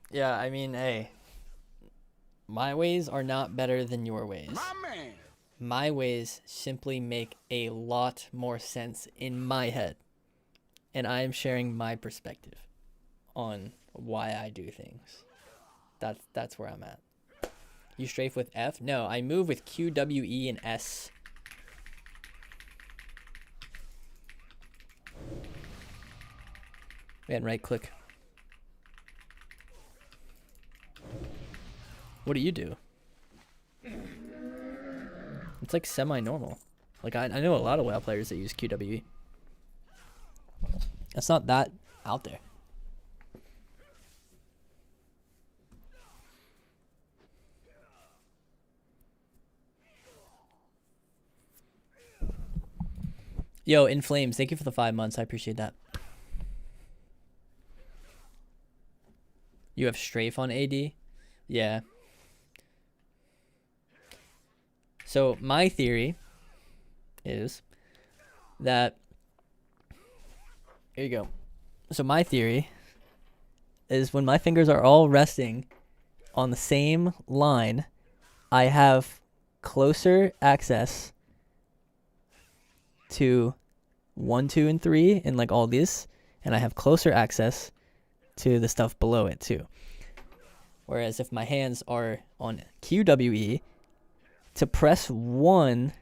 Yeah, I mean, hey. My ways are not better than your ways. My man. My ways simply make a lot more sense in my head. And I am sharing my perspective on why I do things. That's where I'm at. You strafe with F? No, I move with Q, W, E, and S. And right click. What do you do? It's like semi-normal. Like I know a lot of WoW players that use QWE. That's not that out there. Yo, In Flames, thank you for the 5 months. I appreciate that. You have strafe on AD? Yeah. So my theory is that... Here you go. So my theory is when my fingers are all resting on the same line, I have closer access to 1, 2, and 3 and like all these, and I have closer access to the stuff below it too. Whereas if my hands are on QWE, to press 1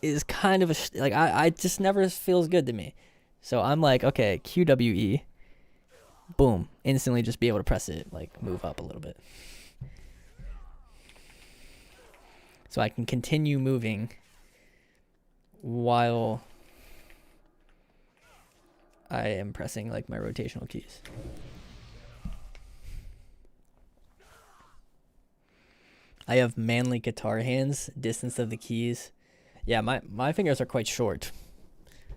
is kind of a like I just never feels good to me. So I'm like, okay, QWE, boom, instantly just be able to press it, like move up a little bit. So I can continue moving while I am pressing like my rotational keys. I have manly guitar hands, distance of the keys. Yeah, my fingers are quite short.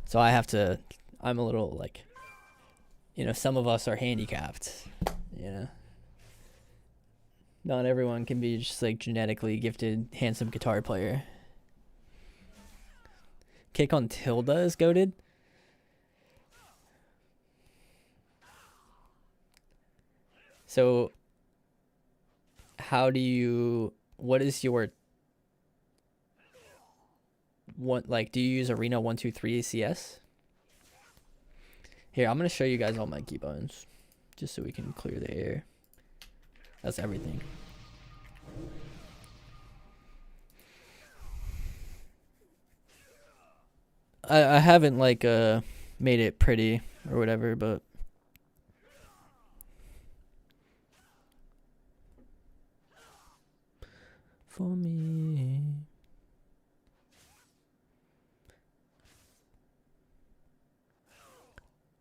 So I'm a little like, some of us are handicapped, Not everyone can be just like genetically gifted, handsome guitar player. Kick on Tilda is goated. So what is your do you use Arena 1, 2, 3 CS? Here, I'm gonna show you guys all my keybinds, just so we can clear the air. That's everything. I haven't made it pretty or whatever, but for me.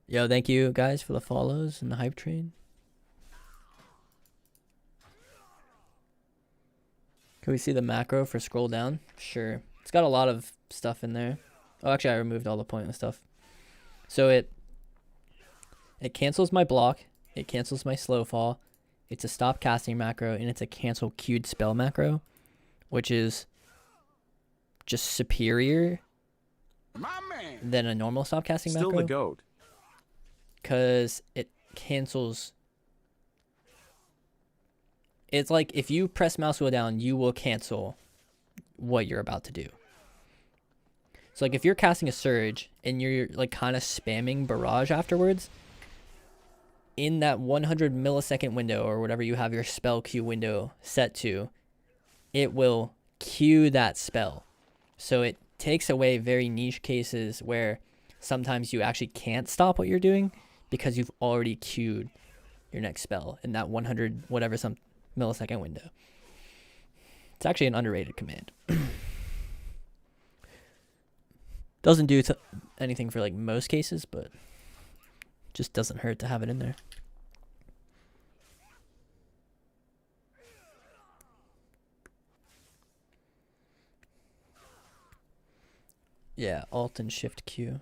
Yo, thank you guys for the follows and the hype train. Can we see the macro for scroll down? Sure. It's got a lot of stuff in there. Oh, actually, I removed all the pointless stuff. So it cancels my block. It cancels my slow fall. It's a stop casting macro, and it's a cancel queued spell macro, which is just superior than a normal stop casting macro. Still the goat. Because it cancels. It's like if you press mouse wheel down, you will cancel what you're about to do. So like if you're casting a surge and you're like kind of spamming barrage afterwards, in that 100 millisecond window or whatever you have your spell queue window set to, it will queue that spell. So it takes away very niche cases where sometimes you actually can't stop what you're doing because you've already queued your next spell in that 100 whatever some millisecond window. It's actually an underrated command. Doesn't do anything for like most cases, but just doesn't hurt to have it in there. Yeah, Alt and Shift Q.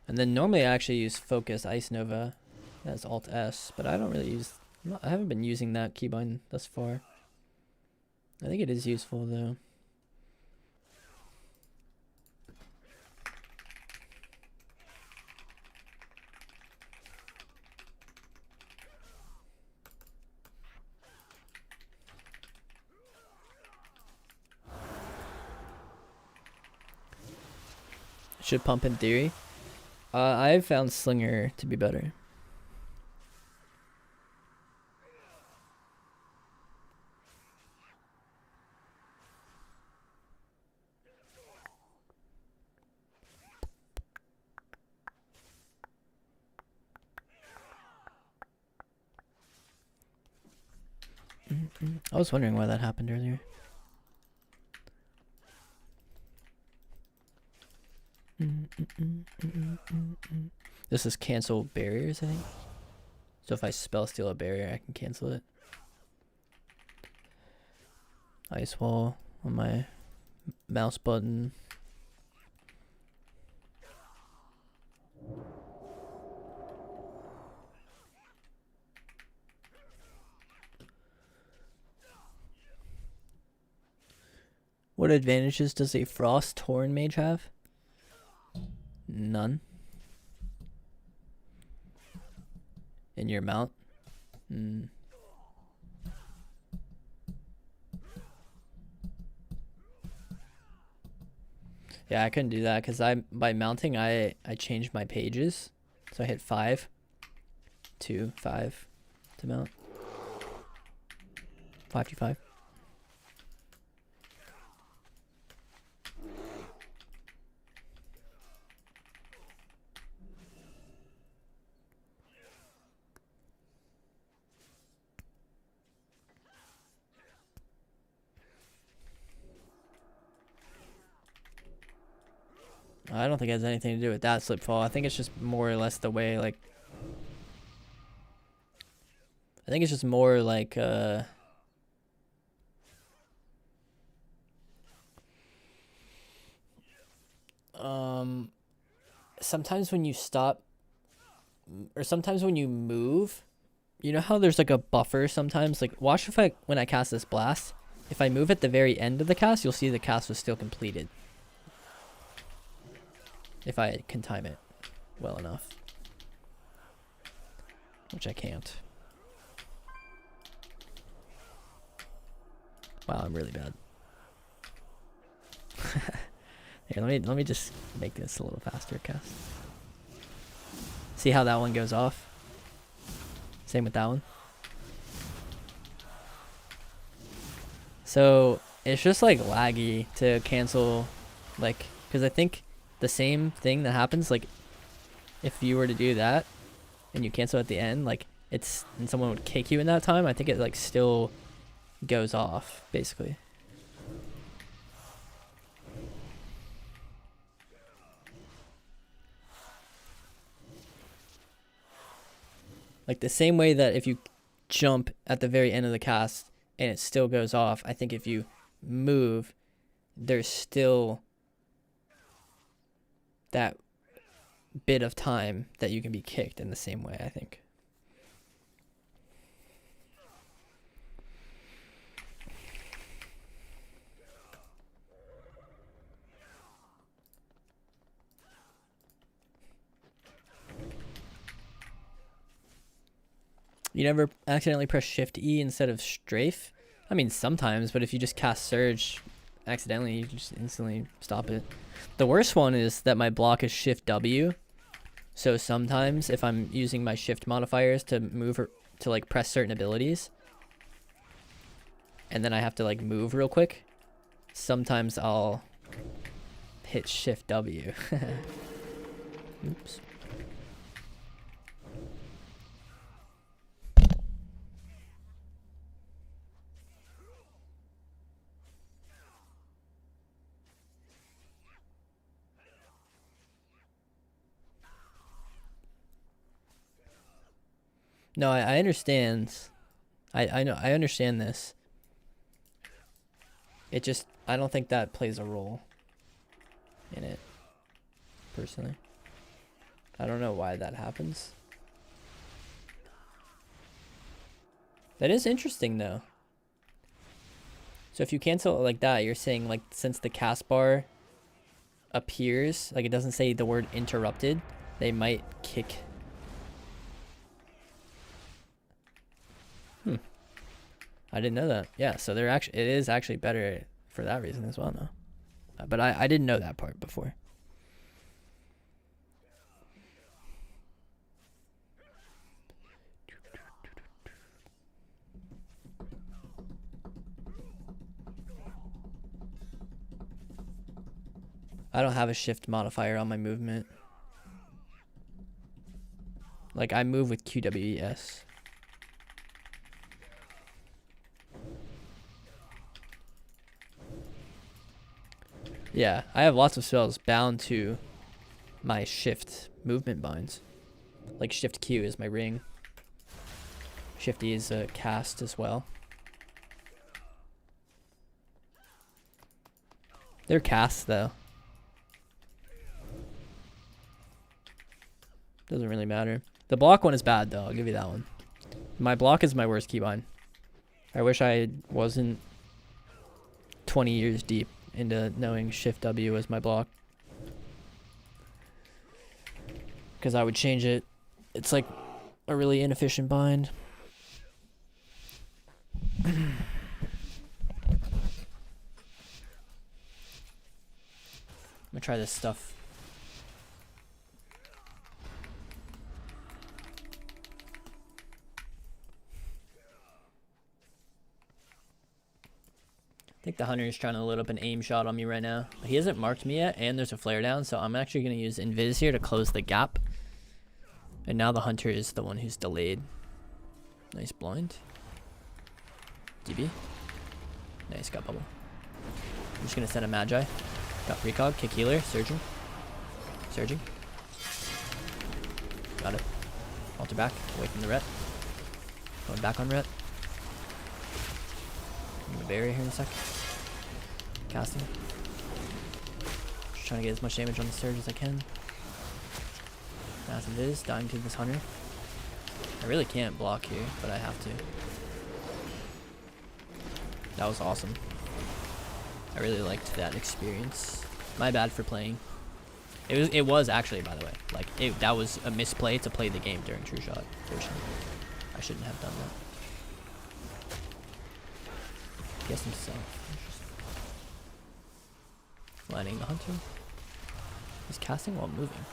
And then normally I actually use Focus Ice Nova as Alt S, but I don't really use, I haven't been using that keybind thus far. I think it is useful though. Should pump in theory. I've found Slinger to be better. I was wondering why that happened earlier. This is cancel barriers, I think. So if I spell steal a barrier, I can cancel it. Ice wall on my mouse button. What advantages does a Frost Torn Mage have? None. In your mount? Yeah, I couldn't do that because by mounting I changed my pages. So I hit 5, 2, 5 to mount. 5 to 5. I don't think it has anything to do with that slip fall. I think it's just more or less the way, like, I think it's just more like, sometimes when you stop, or sometimes when you move, you know how there's like a buffer sometimes? Like, watch when I cast this blast, if I move at the very end of the cast, you'll see the cast was still completed. If I can time it well enough. Which I can't. Wow, I'm really bad. Here, let me just make this a little faster cast. See how that one goes off? Same with that one. So it's just like laggy to cancel, like, because I think the same thing that happens, like if you were to do that and you cancel at the end, like it's, and someone would kick you in that time, I think it like still goes off basically. Like the same way that if you jump at the very end of the cast and it still goes off, I think if you move, there's still that bit of time that you can be kicked in the same way, I think. You never accidentally press Shift E instead of strafe? I mean, sometimes, but if you just cast Surge accidentally, you can just instantly stop it. The worst one is that my block is Shift W. So sometimes if I'm using my Shift modifiers to move or to like press certain abilities, and then I have to like move real quick, sometimes I'll hit Shift W. Oops. No, I understand. I know, I understand this. It just, I don't think that plays a role in it, personally. I don't know why that happens. That is interesting, though. So if you cancel it like that, you're saying, like, since the cast bar appears, like, it doesn't say the word interrupted, they might kick. I didn't know that. Yeah, so they're actually, it is actually better for that reason as well, no. But I didn't know that part before. I don't have a shift modifier on my movement. Like, I move with QWES. Yeah, I have lots of spells bound to my shift movement binds. Like Shift Q is my ring. Shift E is a cast as well. They're casts though. Doesn't really matter. The block one is bad though, I'll give you that one. My block is my worst keybind. I wish I wasn't 20 years deep into knowing Shift W as my block, because I would change it. It's like a really inefficient bind. I'm gonna try this stuff. I think the hunter is trying to load up an aim shot on me right now. He hasn't marked me yet, and there's a flare down, so I'm actually going to use Invis here to close the gap. And now the hunter is the one who's delayed. Nice blind. DB. Nice, got bubble. I'm just going to send a Magi. Got precog, kick healer, surging. Surging. Got it. Alter back, away from the ret. Going back on ret. I'm gonna barrier here in a sec. Casting. Just trying to get as much damage on the surge as I can. Mass Invis, dying to this hunter. I really can't block here, but I have to. That was awesome. I really liked that experience. My bad for playing. It was actually, by the way, like that was a misplay to play the game during True Shot. Fortunately, I shouldn't have done that. Guess himself. Lining the hunter. He's casting while moving.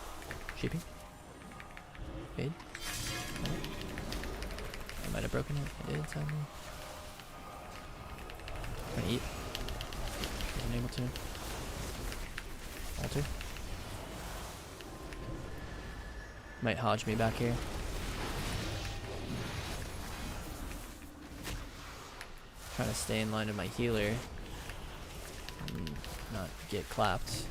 Sheeping. Fade. I might have broken it. I did, sadly. Trying to eat. Wasn't able to. Alter. Might hodge me back here. Trying to stay in line with my healer and not get clapped.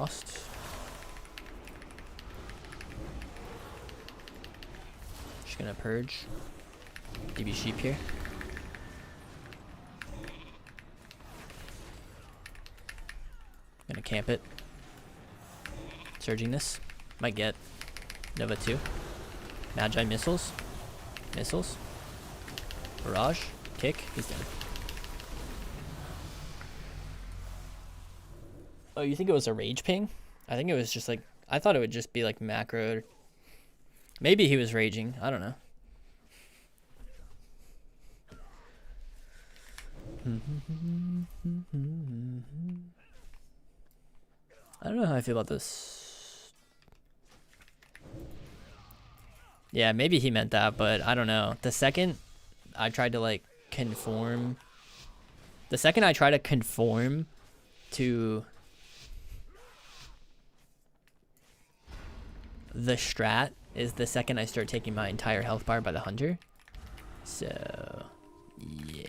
Frost. Just gonna purge. DB sheep here. Gonna camp it. Surging this. Might get Nova 2. Magi missiles. Missiles. Barrage. Kick. He's dead. Oh, you think it was a rage ping? I think it was just like, I thought it would just be like macro. Maybe he was raging. I don't know. I don't know how I feel about this. Yeah, maybe he meant that, but I don't know. The second I tried to like conform, the second I try to conform to the strat is the second I start taking my entire health bar by the hunter. So, yeah.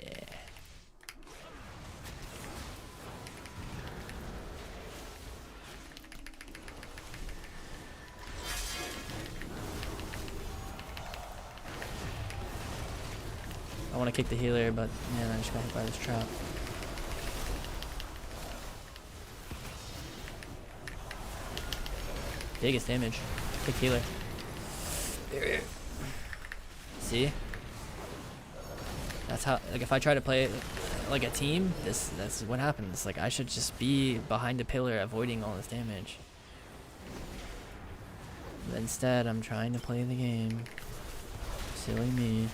I want to kick the healer, but man, I just got hit by this trap. Biggest damage. Kick healer. See? That's how, like, if I try to play like a team, that's what happens. Like, I should just be behind a pillar avoiding all this damage. But instead, I'm trying to play the game. Silly me.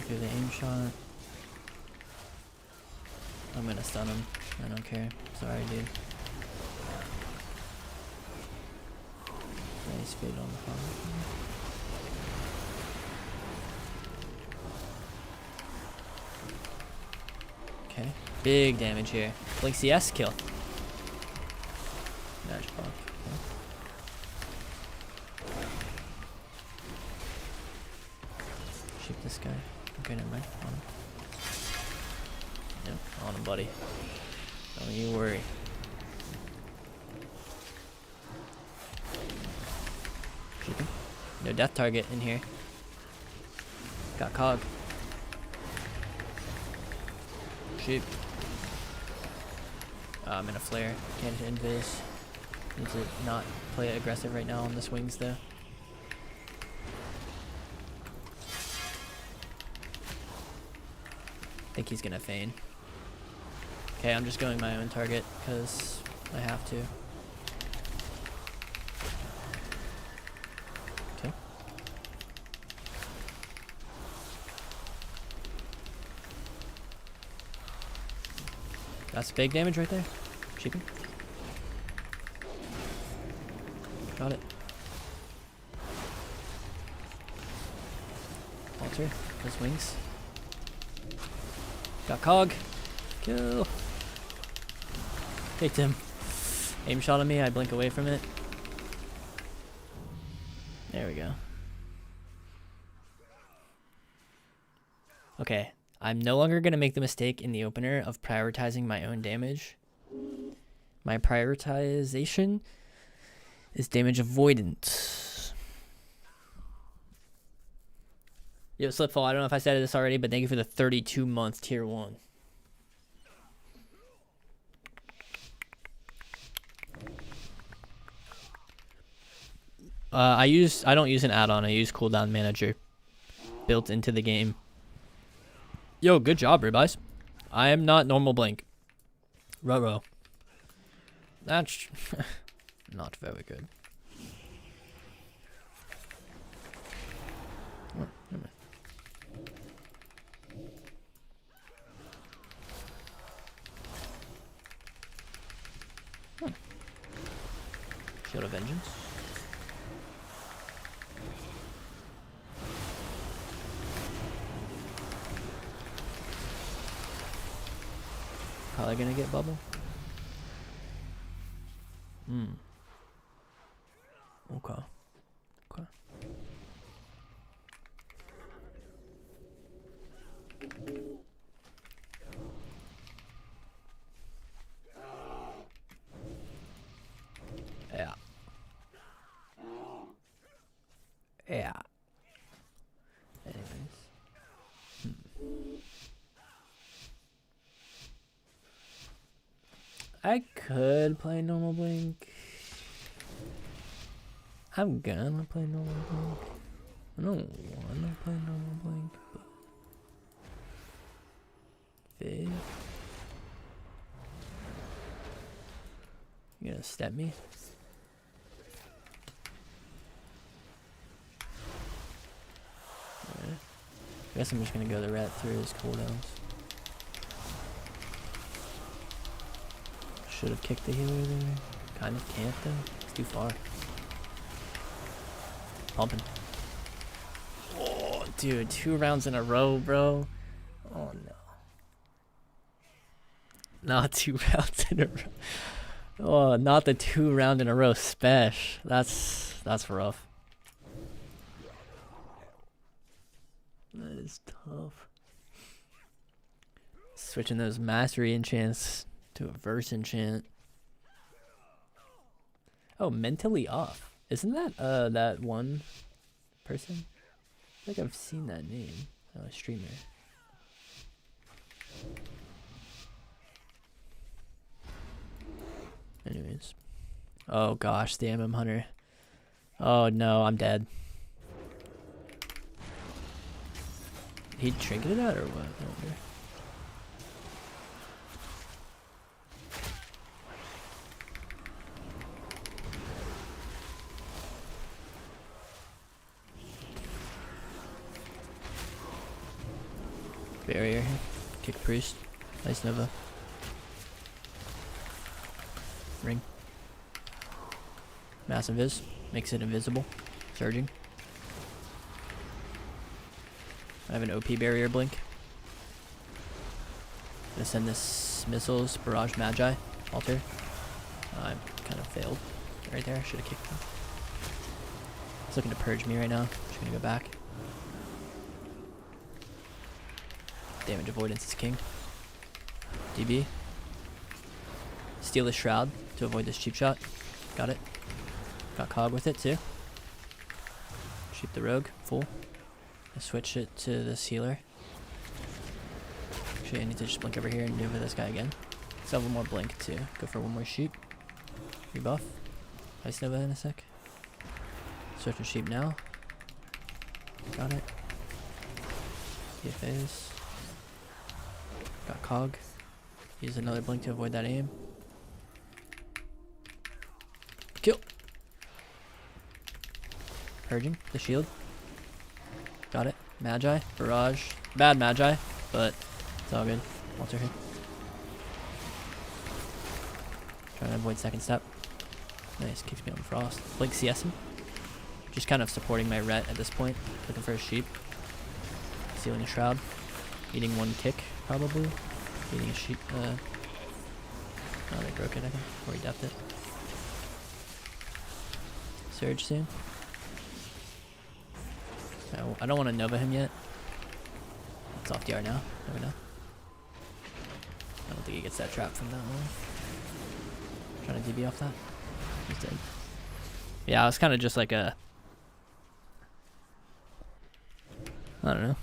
Through the aim shot. I'm gonna stun him. I don't care. Sorry, dude. Nice fade on the farm. Okay. Big damage here. Blink CS kill. Magic block. Okay. Shoot this guy. Okay, never mind. On him. Yep, on him, buddy. Don't you worry. Shoot him. No death target in here. Got cog. Shoot. I'm in a flare. Can't hit invis. Need to not play it aggressive right now on the swings though. I think he's gonna feign. Okay, I'm just going my own target because I have to. Okay. That's big damage right there. Sheeping. Got it. Alter. Those wings. Got cog. Kill. Kicked him. Aim shot at me. I blink away from it. There we go. Okay. I'm no longer going to make the mistake in the opener of prioritizing my own damage. My prioritization is damage avoidance. Yo, Slipfall, I don't know if I said this already, but thank you for the 32-month tier 1. I don't use an add-on. I use cooldown manager built into the game. Yo, good job, Ribeyes. I am not normal blink. Ruh-roh. That's not very good. Oh, never mind. Shield of Vengeance. Probably gonna get bubble. Okay. Okay. I could play normal blink. I'm gonna play normal blink. I don't wanna play normal blink, but Fizz. You gonna step me? Alright. I guess I'm just gonna go the rat through his cooldowns. Should have kicked the healer there. Kind of can't though. It's too far. Pumping. Oh, dude, 2 rounds in a row, bro. Oh no. Not 2 rounds in a row. Oh, not the 2 round in a row special. That's rough. That is tough. Switching those mastery enchants to a verse enchant. Oh, mentally off. Isn't that that one person? I think I've seen that name. A streamer. Anyways. Oh gosh, the MM Hunter. Oh no, I'm dead. He trinketed that or what? I wonder. Barrier here. Kick priest. Nice Nova. Ring. Massive Viz. Makes it invisible. Surging. I have an OP barrier blink. Gonna send this missiles, barrage magi, altar. I kind of failed right there. Should have kicked him. He's looking to purge me right now. Just gonna go back. Damage avoidance is king. DB. Steal the shroud to avoid this cheap shot. Got it. Got cog with it too. Sheep the rogue, full. I switch it to this healer. Actually, I need to just blink over here and do it with this guy again. Still have one more blink too. Go for one more sheep. Rebuff. Ice Nova in a sec. Switching sheep now. Got it. DFAs. Got cog. Use another blink to avoid that aim. Kill. Purging the shield. Got it. Magi. Barrage. Bad Magi, but it's all good. Alter hit. Trying to avoid second step. Nice. Keeps me on frost. Blink CS him. Just kind of supporting my ret at this point. Looking for a sheep. Stealing a shroud. Eating one kick, probably. Eating a sheep. Oh, they broke it, I think. Or he depped it. Surge soon. I don't want to Nova him yet. It's off DR now. Never know. I don't think he gets that trap from that one. Trying to DB off that. He's dead. Yeah, I was kind of just like a... I don't know.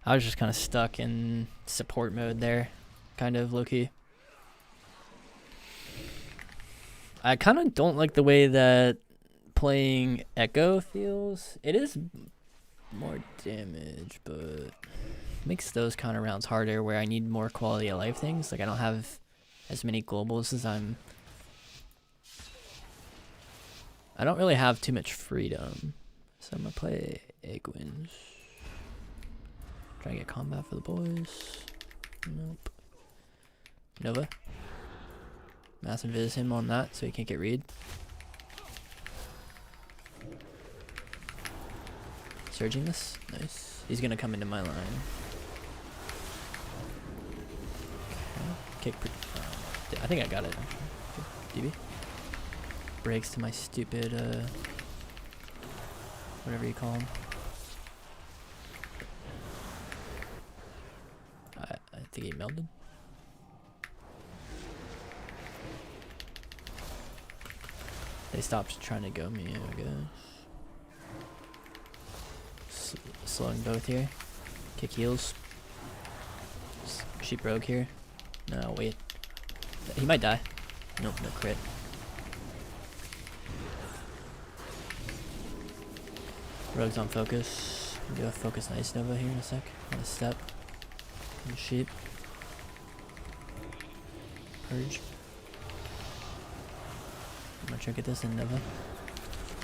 I was just kind of stuck in support mode there. Kind of low-key. I kind of don't like the way that playing Echo feels. It is more damage, but makes those kind of rounds harder where I need more quality of life things. Like I don't have as many globals as I don't really have too much freedom. So I'm gonna play Aeghis. Try to get combat for the boys. Nope. Nova. Massive Viz him on that so he can't get read. Surging this. Nice. He's gonna come into my line. Kick. I think I got it actually. DB. Breaks to my stupid whatever you call him. I think he melded. They stopped trying to go me, I guess. Slowing both here. Kick heals. Sheep rogue here. No, wait. He might die. Nope, no crit. Rogue's on focus. We'll do a focus Ice Nova here in a sec. On a step. And sheep. Purge. I'm gonna trinket this in Nova.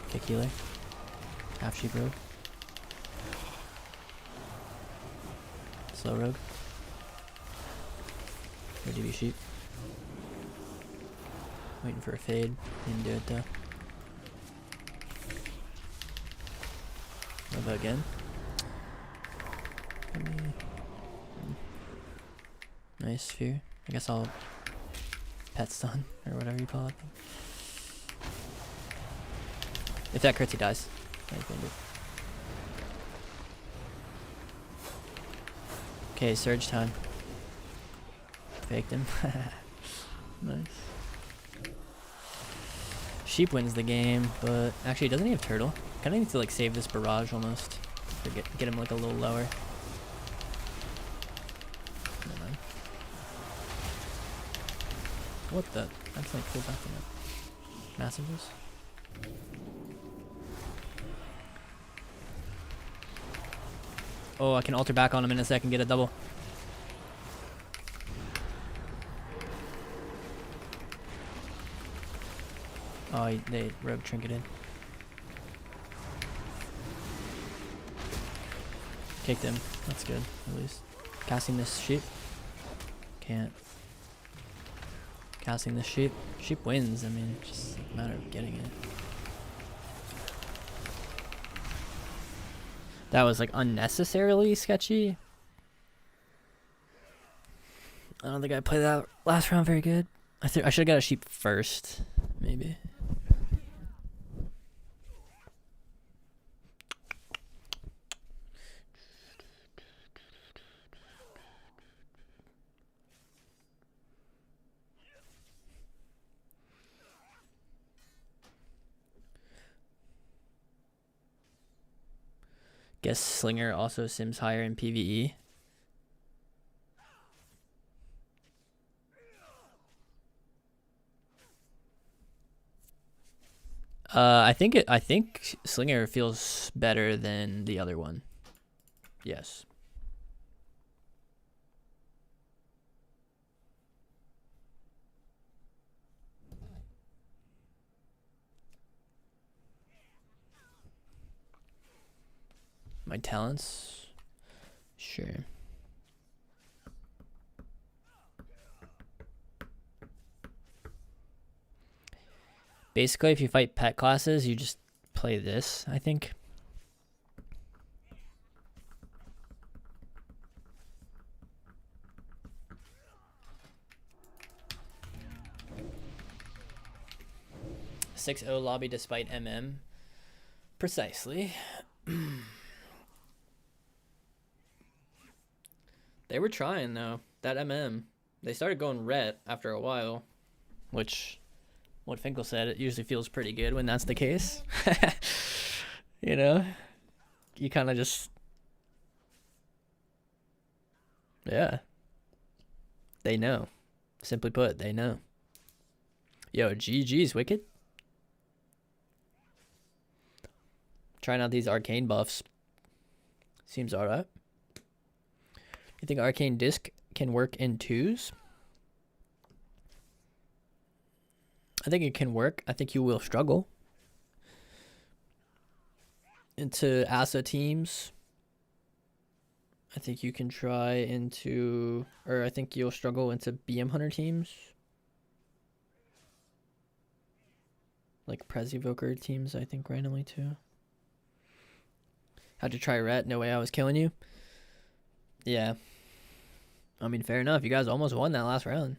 Kick healer. Half sheep rogue. Slow rogue. Or DB sheep. Waiting for a fade. Didn't do it though. Nova again. Nice sphere. I guess I'll pet stun or whatever you call it. If that crits, he dies. Okay, surge time. Faked him. Nice. Sheep wins the game, but actually, doesn't he have turtle? Kind of need to like save this barrage almost. To get him like a little lower. Never mind. What the? That's like full back up. Massives. Oh, I can alter back on him in a second, get a double. Oh, they rogue trinketed. Kicked him. That's good, at least. Casting this sheep. Can't. Casting this sheep. Sheep wins, I mean, it's just a matter of getting it. That was like unnecessarily sketchy. I don't think I played that last round very good. I should have got a sheep first, maybe. Guess Slinger also sims higher in PvE. I think Slinger feels better than the other one. Yes. My talents? Sure. Basically, if you fight pet classes, you just play this, I think. .6-0 lobby despite MM. Precisely. They were trying though. That MM. They started going red after a while. Which, what Finkel said, it usually feels pretty good when that's the case. You know? You kind of just... Yeah. They know. Simply put, they know. Yo, GG's Wicked. Trying out these Arcane buffs. Seems alright. You think Arcane Disc can work in 2s? I think it can work. I think you will struggle. Into ASA teams. I think you can try into... Or I think you'll struggle into BM Hunter teams. Like Prez Evoker teams, I think, randomly too. Had to try Ret. No way I was killing you. Yeah. I mean, fair enough. You guys almost won that last round.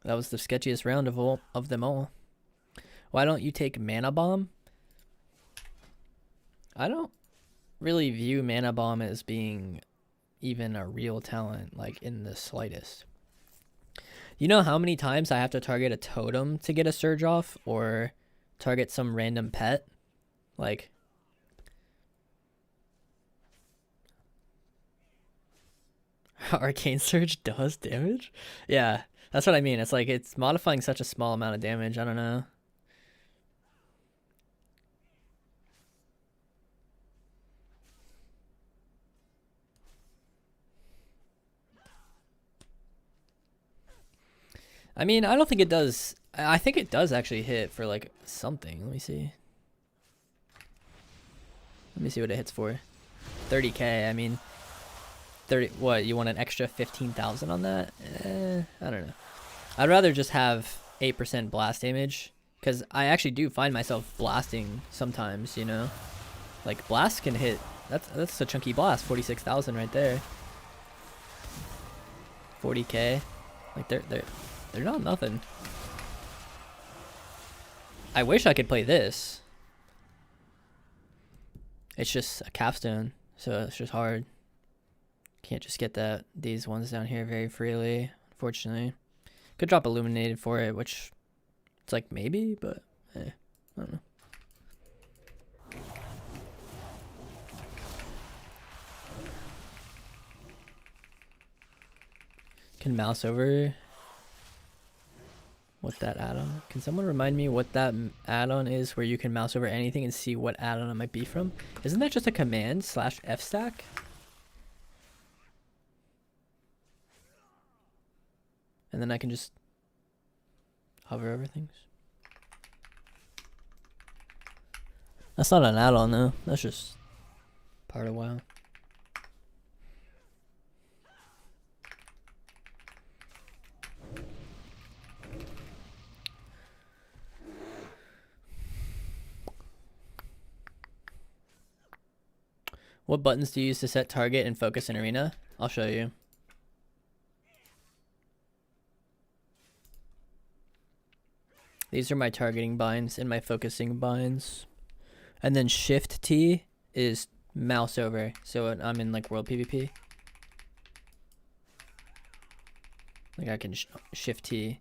That was the sketchiest round of them all. Why don't you take Mana Bomb? I don't really view Mana Bomb as being even a real talent, like in the slightest. You know how many times I have to target a totem to get a surge off, or target some random pet? Like... Arcane Surge does damage? Yeah, that's what I mean. It's like it's modifying such a small amount of damage. I don't know. I mean, I don't think it does. I think it does actually hit for like something. Let me see. Let me see what it hits for. 30k. I mean, 30. What, you want an extra 15,000 on that? I don't know. I'd rather just have 8% blast damage, because I actually do find myself blasting sometimes. You know, like blast can hit. That's a chunky blast. 46,000 right there. 40k. Like they're not nothing. I wish I could play this. It's just a capstone, so it's just hard. Can't just get these ones down here very freely, unfortunately. Could drop illuminated for it, which it's like maybe, but I don't know. Can mouse over what that add-on. Can someone remind me what that add-on is where you can mouse over anything and see what add-on it might be from? Isn't that just a command / F stack? And then I can just hover over things. That's not an add-on though. That's just part of WoW. What buttons do you use to set target and focus in arena? I'll show you. These are my targeting binds and my focusing binds. And then Shift T is mouse over. So when I'm in like world PvP, like I can Shift T.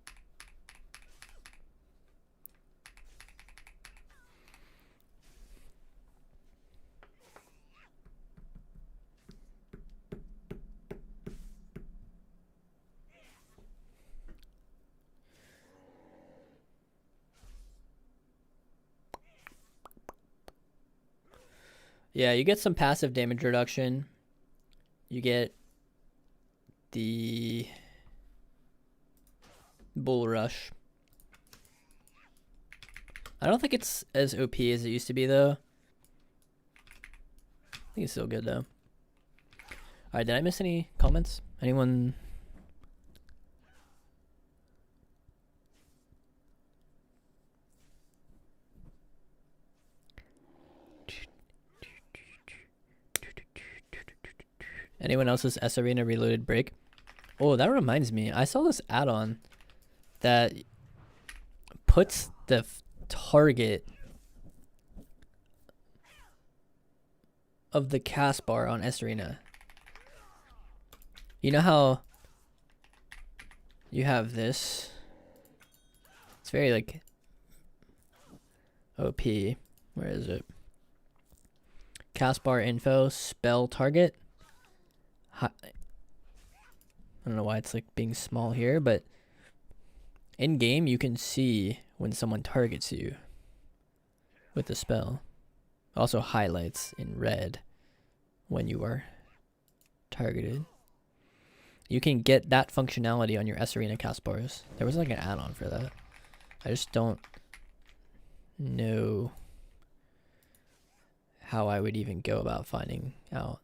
Yeah, you get some passive damage reduction. You get the Bull Rush. I don't think it's as OP as it used to be though. I think it's still good though. Alright, did I miss any comments? Anyone? Anyone else's S Arena Reloaded break? Oh, that reminds me. I saw this add-on that puts the target of the cast bar on S Arena. You know how you have this? It's very like OP. Where is it? Cast bar info, spell target. I don't know why it's like being small here, but in game you can see when someone targets you with the spell. Also highlights in red when you are targeted. You can get that functionality on your S Arena cast bars. There was like an add-on for that. I just don't know how I would even go about finding out.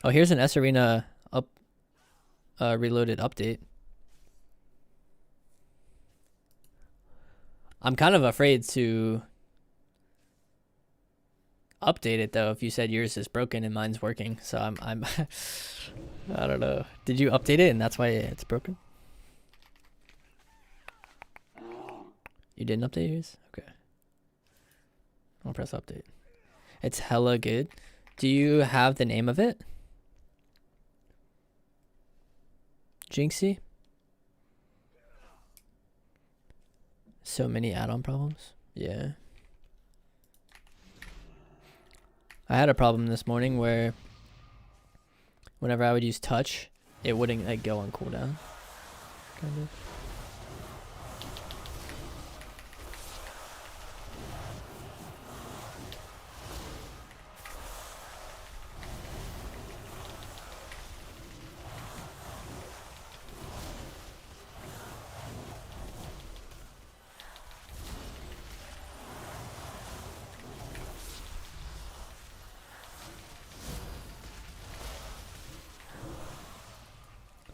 Oh, here's an S Arena Reloaded update. I'm kind of afraid to update it though. If you said yours is broken and mine's working, so I'm I don't know. Did you update it and that's why it's broken? You didn't update yours? Okay. I'll press update. It's hella good. Do you have the name of it? Jinxie? So many add-on problems? Yeah. I had a problem this morning where whenever I would use touch, it wouldn't like go on cooldown. Kind of.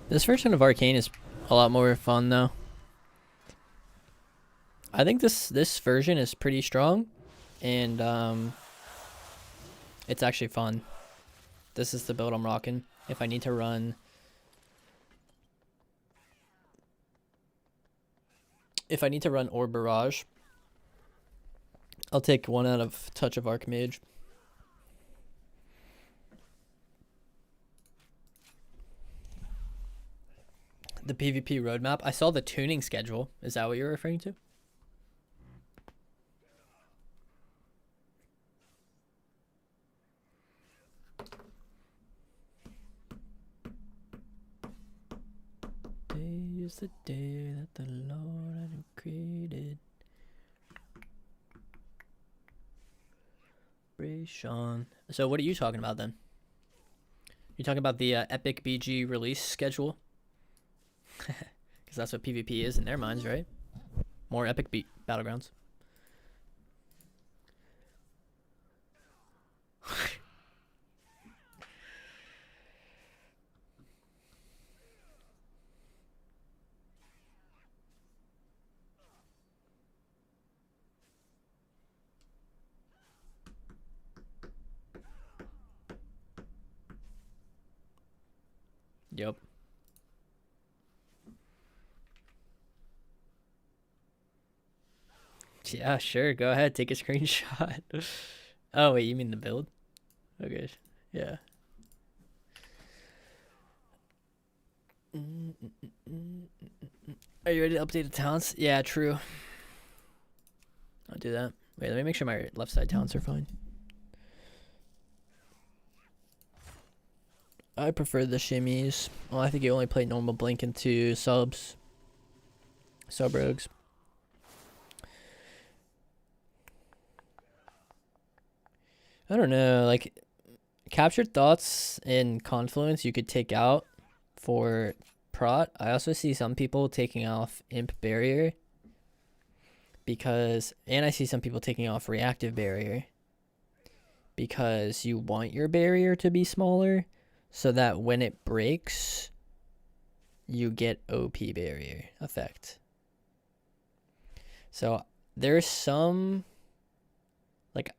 This version of Arcane is a lot more fun though. I think this version is pretty strong, and it's actually fun. This is the build I'm rocking. If I need to run, or barrage, I'll take one out of Touch of Archmage. The PvP roadmap. I saw the tuning schedule. Is that what you're referring to? Day is the day that the Lord had created. Sean. So what are you talking about then? You talking about the Epic BG release schedule? Because that's what PvP is in their minds, right? More epic battlegrounds. Yep. Yeah, sure. Go ahead. Take a screenshot. Oh, wait. You mean the build? Okay. Yeah. Are you ready to update the talents? Yeah, true. I'll do that. Wait, let me make sure my left side talents are fine. I prefer the shimmies. Well, I think you only play normal blink into subs. Sub rogues. I don't know, like captured thoughts in Confluence you could take out for prot. I also see some people taking off imp barrier and I see some people taking off reactive barrier because you want your barrier to be smaller so that when it breaks you get OP barrier effect. So there's some, like,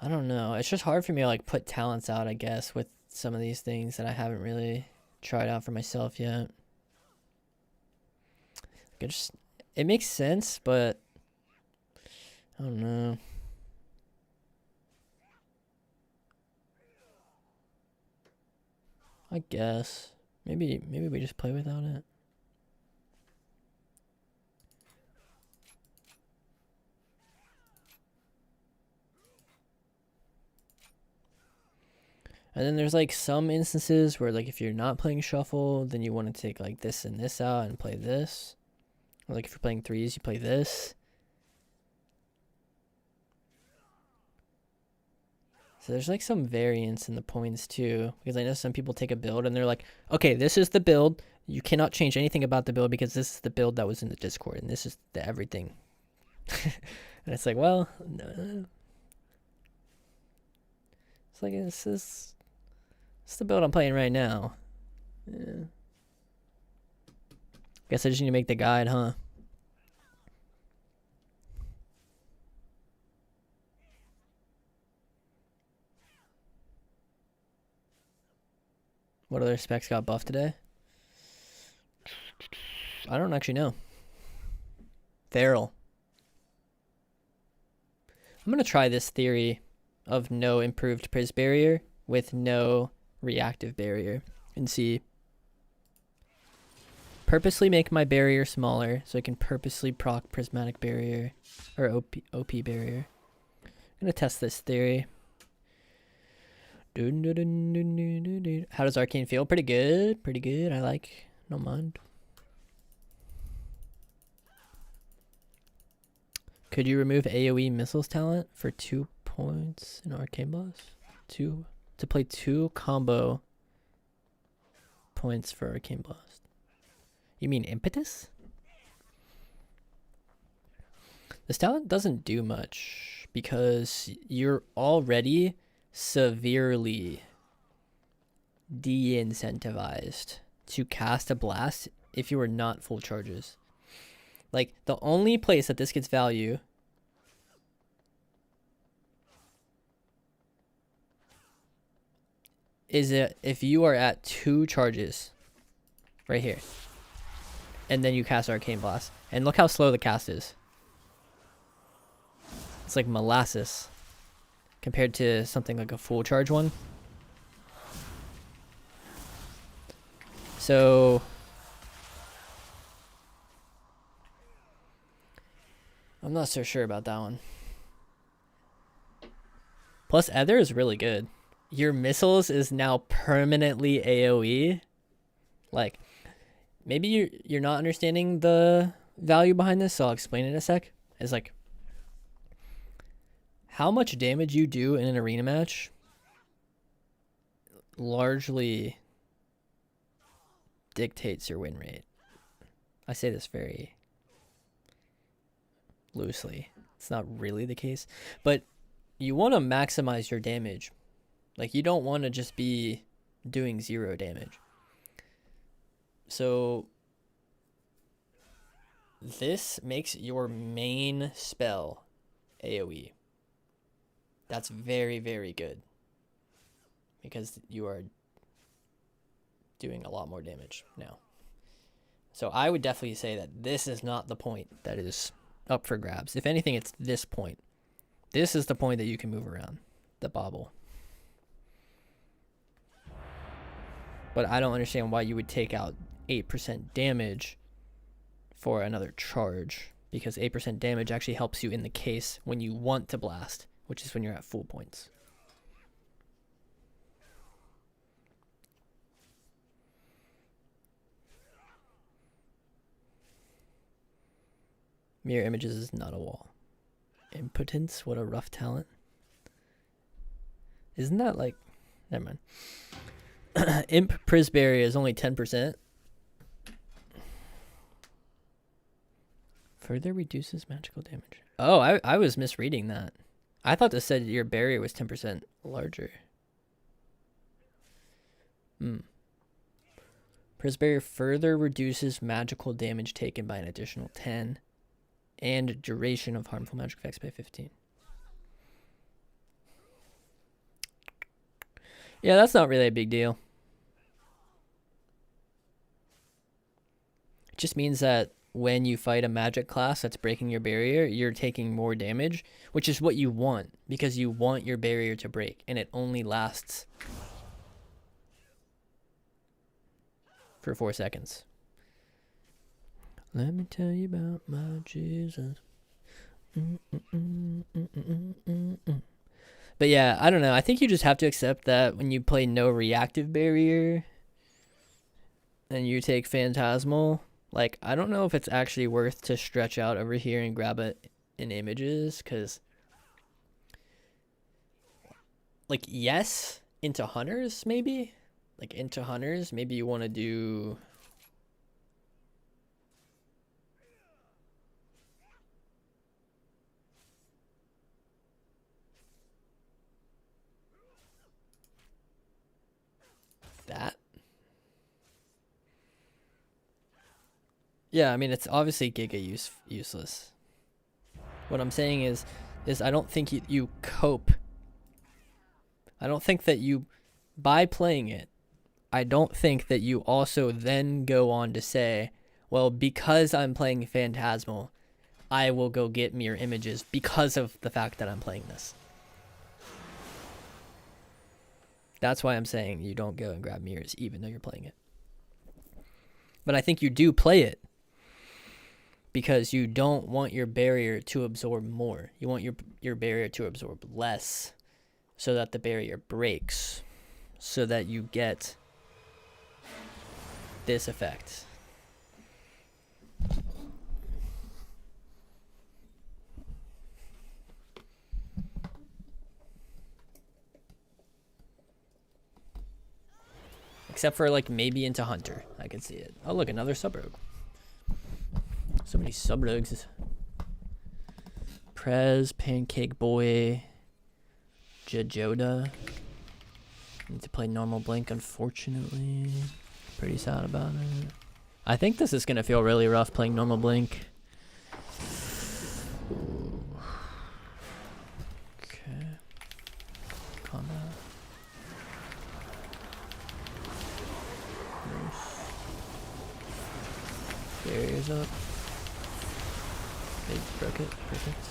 I don't know. It's just hard for me to like put talents out, I guess, with some of these things that I haven't really tried out for myself yet. It makes sense, but I don't know. I guess maybe we just play without it. And then there's like some instances where like if you're not playing shuffle, then you want to take like this and this out and play this. Or like if you're playing threes, you play this. So there's like some variance in the points too, because I know some people take a build and they're like, okay, this is the build. You cannot change anything about the build because this is the build that was in the Discord and this is the everything. And it's like, well, no. It's like, it's the build I'm playing right now. Yeah. Guess I just need to make the guide, huh? What other specs got buffed today? I don't actually know. Feral. I'm going to try this theory of no improved Priz barrier with no reactive barrier and see. Purposely make my barrier smaller so I can purposely proc prismatic barrier or OP barrier. I'm going to test this theory. How does Arcane feel? Pretty good. Pretty good. I like. No mind. Could you remove AoE missiles talent for 2 points in Arcane Boss? To play 2 combo points for Arcane Blast. You mean impetus? This talent doesn't do much because you're already severely de-incentivized to cast a blast if you are not full charges. Like, the only place that this gets value is if you are at 2 charges right here. And then you cast Arcane Blast. And look how slow the cast is. It's like molasses compared to something like a full charge one. So I'm not so sure about that one. Plus Ether is really good. Your missiles is now permanently AoE. Like, maybe you're not understanding the value behind this, so I'll explain it in a sec. It's like, how much damage you do in an arena match largely dictates your win rate. I say this very loosely. It's not really the case, but you want to maximize your damage. Like, you don't want to just be doing 0 damage. So this makes your main spell AoE. That's very, very good because you are doing a lot more damage now. So I would definitely say that this is not the point that is up for grabs. If anything, it's this point. This is the point that you can move around the bobble. But I don't understand why you would take out 8% damage for another charge, because 8% damage actually helps you in the case when you want to blast, which is when you're at full points. Mirror images is not a wall. Impotence, what a rough talent. Isn't that like... Never mind. Imp Prisberry is only 10%. Further reduces magical damage. Oh, I was misreading that. I thought this said your barrier was 10% larger. Prisberry further reduces magical damage taken by an additional 10 and duration of harmful magic effects by 15. Yeah, that's not really a big deal. It just means that when you fight a magic class that's breaking your barrier, you're taking more damage, which is what you want, because you want your barrier to break, and it only lasts for 4 seconds. Let me tell you about my Jesus. But yeah, I don't know. I think you just have to accept that when you play no reactive barrier and you take Phantasmal, like, I don't know if it's actually worth to stretch out over here and grab it in images, because, like, yes, into Hunters, maybe? Like, into Hunters, maybe you want to do... that. Yeah, I mean, it's obviously giga useless. What I'm saying is I don't think you cope. I don't think that you, by playing it, I don't think that you also then go on to say, well, because I'm playing Phantasmal, I will go get mirror images because of the fact that I'm playing this. That's why I'm saying you don't go and grab mirrors even though you're playing it. But I think you do play it because you don't want your barrier to absorb more. You want your barrier to absorb less so that the barrier breaks, so that you get this effect. Except for like maybe into Hunter. I can see it. Oh look, another sub-rogue. So many sub-rogues. Prez, Pancake Boy, Jajoda. Need to play normal Blink, unfortunately. Pretty sad about it. I think this is gonna feel really rough playing normal Blink. Okay. Combat. Barriers up. They broke it. Perfect.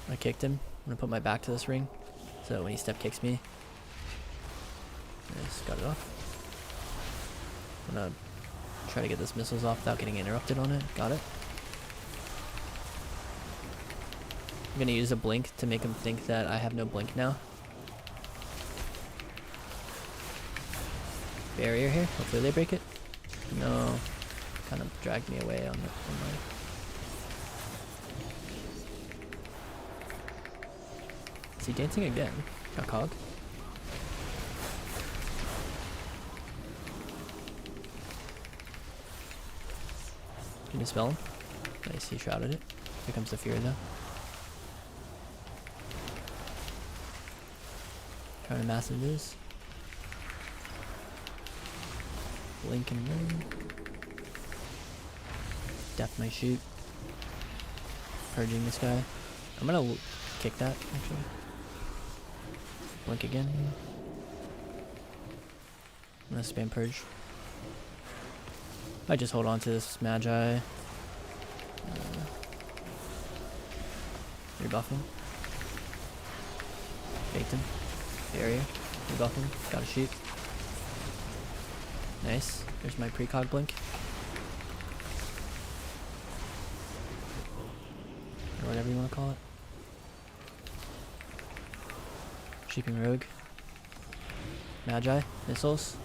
I kicked him. I'm gonna put my back to this ring so when he step kicks me. Nice, got it off. I'm gonna try to get this missiles off without getting interrupted on it. Got it. I'm gonna use a blink to make him think that I have no blink now. Barrier here. Hopefully they break it. No. Kind of dragged me away on my... Is he dancing again? Got cog. Can you spell him? Nice, he shrouded it. Here comes the fear though. Trying to massive this. Blink and ring. Death my shoot. Purging this guy. I'm gonna kick that actually. Blink again. I'm gonna spam purge. I just hold on to this Magi. Rebuff him. Baked him. Barrier. Rebuff him. Gotta shoot. Nice. There's my precog blink. Or whatever you want to call it. Sheeping rogue. Magi. Missiles.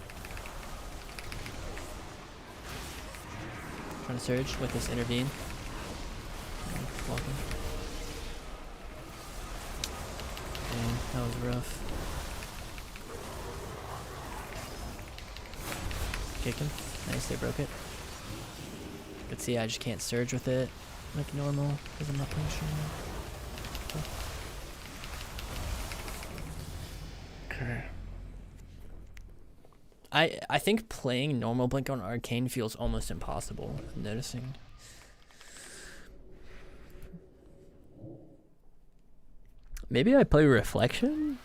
Trying to surge with this intervene. Walking. Dang, that was rough. Kick him. Nice, they broke it. But see, I just can't surge with it like normal because I'm not playing strong. Okay. I think playing normal Blink on Arcane feels almost impossible. I'm noticing. Maybe I play Reflection?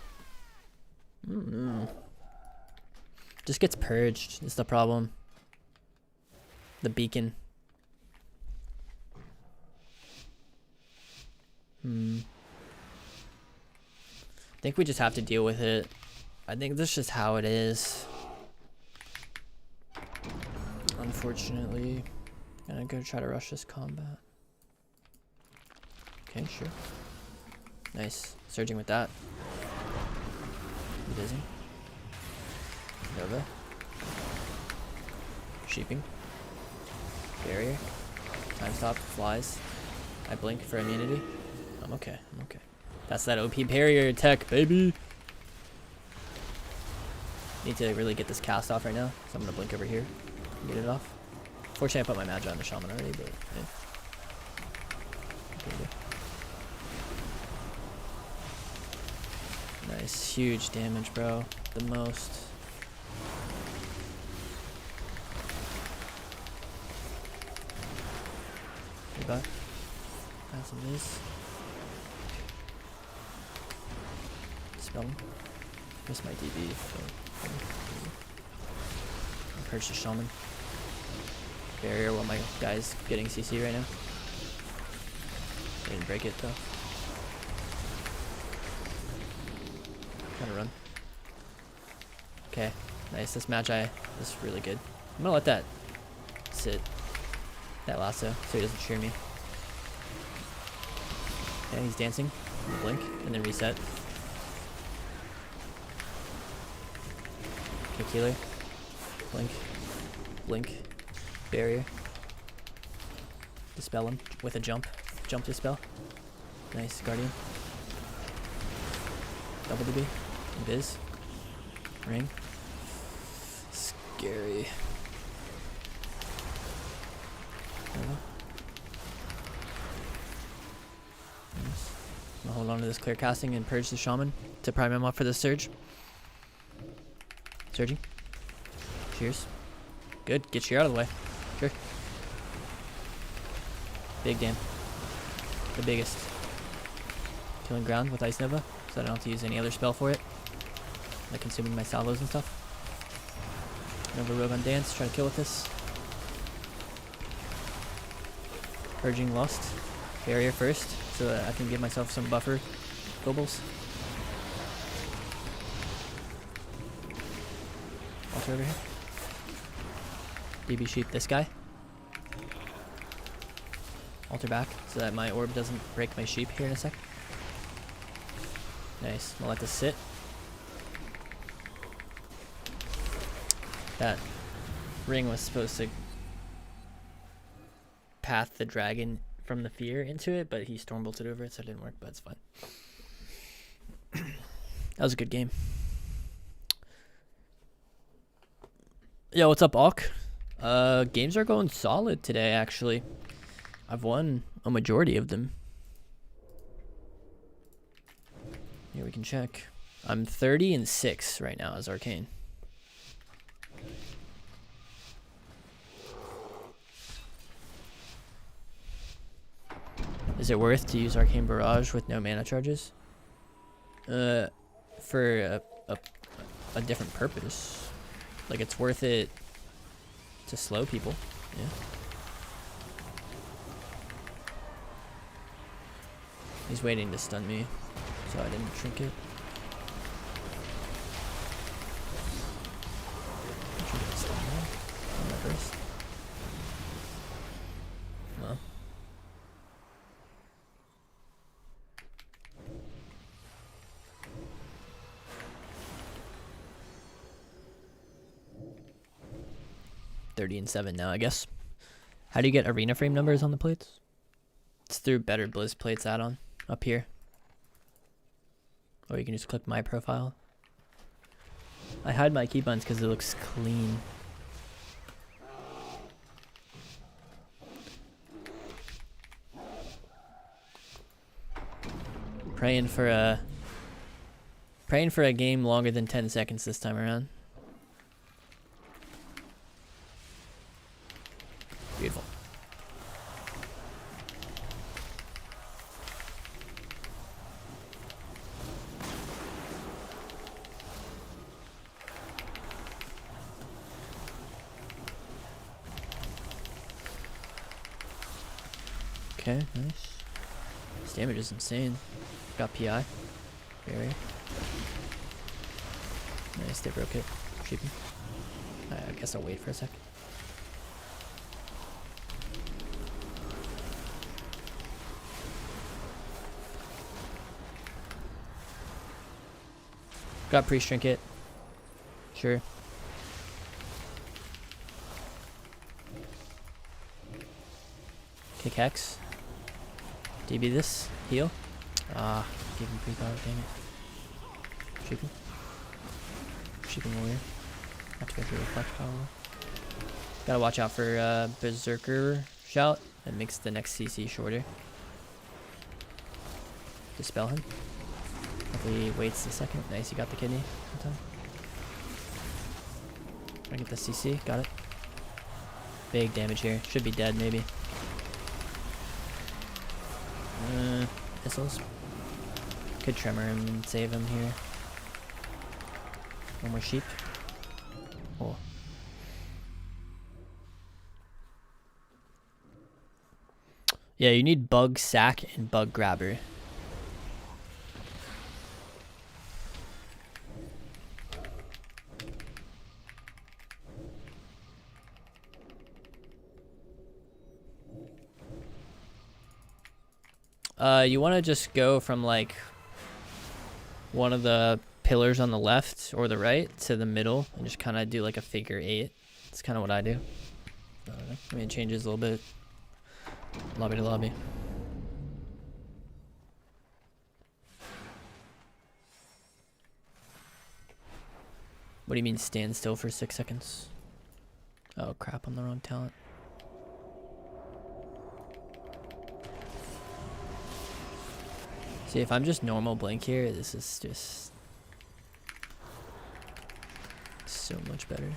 I don't know. Just gets purged is the problem. The beacon. I think we just have to deal with it. I think that's just how it is. Unfortunately. I'm gonna go try to rush this combat. Okay, sure. Nice. Surging with that. You busy? Nova. Sheeping. Barrier. Time stop. Flies. I blink for immunity. I'm okay. I'm okay. That's that OP barrier tech, baby. Need to really get this cast off right now. So I'm going to blink over here and get it off. Fortunately, I put my Magi on the Shaman already, but yeah. Nice. Huge damage, bro. The most. Back. Have some this. Spell him. Miss my DB. I'll purge the Shaman. Barrier while my guy's getting CC right now. Didn't break it though. Gotta run. Okay. Nice. This Magi is really good. I'm gonna let that sit. That lasso, so he doesn't shear me. Okay, he's dancing. Blink, and then reset. Okay, healer. Blink. Blink. Barrier. Dispel him with a jump. Jump dispel. Nice, guardian. Double DB. Invis. Ring. Scary. I'm gonna hold on to this clear casting and purge the shaman to prime him up for the surge. Surging. Cheers. Good. Get Sheer out of the way. Sure. Big damn. The biggest. Killing ground with Ice Nova, so I don't have to use any other spell for it. Like consuming my salvos and stuff. Nova Rogue on Dance. Try to kill with this. Purging Lust. Barrier first, so that I can give myself some buffer kobolds. Altar over here. DB sheep this guy. Altar back, so that my orb doesn't break my sheep here in a sec. Nice, I'll let this sit. That ring was supposed to path the dragon from the fear into it, but he storm bolted over it, so it didn't work, but it's fine. That was a good game. Yo, what's up, Alk? Games are going solid today, actually. I've won a majority of them. Here we can check. I'm 30-6 right now as Arcane. Is it worth to use Arcane Barrage with no mana charges? For a different purpose. Like, it's worth it to slow people. Yeah. He's waiting to stun me, so I didn't trinket. Trinket stun me on my first. Well. $30-7 now, I guess. How do you get arena frame numbers on the plates? It's through Better Blizz Plates add-on up here. Or you can just click my profile. I hide my keybinds because it looks clean. Praying for a game longer than 10 seconds this time around. Beautiful. Okay, nice. This damage is insane. Got PI. Barrier. Nice, they broke it. Sheeping. I guess I'll wait for a sec. Got priest trinket. Sure. Kick Hex. DB this. Heal. Ah, give him pre-power, dang it. Sheeping. Sheeping warrior. Have to go through reflect power. Gotta watch out for Berserker shout. That makes the next CC shorter. Dispel him. Hopefully he waits a second. Nice, you got the kidney. I get the CC, got it. Big damage here. Should be dead, maybe. Missiles. Could tremor him and save him here. One more sheep. Oh. Yeah, you need bug sack and bug grabber. You want to just go from like one of the pillars on the left or the right to the middle and just kind of do like a figure 8. That's kind of what I do. I mean, it changes a little bit. Lobby to lobby. What do you mean stand still for 6 seconds? Oh crap, I'm the wrong talent. See, if I'm just normal blink here, this is just so much better.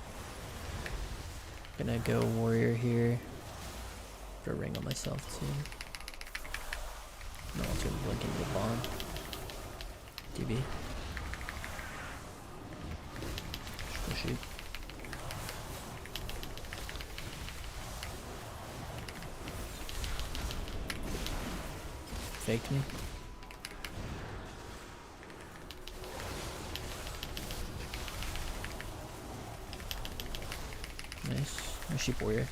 Gonna go warrior here. Put a ring on myself too. No, I'm gonna blink into the bomb. DB. Just go shoot. Faked me. Nice. Nice sheep warrior.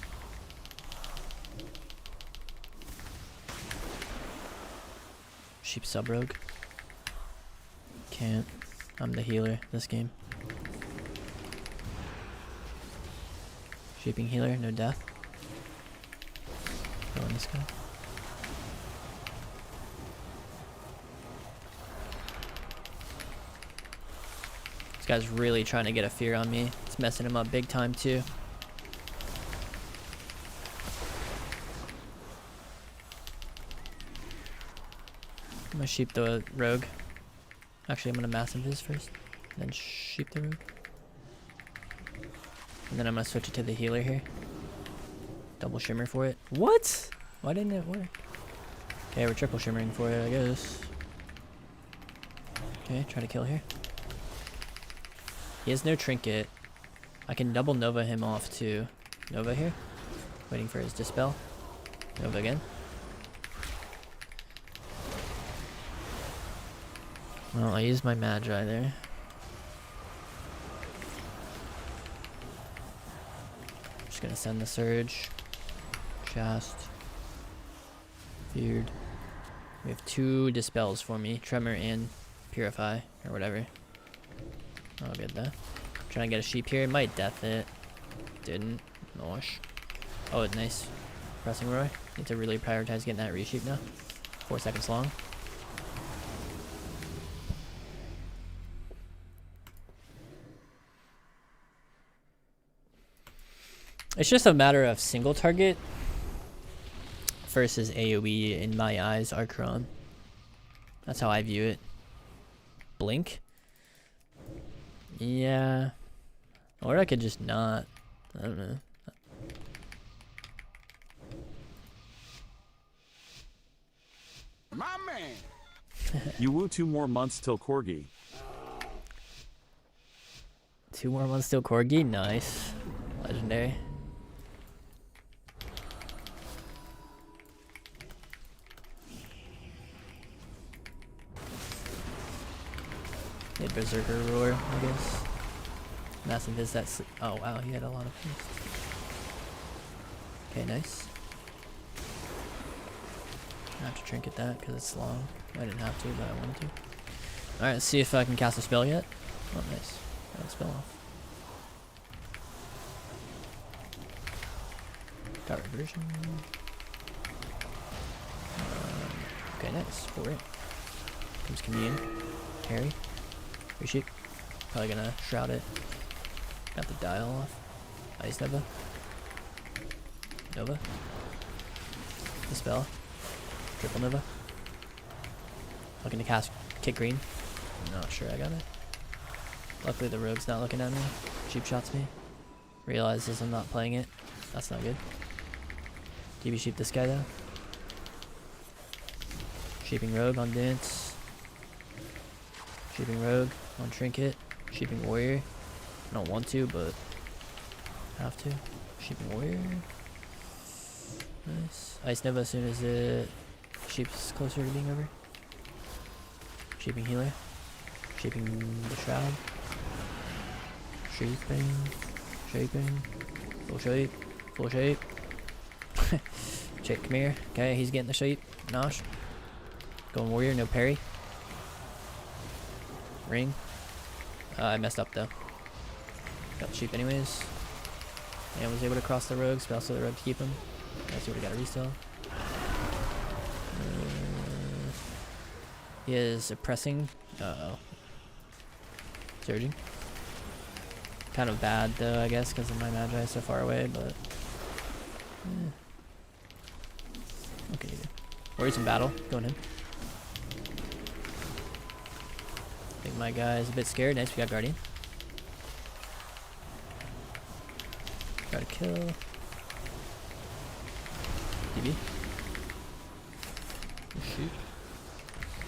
Sheep sub rogue. Can't. I'm the healer this game. Sheeping healer, no death. Go on this guy. This guy's really trying to get a fear on me. It's messing him up big time too. I'm gonna sheep the rogue. Actually, I'm gonna massive his first, then sheep the rogue. And then I'm gonna switch it to the healer here. Double shimmer for it. What? Why didn't it work? Okay, we're triple shimmering for it, I guess. Okay, try to kill here. He has no trinket. I can double Nova him off too. Nova here. Waiting for his dispel. Nova again. Well, I used my Magi there. Just gonna send the Surge. Chast. Feared. We have 2 dispels for me. Tremor and Purify, or whatever. I'll get that. Trying to get a sheep here. Might death it. Didn't. Nosh. Oh, nice. Pressing Roy. Need to really prioritize getting that resheep now. 4 seconds long. It's just a matter of single target versus AoE in my eyes, Arcane. That's how I view it. Blink? Yeah. Or I could just not. I don't know. My man. You woo 2 more months till Corgi. 2 more months till Corgi? Nice. Legendary. Need Berserker Roar, I guess. Massive is that. Oh wow, he had a lot of things. Okay, nice. I have to trinket that because it's long. I didn't have to, but I wanted to. Alright, let's see if I can cast a spell yet. Oh, nice. Got a spell off. Got reversion. Okay, nice. For it. Comes Commune. Harry. Resheep. Probably gonna shroud it. Got the dial off. Ice Nova. Nova. Dispel. Triple Nova. Looking to cast Kick Green. Not sure I got it. Luckily the rogue's not looking at me. Cheap shots me. Realizes I'm not playing it. That's not good. DB sheep this guy though. Sheeping rogue on dance. Sheeping rogue on trinket. Sheeping warrior. I don't want to, but have to. Sheeping warrior. Nice. Ice Nova as soon as it sheep's closer to being over. Sheeping healer. Sheeping the shroud. Shaping. Shaping. Full shape. Full shape. Chick, come here. Okay, he's getting the shape. Nosh. Going warrior, no parry. Ring. I messed up though. Got the sheep anyways. And was able to cross the rogues, but also the rogue to keep him. I see what I got a resell. He is oppressing. Uh-oh. Surging. Kind of bad though, I guess, because of my Magi so far away, but... Okay. Warrior's in battle. Going in. I think my guy's a bit scared. Nice, we got Guardian. Got a kill. DB. Shoot.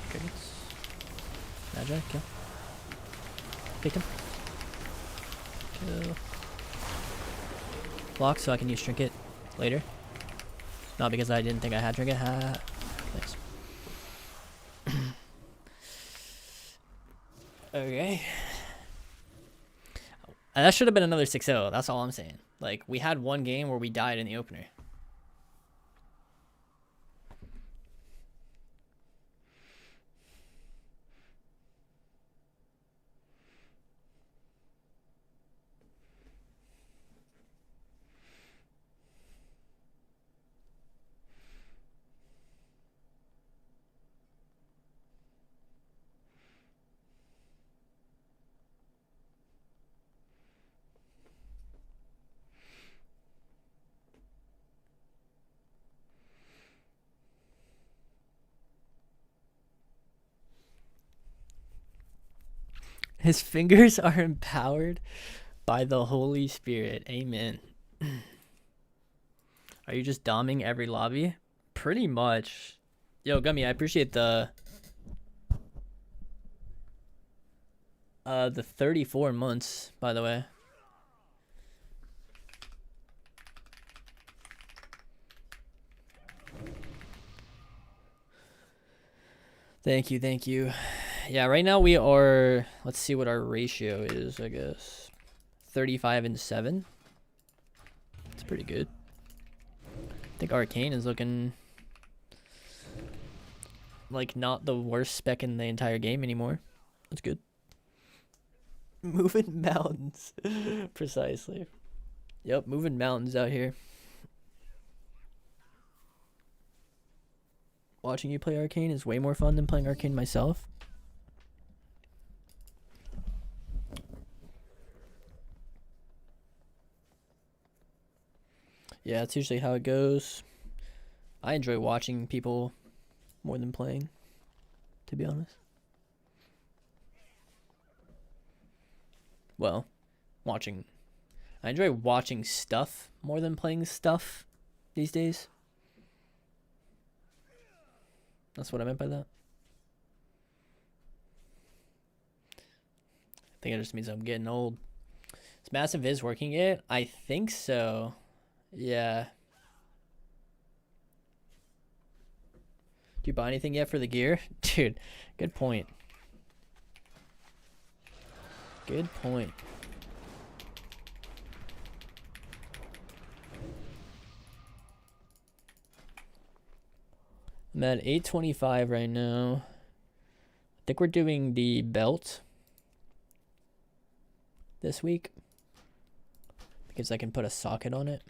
Crickets. Magi, kill. Pick him. Kill. Block so I can use Trinket later. Not because I didn't think I had Trinket. Ha. Nice. Okay. That should have been another 6-0. That's all I'm saying. Like, we had one game where we died in the opener. His fingers are empowered by the Holy Spirit. Amen. Are you just doming every lobby? Pretty much. Yo, Gummy, I appreciate the 34 months, by the way. Thank you, thank you. Yeah, right now we are, let's see what our ratio is, I guess. 35-7. That's pretty good. I think Arcane is looking like not the worst spec in the entire game anymore. That's good. Moving mountains. Precisely. Yep, moving mountains out here. Watching you play Arcane is way more fun than playing Arcane myself. Yeah, that's usually how it goes. I enjoy watching people more than playing, to be honest. Well, watching. I enjoy watching stuff more than playing stuff these days. That's what I meant by that. I think it just means I'm getting old. Is Massive Viz working yet? I think so. Yeah. Do you buy anything yet for the gear? Dude, good point. Good point. I'm at 825 right now. I think we're doing the belt this week because I can put a socket on it.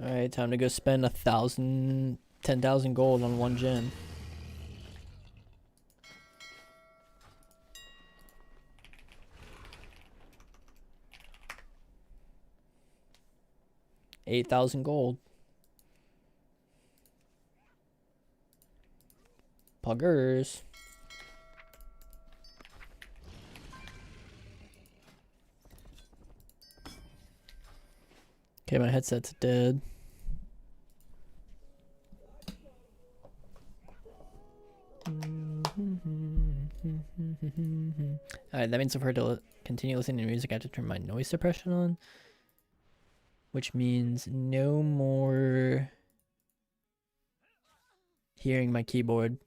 Alright, time to go spend 10,000 gold on one gen. $8,000 gold. Puggers. Okay, my headset's dead. Alright, that means for her to continue listening to music, I have to turn my noise suppression on. which means no more hearing my keyboard,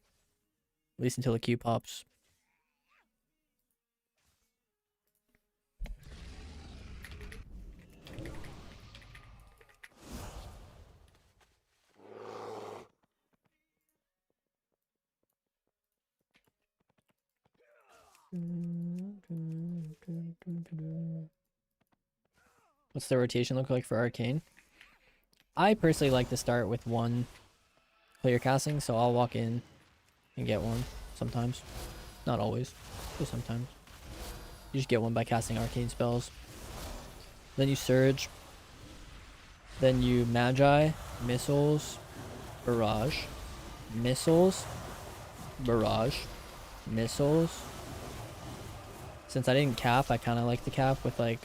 at least until the Q pops. What's the rotation look like for Arcane? I personally like to start with one player casting, so I'll walk in and get one sometimes. Not always, but sometimes. You just get one by casting arcane spells. Then you Surge. Then you Magi, Missiles, Barrage, Missiles, Barrage, Missiles. Since I didn't cap, I kind of like to cap with like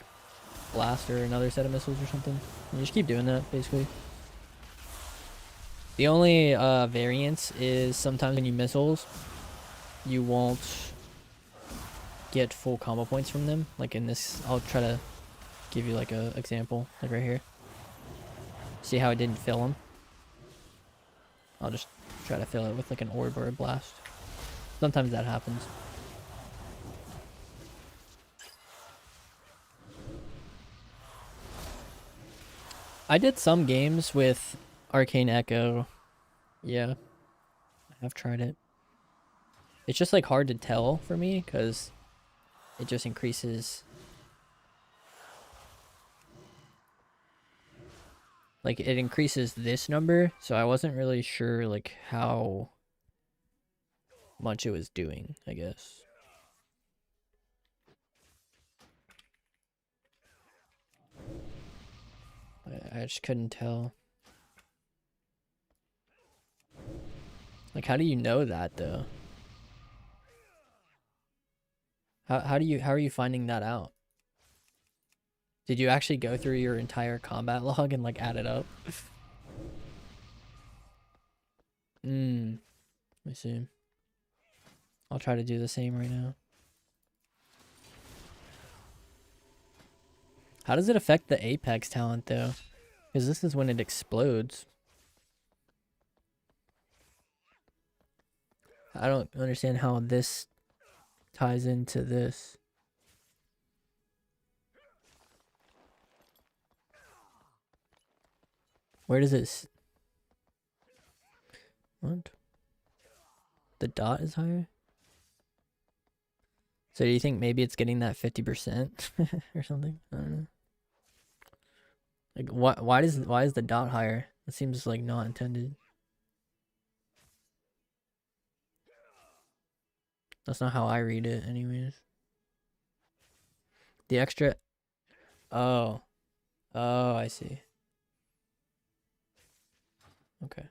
Blast or another set of missiles or something. And you just keep doing that, basically. The only variance is sometimes when you missiles, you won't get full combo points from them. Like in this, I'll try to give you like a example, like right here. See how I didn't fill them? I'll just try to fill it with like an orb or a blast. Sometimes that happens. I did some games with Arcane Echo. Yeah, I have tried it. It's just like hard to tell for me because it just increases. Like it increases this number, so I wasn't really sure like how much it was doing, I guess. I just couldn't tell. Like how do you know that though? How are you finding that out? Did you actually go through your entire combat log and like add it up? Let me see. I'll try to do the same right now. How does it affect the Apex talent though? Because this is when it explodes. I don't understand how this ties into this. Where does it? What? The dot is higher? So do you think maybe it's getting that 50% or something? I don't know. Like why is the dot higher? It seems like not intended. That's not how I read it anyways. The extra. Oh, I see. Okay.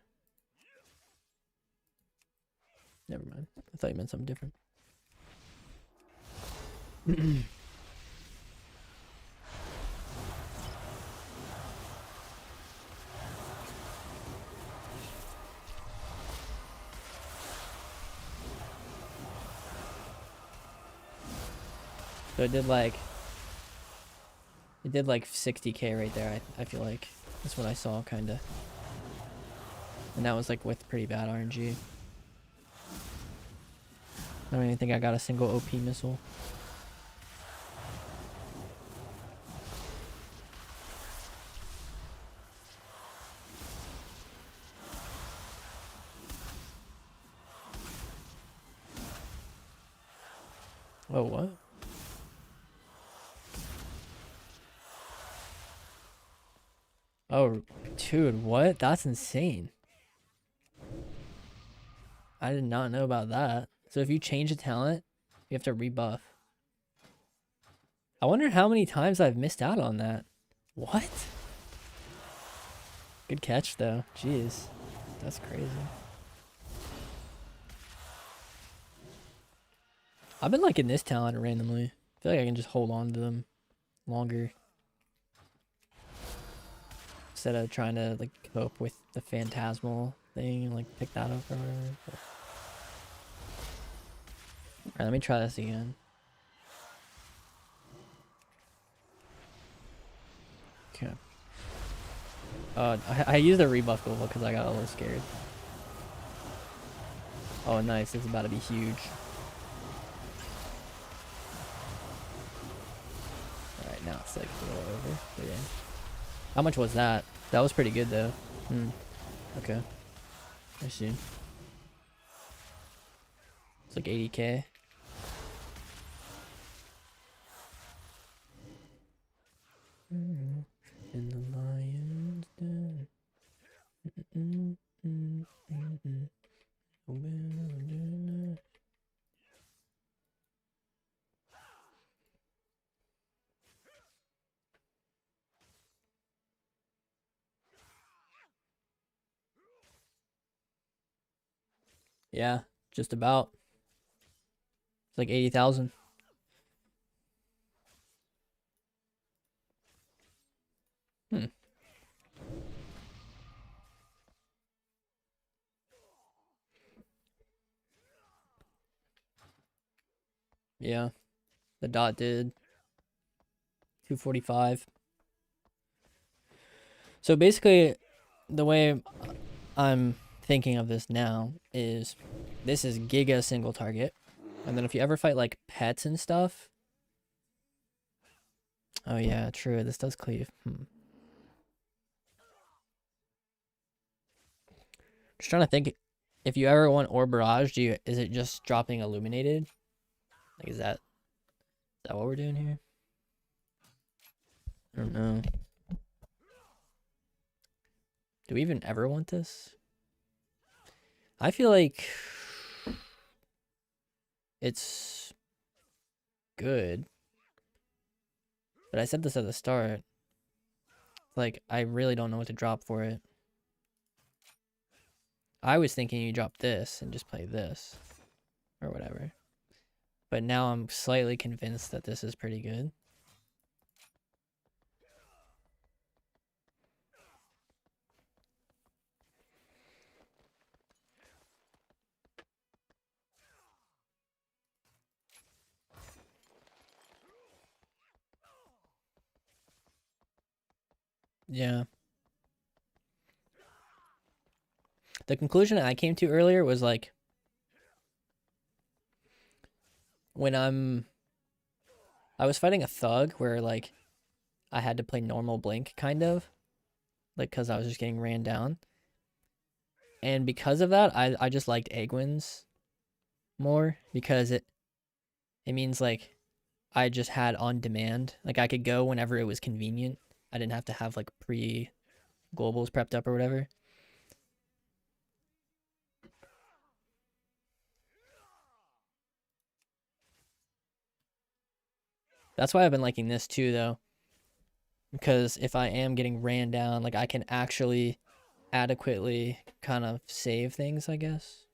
Never mind. I thought you meant something different. So it did like 60k right there. I feel like that's what I saw kind of, and that was like with pretty bad RNG. I don't even think I got a single OP missile. Oh, what? Oh, dude, what? That's insane. I did not know about that. So if you change a talent, you have to rebuff. I wonder how many times I've missed out on that. What? Good catch, though. Jeez. That's crazy. I've been liking this talent randomly. I feel like I can just hold on to them longer. Instead of trying to like cope with the phantasmal thing and like pick that up or whatever. But... Alright, let me try this again. Okay. I used a rebuff global because I got a little scared. Oh, nice. This is about to be huge. Alright, now it's like a little over. But yeah. How much was that? That was pretty good, though. Okay. I see. It's like 80k. In the lion's den. Yeah, just about. It's like 80,000. Yeah, the dot did 245. So basically, the way I'm thinking of this now is this is Giga single target. And then if you ever fight like pets and stuff. Oh yeah, true. This does cleave. Just trying to think, if you ever want Orb Barrage, is it just dropping Illuminated? Like, is that what we're doing here? I don't know. Do we even ever want this? I feel like it's good. But I said this at the start. Like, I really don't know what to drop for it. I was thinking you drop this and just play this. Or whatever. But now I'm slightly convinced that this is pretty good. Yeah. The conclusion I came to earlier was like, when I was fighting a thug where like I had to play normal blink kind of, like, because I was just getting ran down, and because of that I just liked Aeghis more, because it means like I just had on demand, like I could go whenever it was convenient. I didn't have to have like pre globals prepped up or whatever. That's why I've been liking this too, though. Because if I am getting ran down, like I can actually adequately kind of save things, I guess.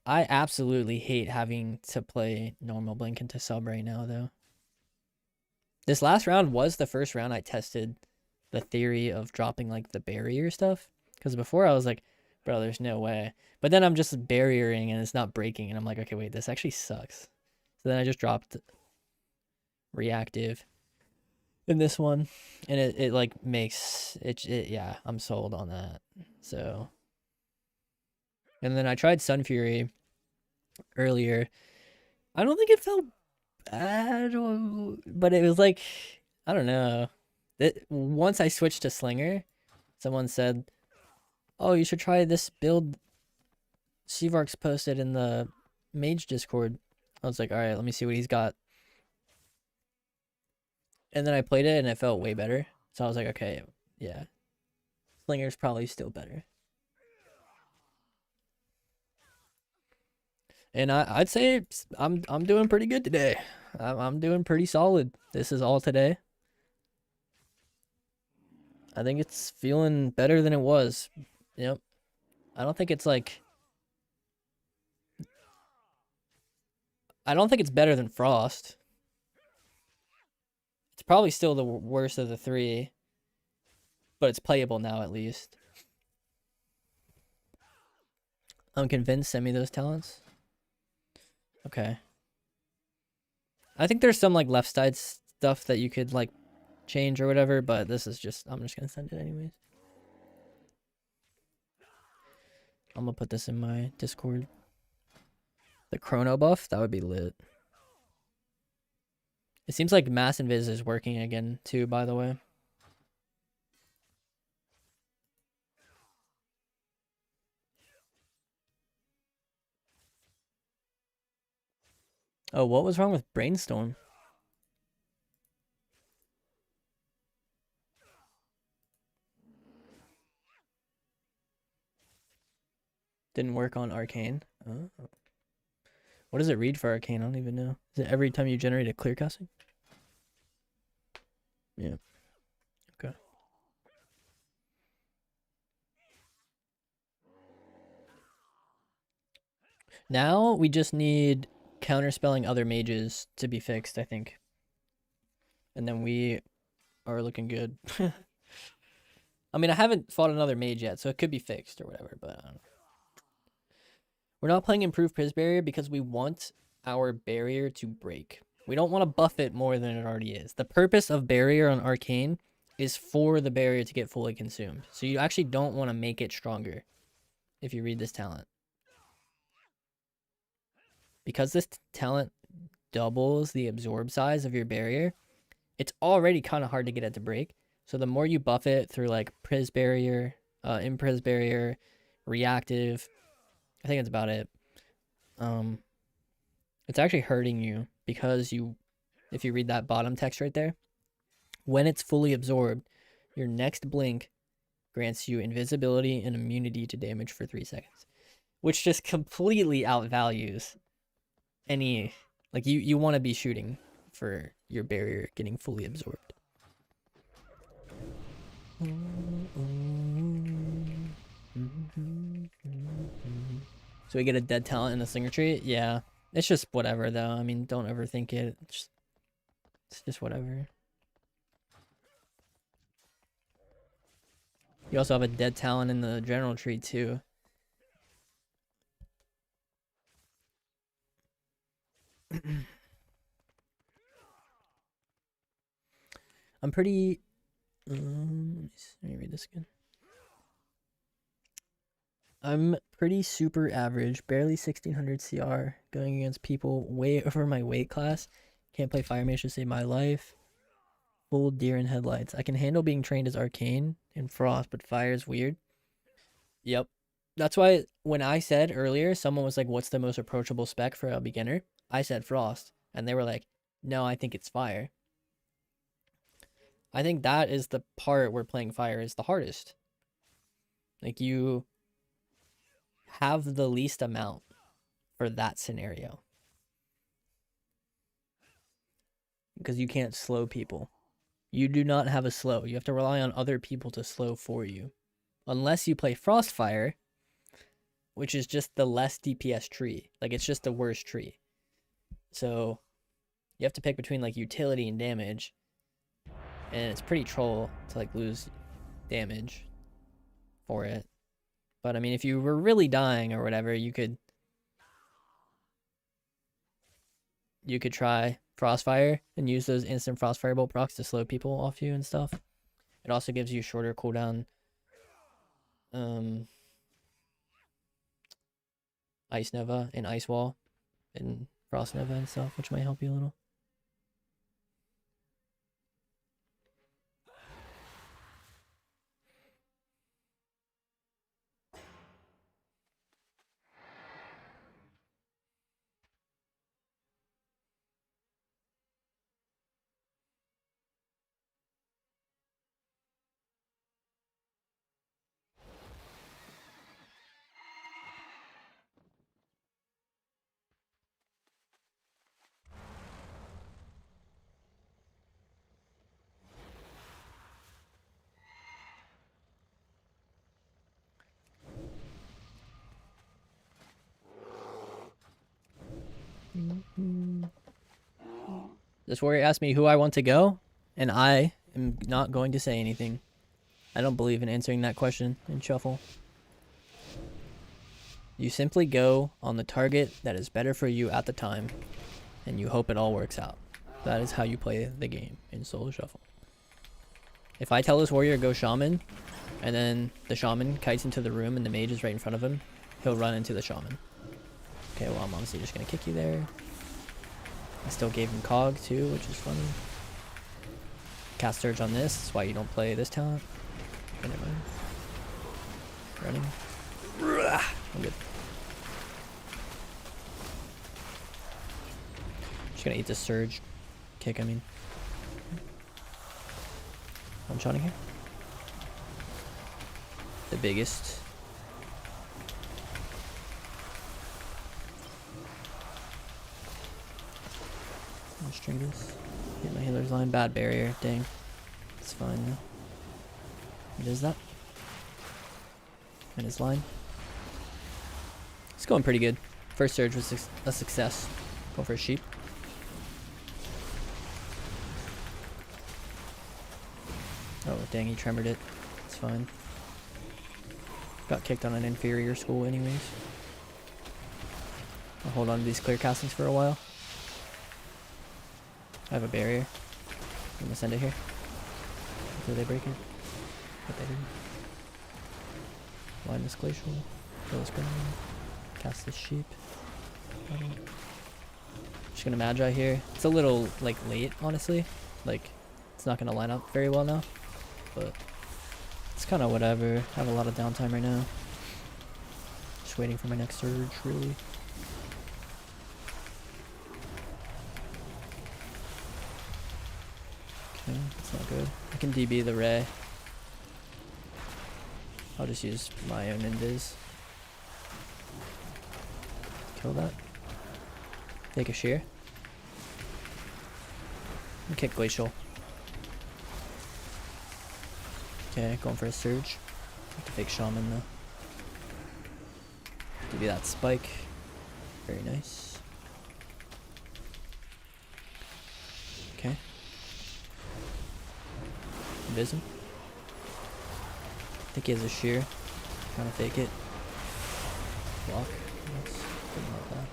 I absolutely hate having to play normal blink into sub right now, though. This last round was the first round I tested the theory of dropping like the barrier stuff. Because before I was like, bro, there's no way. But then I'm just barriering and it's not breaking. And I'm like, okay, wait, this actually sucks. So then I just dropped reactive in this one. And it like makes it, yeah, I'm sold on that. So. And then I tried Sunfury earlier. I don't think it felt bad, but it was like, I don't know. Once I switched to Slinger, someone said, oh, you should try this build Sevark's posted in the Mage Discord. I was like, all right, let me see what he's got. And then I played it and it felt way better. So I was like, okay, yeah. Slinger's probably still better. And I'd say I'm doing pretty good today. I'm doing pretty solid. This is all today. I think it's feeling better than it was. Yep. I don't think it's like, I don't think it's better than Frost. It's probably still the worst of the three, but it's playable now at least. I'm convinced. Send me those talents. Okay. I think there's some like left side stuff that you could like change or whatever, but this is just, I'm just gonna send it anyways. I'm gonna put this in my Discord. The chrono buff, that would be lit. It seems like mass invis is working again too, by the way. Oh, what was wrong with Brainstorm? Didn't work on Arcane. Oh. What does it read for Arcane? I don't even know. Is it every time you generate a clear casting? Yeah. Okay. Now we just need counterspelling other mages to be fixed, I think. And then we are looking good. I mean, I haven't fought another mage yet, so it could be fixed or whatever, but I don't know. We're not playing improved Priz Barrier because we want our barrier to break. We don't want to buff it more than it already is. The purpose of barrier on Arcane is for the barrier to get fully consumed. So you actually don't want to make it stronger if you read this talent. Because this talent doubles the absorb size of your barrier, it's already kind of hard to get it to break. So the more you buff it through like Priz Barrier, Impriz Barrier, Reactive, I think that's about it. It's actually hurting you because if you read that bottom text right there, when it's fully absorbed, your next blink grants you invisibility and immunity to damage for 3 seconds, which just completely outvalues any, like you want to be shooting for your barrier getting fully absorbed. So we get a dead talent in the Slinger tree? Yeah. It's just whatever, though. I mean, don't overthink it. It's just whatever. You also have a dead talent in the general tree, too. I'm pretty... let me read this again. I'm pretty super average, barely 1600 CR, going against people way over my weight class. Can't play Fire Mage to save my life. Full deer in headlights. I can handle being trained as Arcane and Frost, but Fire is weird. Yep. That's why when I said earlier, someone was like, what's the most approachable spec for a beginner? I said Frost. And they were like, no, I think it's Fire. I think that is the part where playing Fire is the hardest. Like, you have the least amount for that scenario. Because you can't slow people. You do not have a slow. You have to rely on other people to slow for you. Unless you play Frostfire, which is just the less DPS tree. Like, it's just the worst tree. So, you have to pick between, like, utility and damage. And it's pretty troll to, like, lose damage for it. But, I mean, if you were really dying or whatever, you could try Frostfire and use those instant Frostfire bolt procs to slow people off you and stuff. It also gives you shorter cooldown Ice Nova and Ice Wall and Frost Nova and stuff, which might help you a little. This warrior asked me who I want to go, and I am not going to say anything. I don't believe in answering that question in Shuffle. You simply go on the target that is better for you at the time, and you hope it all works out. That is how you play the game in Solo Shuffle. If I tell this warrior go shaman, and then the shaman kites into the room and the mage is right in front of him, he'll run into the shaman. Okay, well I'm obviously just gonna kick you there. I still gave him cog too, which is funny. Cast surge on this, that's why you don't play this talent. Okay, never mind. Running. I'm good. Just gonna eat the surge kick, I mean. One-shotting here. The biggest. I'll string this. Hit my healer's line. Bad barrier. Dang. It's fine though. What is that? And his line. It's going pretty good. First surge was a success. Go for a sheep. Oh dang, he tremored it. It's fine. Got kicked on an inferior school anyways. I'll hold on to these clear castings for a while. I have a barrier. I'm gonna send it here. Until they break it. But they didn't. Line this glacial. Kill this ground. Cast this sheep. Just gonna magi here. It's a little like late, honestly. Like it's not gonna line up very well now. But it's kind of whatever. I have a lot of downtime right now. Just waiting for my next surge, really. Okay, that's not good. I can DB the Ray. I'll just use my own invis. Kill that. Take a shear. And kick glacial. Okay, going for a surge. Have to fake shaman though. Give you that spike. Very nice. Okay. Invis him. I think he has a shear. Trying to fake it. Block. Yes. Didn't like that.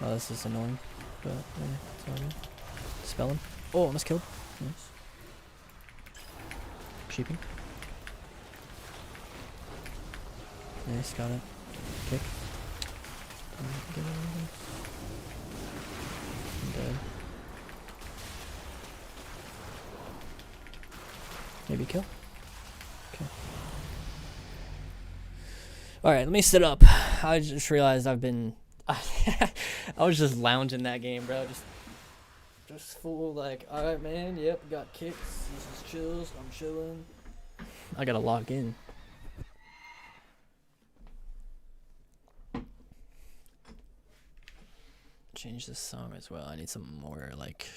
Oh, this is annoying. But it's all good. Spell him. Oh, almost killed. Nice. Sheeping. Nice, got it. Kick. I'm dead. Maybe kill? Okay. Alright, let me sit up. I just realized I've been... I was just lounging that game, bro. Just full like, alright man, yep, got kicks. This is chills, I'm chilling. I gotta log in. Change this song as well. I need some more like...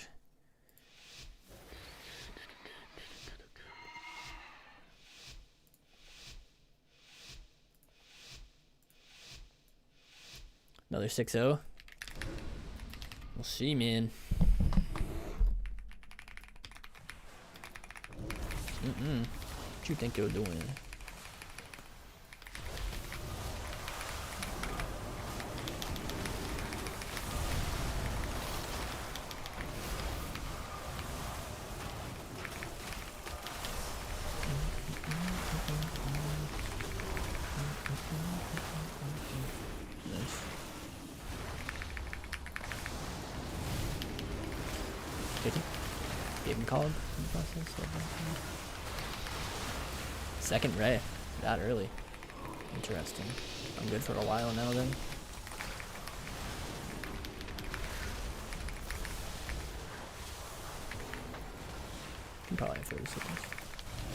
Another 6-0. We'll see, man. What you think you're doing? Gave him cog in the process. Second Ray, that early. Interesting. I'm good for a while now then. Can probably have 30 seconds.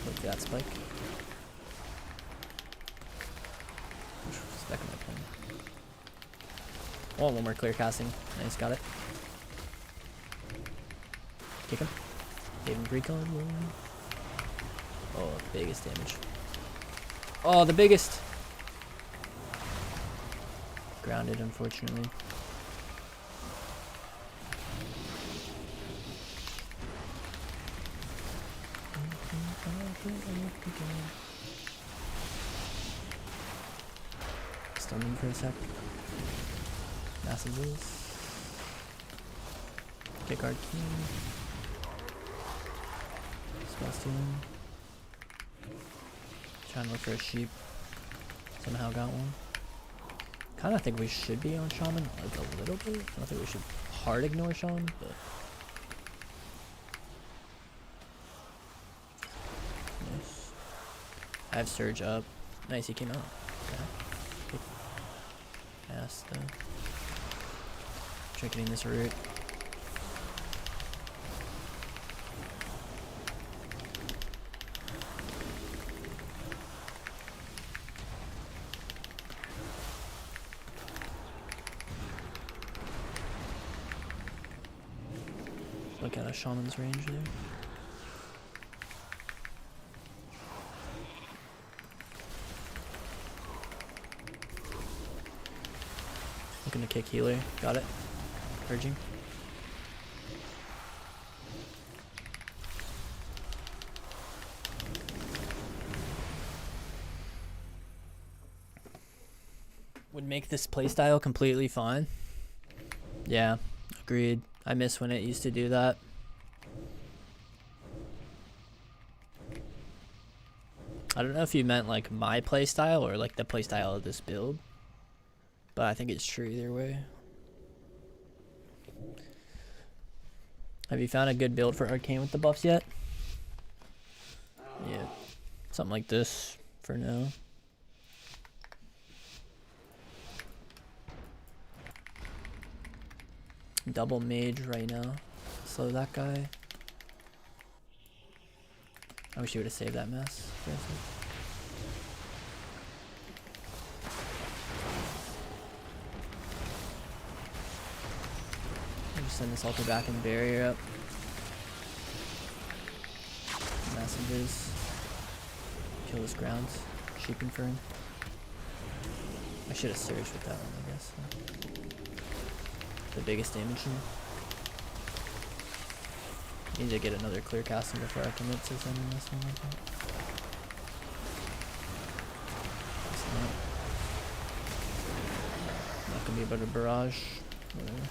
Look for that spike. Spec on my pen. Oh, one more clear casting. Nice, got it. Kick him. Gave him recon. Oh, biggest damage. Oh, the biggest. Grounded, unfortunately. Stun him for a sec. Massive lose. Kick Arcane. Spell stealing. Trying to look for a sheep. Somehow got one. Kind of think we should be on shaman like a little bit. I don't think we should hard ignore shaman, but nice. I have surge up. Nice, he came out. Okay. Ass though. Try getting this root. Look at a shaman's range there. Looking to kick healer. Got it. Purging. Would make this playstyle completely fine. Yeah, agreed. I miss when it used to do that. I don't know if you meant like my playstyle or like the playstyle of this build, but I think it's true either way. Have you found a good build for Arcane with the buffs yet? Yeah, something like this for now. Double mage right now. Slow that guy. I wish you would have saved that mess. Just send this altar back and barrier up. Messengers. Kill this grounds. Sheep and fern. I should have surged with that one, I guess. The biggest damage here. Need to get another clear casting before I commit to sending this one like that. Not gonna be about a barrage. Whatever.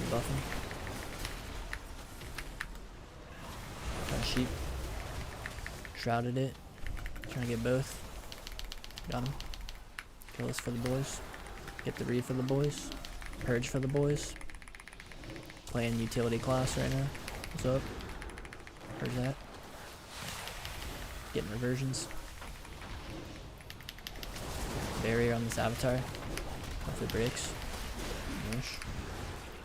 Rebuffing. Got sheep. Shrouded it. Trying to get both. Got him. Kill this for the boys. Get the read for the boys. Purge for the boys. Playing utility class right now. What's up? Purge that. Getting reversions. Barrier on this avatar. Hopefully it breaks. Nice.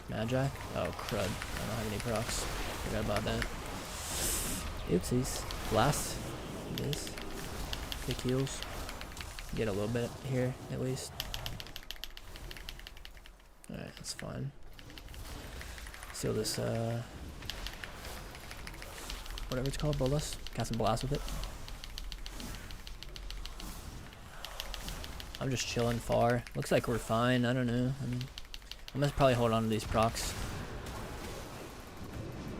Magi. Oh crud. I don't have any procs. Forgot about that. Oopsies. Blast. This. Kick heals. Get a little bit here at least. Alright, that's fine. Seal this, whatever it's called, bolus. Cast some blast with it. I'm just chilling far. Looks like we're fine. I don't know. I mean, I'm gonna probably hold on to these procs.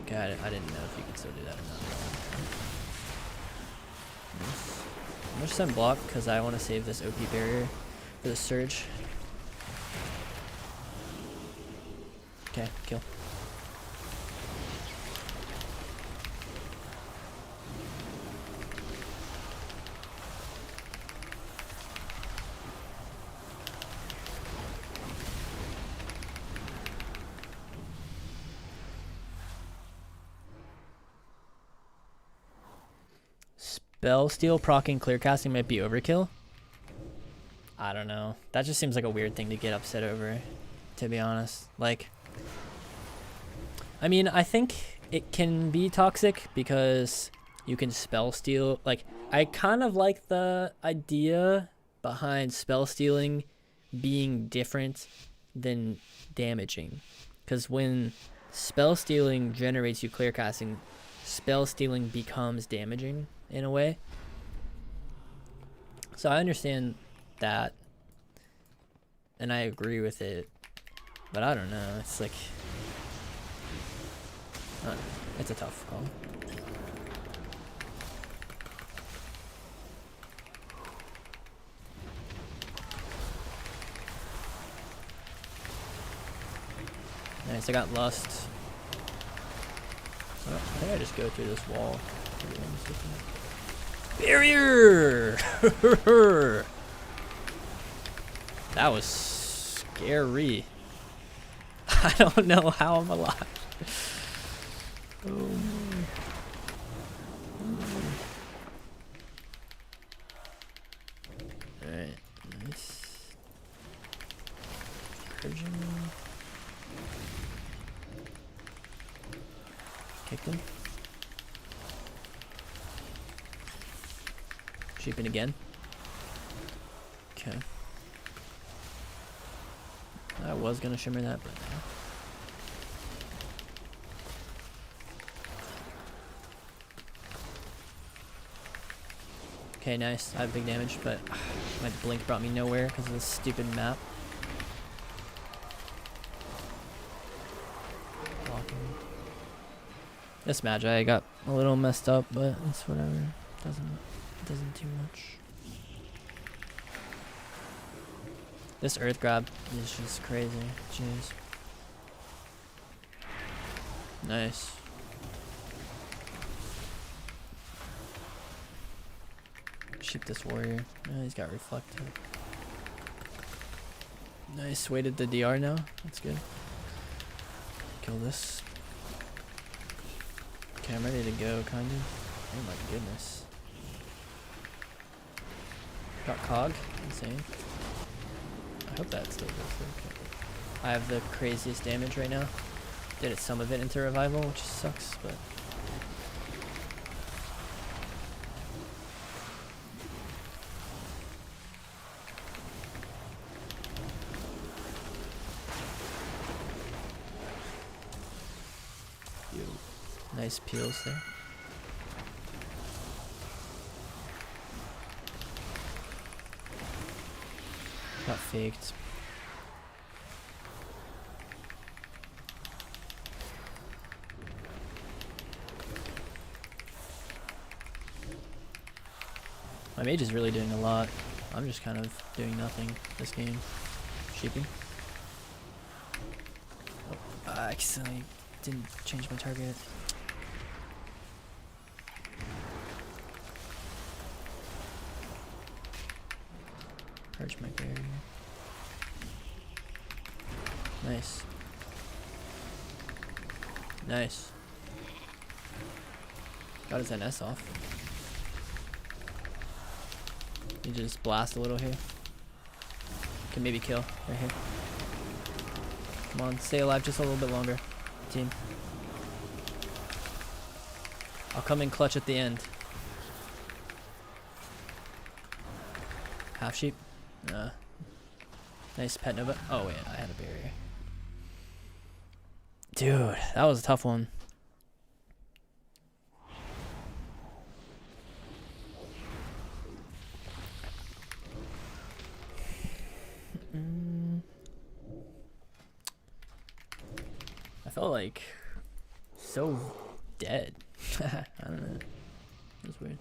Okay, I didn't know if you could still do that or not. Nice. I'm gonna send block because I want to save this OP barrier for the surge. Okay, kill. Spell steal proccing clear casting might be overkill. I don't know. That just seems like a weird thing to get upset over, to be honest. Like, I mean, I think it can be toxic because you can spell steal. Like, I kind of like the idea behind spell stealing being different than damaging. Because when spell stealing generates you clear casting, spell stealing becomes damaging in a way. So I understand that. And I agree with it. But I don't know. It's like, I don't know. It's a tough call. Nice, I got Lust. I think I just go through this wall. Barrier! That was scary. I don't know how I'm alive. Oh. Alright, nice. Urgent. Kick them. Sheeping again. Okay. I was gonna shimmer that, but no. Okay, nice. I have big damage, but my blink brought me nowhere because of this stupid map. This Magi got a little messed up, but it's whatever. Doesn't do much. This earth grab is just crazy. Jeez. Nice. Shoot this warrior. Oh, he's got reflected. Nice. Waited the DR now. That's good. Kill this. Okay, I'm ready to go, kind of. Oh my goodness. Got Cog. Insane. I hope that still goes through. Okay. I have the craziest damage right now. Did it some of it into revival, which sucks, but... Nice peels there. Got faked. My mage is really doing a lot. I'm just kind of doing nothing this game. Sheeping. Oh, I accidentally didn't change my target. Purge my barrier. Nice. Nice. Got his NS off. You just blast a little here. Can maybe kill right here. Come on, stay alive just a little bit longer, team. I'll come in clutch at the end. Half sheep. Nice pet Nova. Oh wait, I had a barrier. Dude, that was a tough one. I felt like so dead. I don't know. It was weird.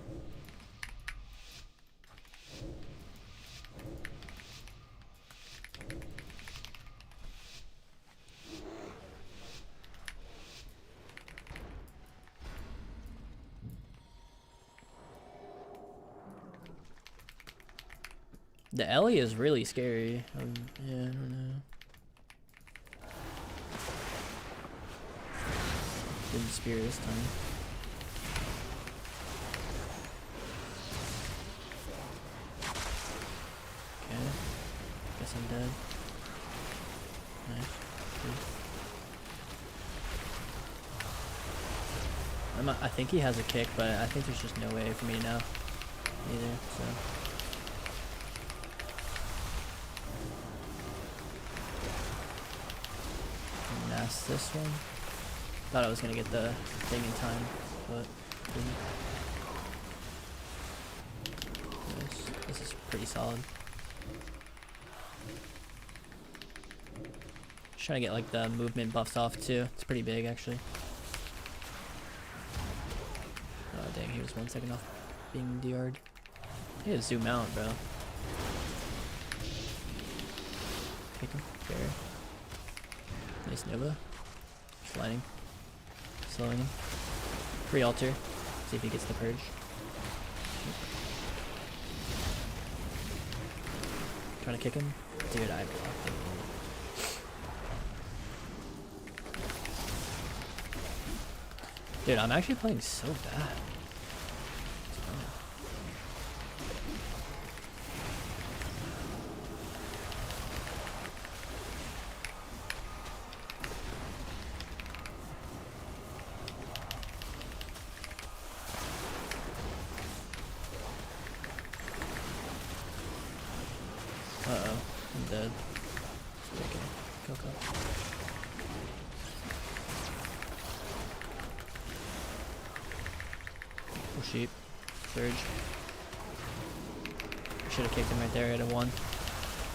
The Ellie is really scary. Yeah, I don't know. Didn't spear this time. Okay. Guess I'm dead. Nice. Good. I think he has a kick, but I think there's just no way for me to know either, so. This one. Thought I was gonna get the thing in time, but didn't. Nice. This is pretty solid. Just trying to get like the movement buffs off too. It's pretty big actually. Oh dang, he was 1 second off being DR'd. He had to zoom out, bro. Take him. Fair. Nice Nova. Sliding. Slowing him. Free altar. See if he gets the purge. Trying to kick him? Dude, I blocked him. Dude, I'm actually playing so bad. Uh-oh, I'm dead. Okay, go. Oh, sheep. Surge. Should have kicked him right there at a 1.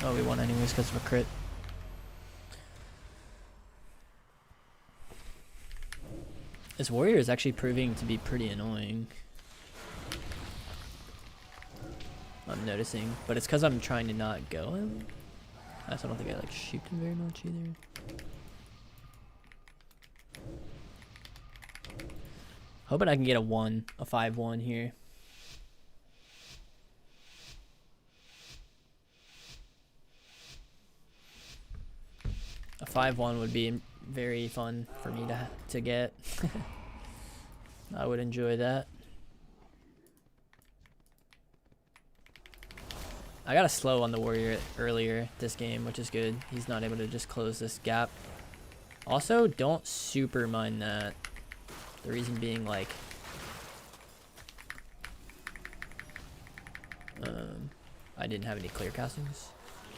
Oh, we won anyways because of a crit. This warrior is actually proving to be pretty annoying. I'm noticing, but it's because I'm trying to not go him. I don't think I like shoot him very much either. Hoping I can get a 5-1 here. A 5-1 would be very fun for me to get. I would enjoy that. I got a slow on the warrior earlier this game, which is good. He's not able to just close this gap. Also, don't super mind that. The reason being, like, I didn't have any clear castings.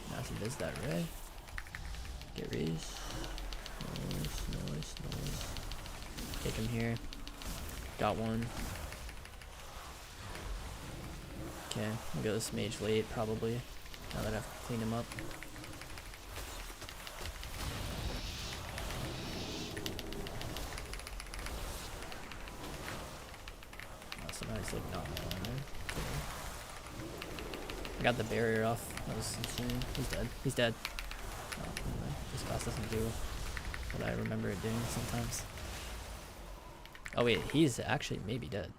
Massive is that red. Get raised. Nice. Take him here. Got one. Okay, I'll go this mage late probably. Now that I've cleaned him up. Somebody's like not on there. I got the barrier off. That was insane. He's dead. He's dead. Oh, anyway. This class doesn't do what I remember it doing sometimes. Oh wait, he's actually maybe dead.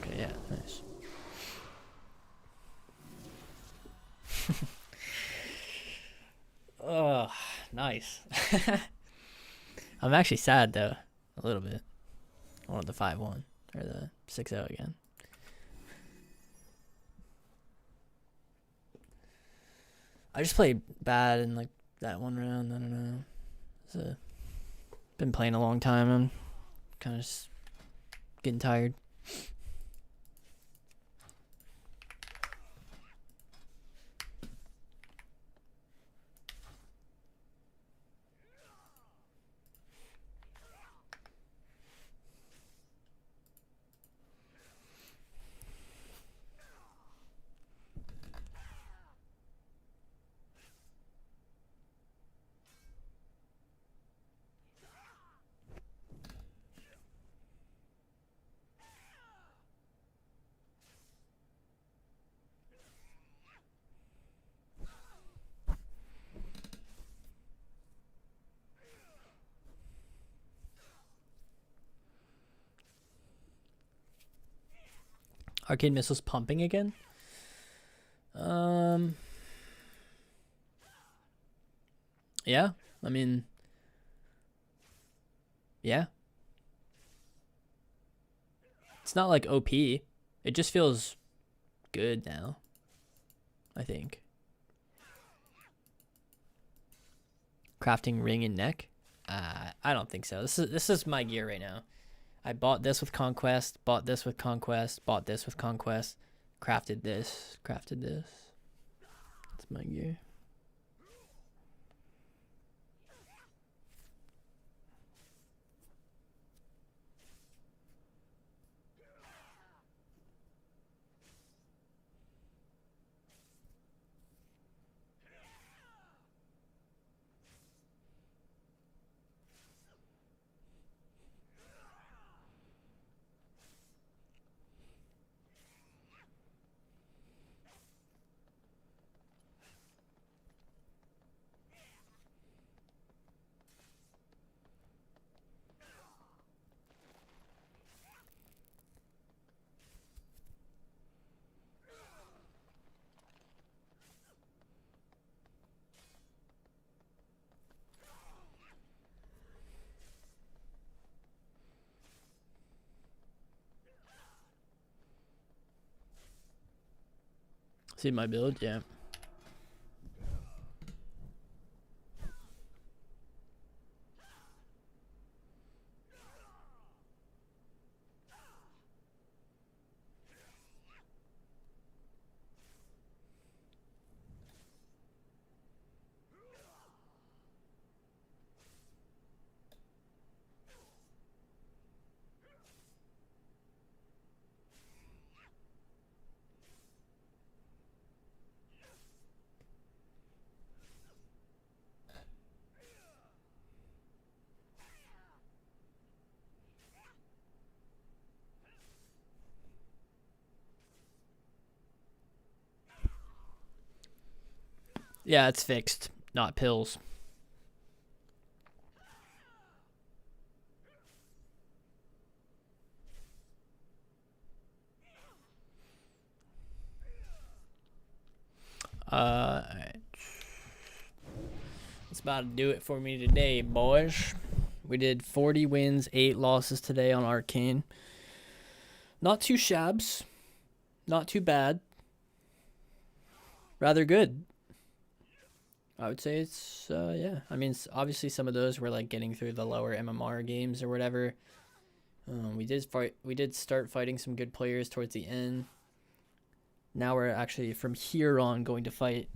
Okay, yeah, nice. Oh, nice. I'm actually sad though, a little bit. I wanted the 5-1 or the 6-0 again. I just played bad in like that one round. I don't know. Been playing a long time. I'm kind of just getting tired. Arcane missiles pumping again. Yeah, I mean, yeah. It's not like OP. It just feels good now, I think. Crafting ring and neck? I don't think so. This is my gear right now. I bought this with Conquest, bought this with Conquest, bought this with Conquest, crafted this. That's my gear. See my build, yeah. Yeah, it's fixed, not pills. Alright. That's about to do it for me today, boys. We did 40 wins, 8 losses today on Arcane. Not too shabs. Not too bad. Rather good. I would say it's, yeah. I mean, obviously some of those were like getting through the lower MMR games or whatever. We did start fighting some good players towards the end. Now we're actually, from here on, going to fight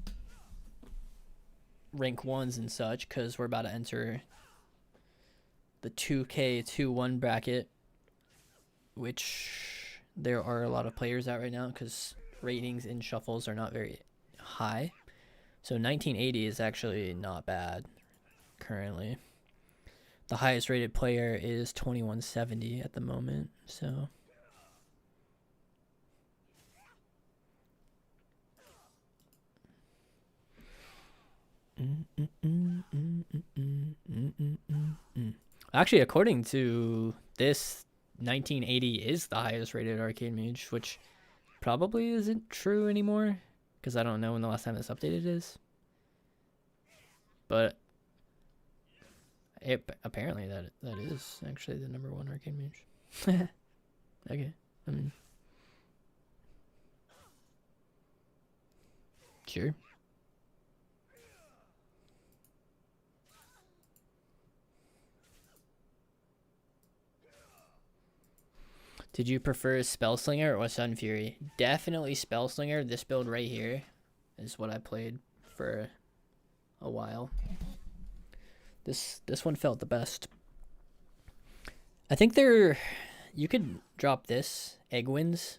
rank 1s and such, because we're about to enter the 2K 2-1 bracket, which there are a lot of players at right now, because ratings in shuffles are not very high. So 1980 is actually not bad currently. The highest rated player is 2170 at the moment, so... Actually, according to this, 1980 is the highest rated Arcane Mage, which probably isn't true anymore, because I don't know when the last time this updated is. But apparently that is actually the #1 Arcane Mage. Okay, I mean, sure. Did you prefer Slinger or Sunfury? Definitely Slinger. This build right here is what I played for a while. This one felt the best. I think you could drop this Aeghis.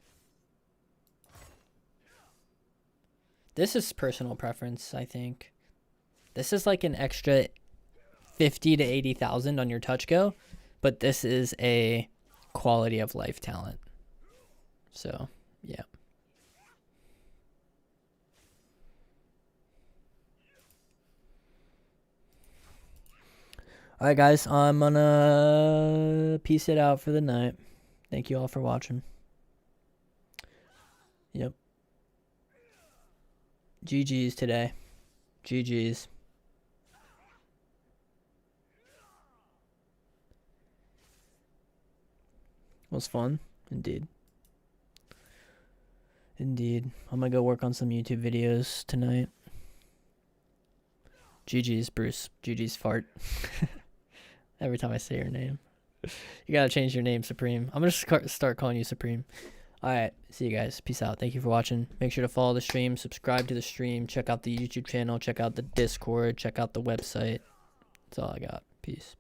This is personal preference, I think. This is like an extra 50 to 80,000 on your touch go, but this is a quality of life talent. So, yeah. Alright guys, I'm gonna peace it out for the night. Thank you all for watching. Yep. GG's today. GG's. Was fun, indeed. Indeed. I'm gonna go work on some YouTube videos tonight. GG's, Bruce. GG's fart. Every time I say your name. You gotta change your name, Supreme. I'm gonna start calling you Supreme. Alright, see you guys. Peace out. Thank you for watching. Make sure to follow the stream, subscribe to the stream, check out the YouTube channel, check out the Discord, check out the website. That's all I got. Peace.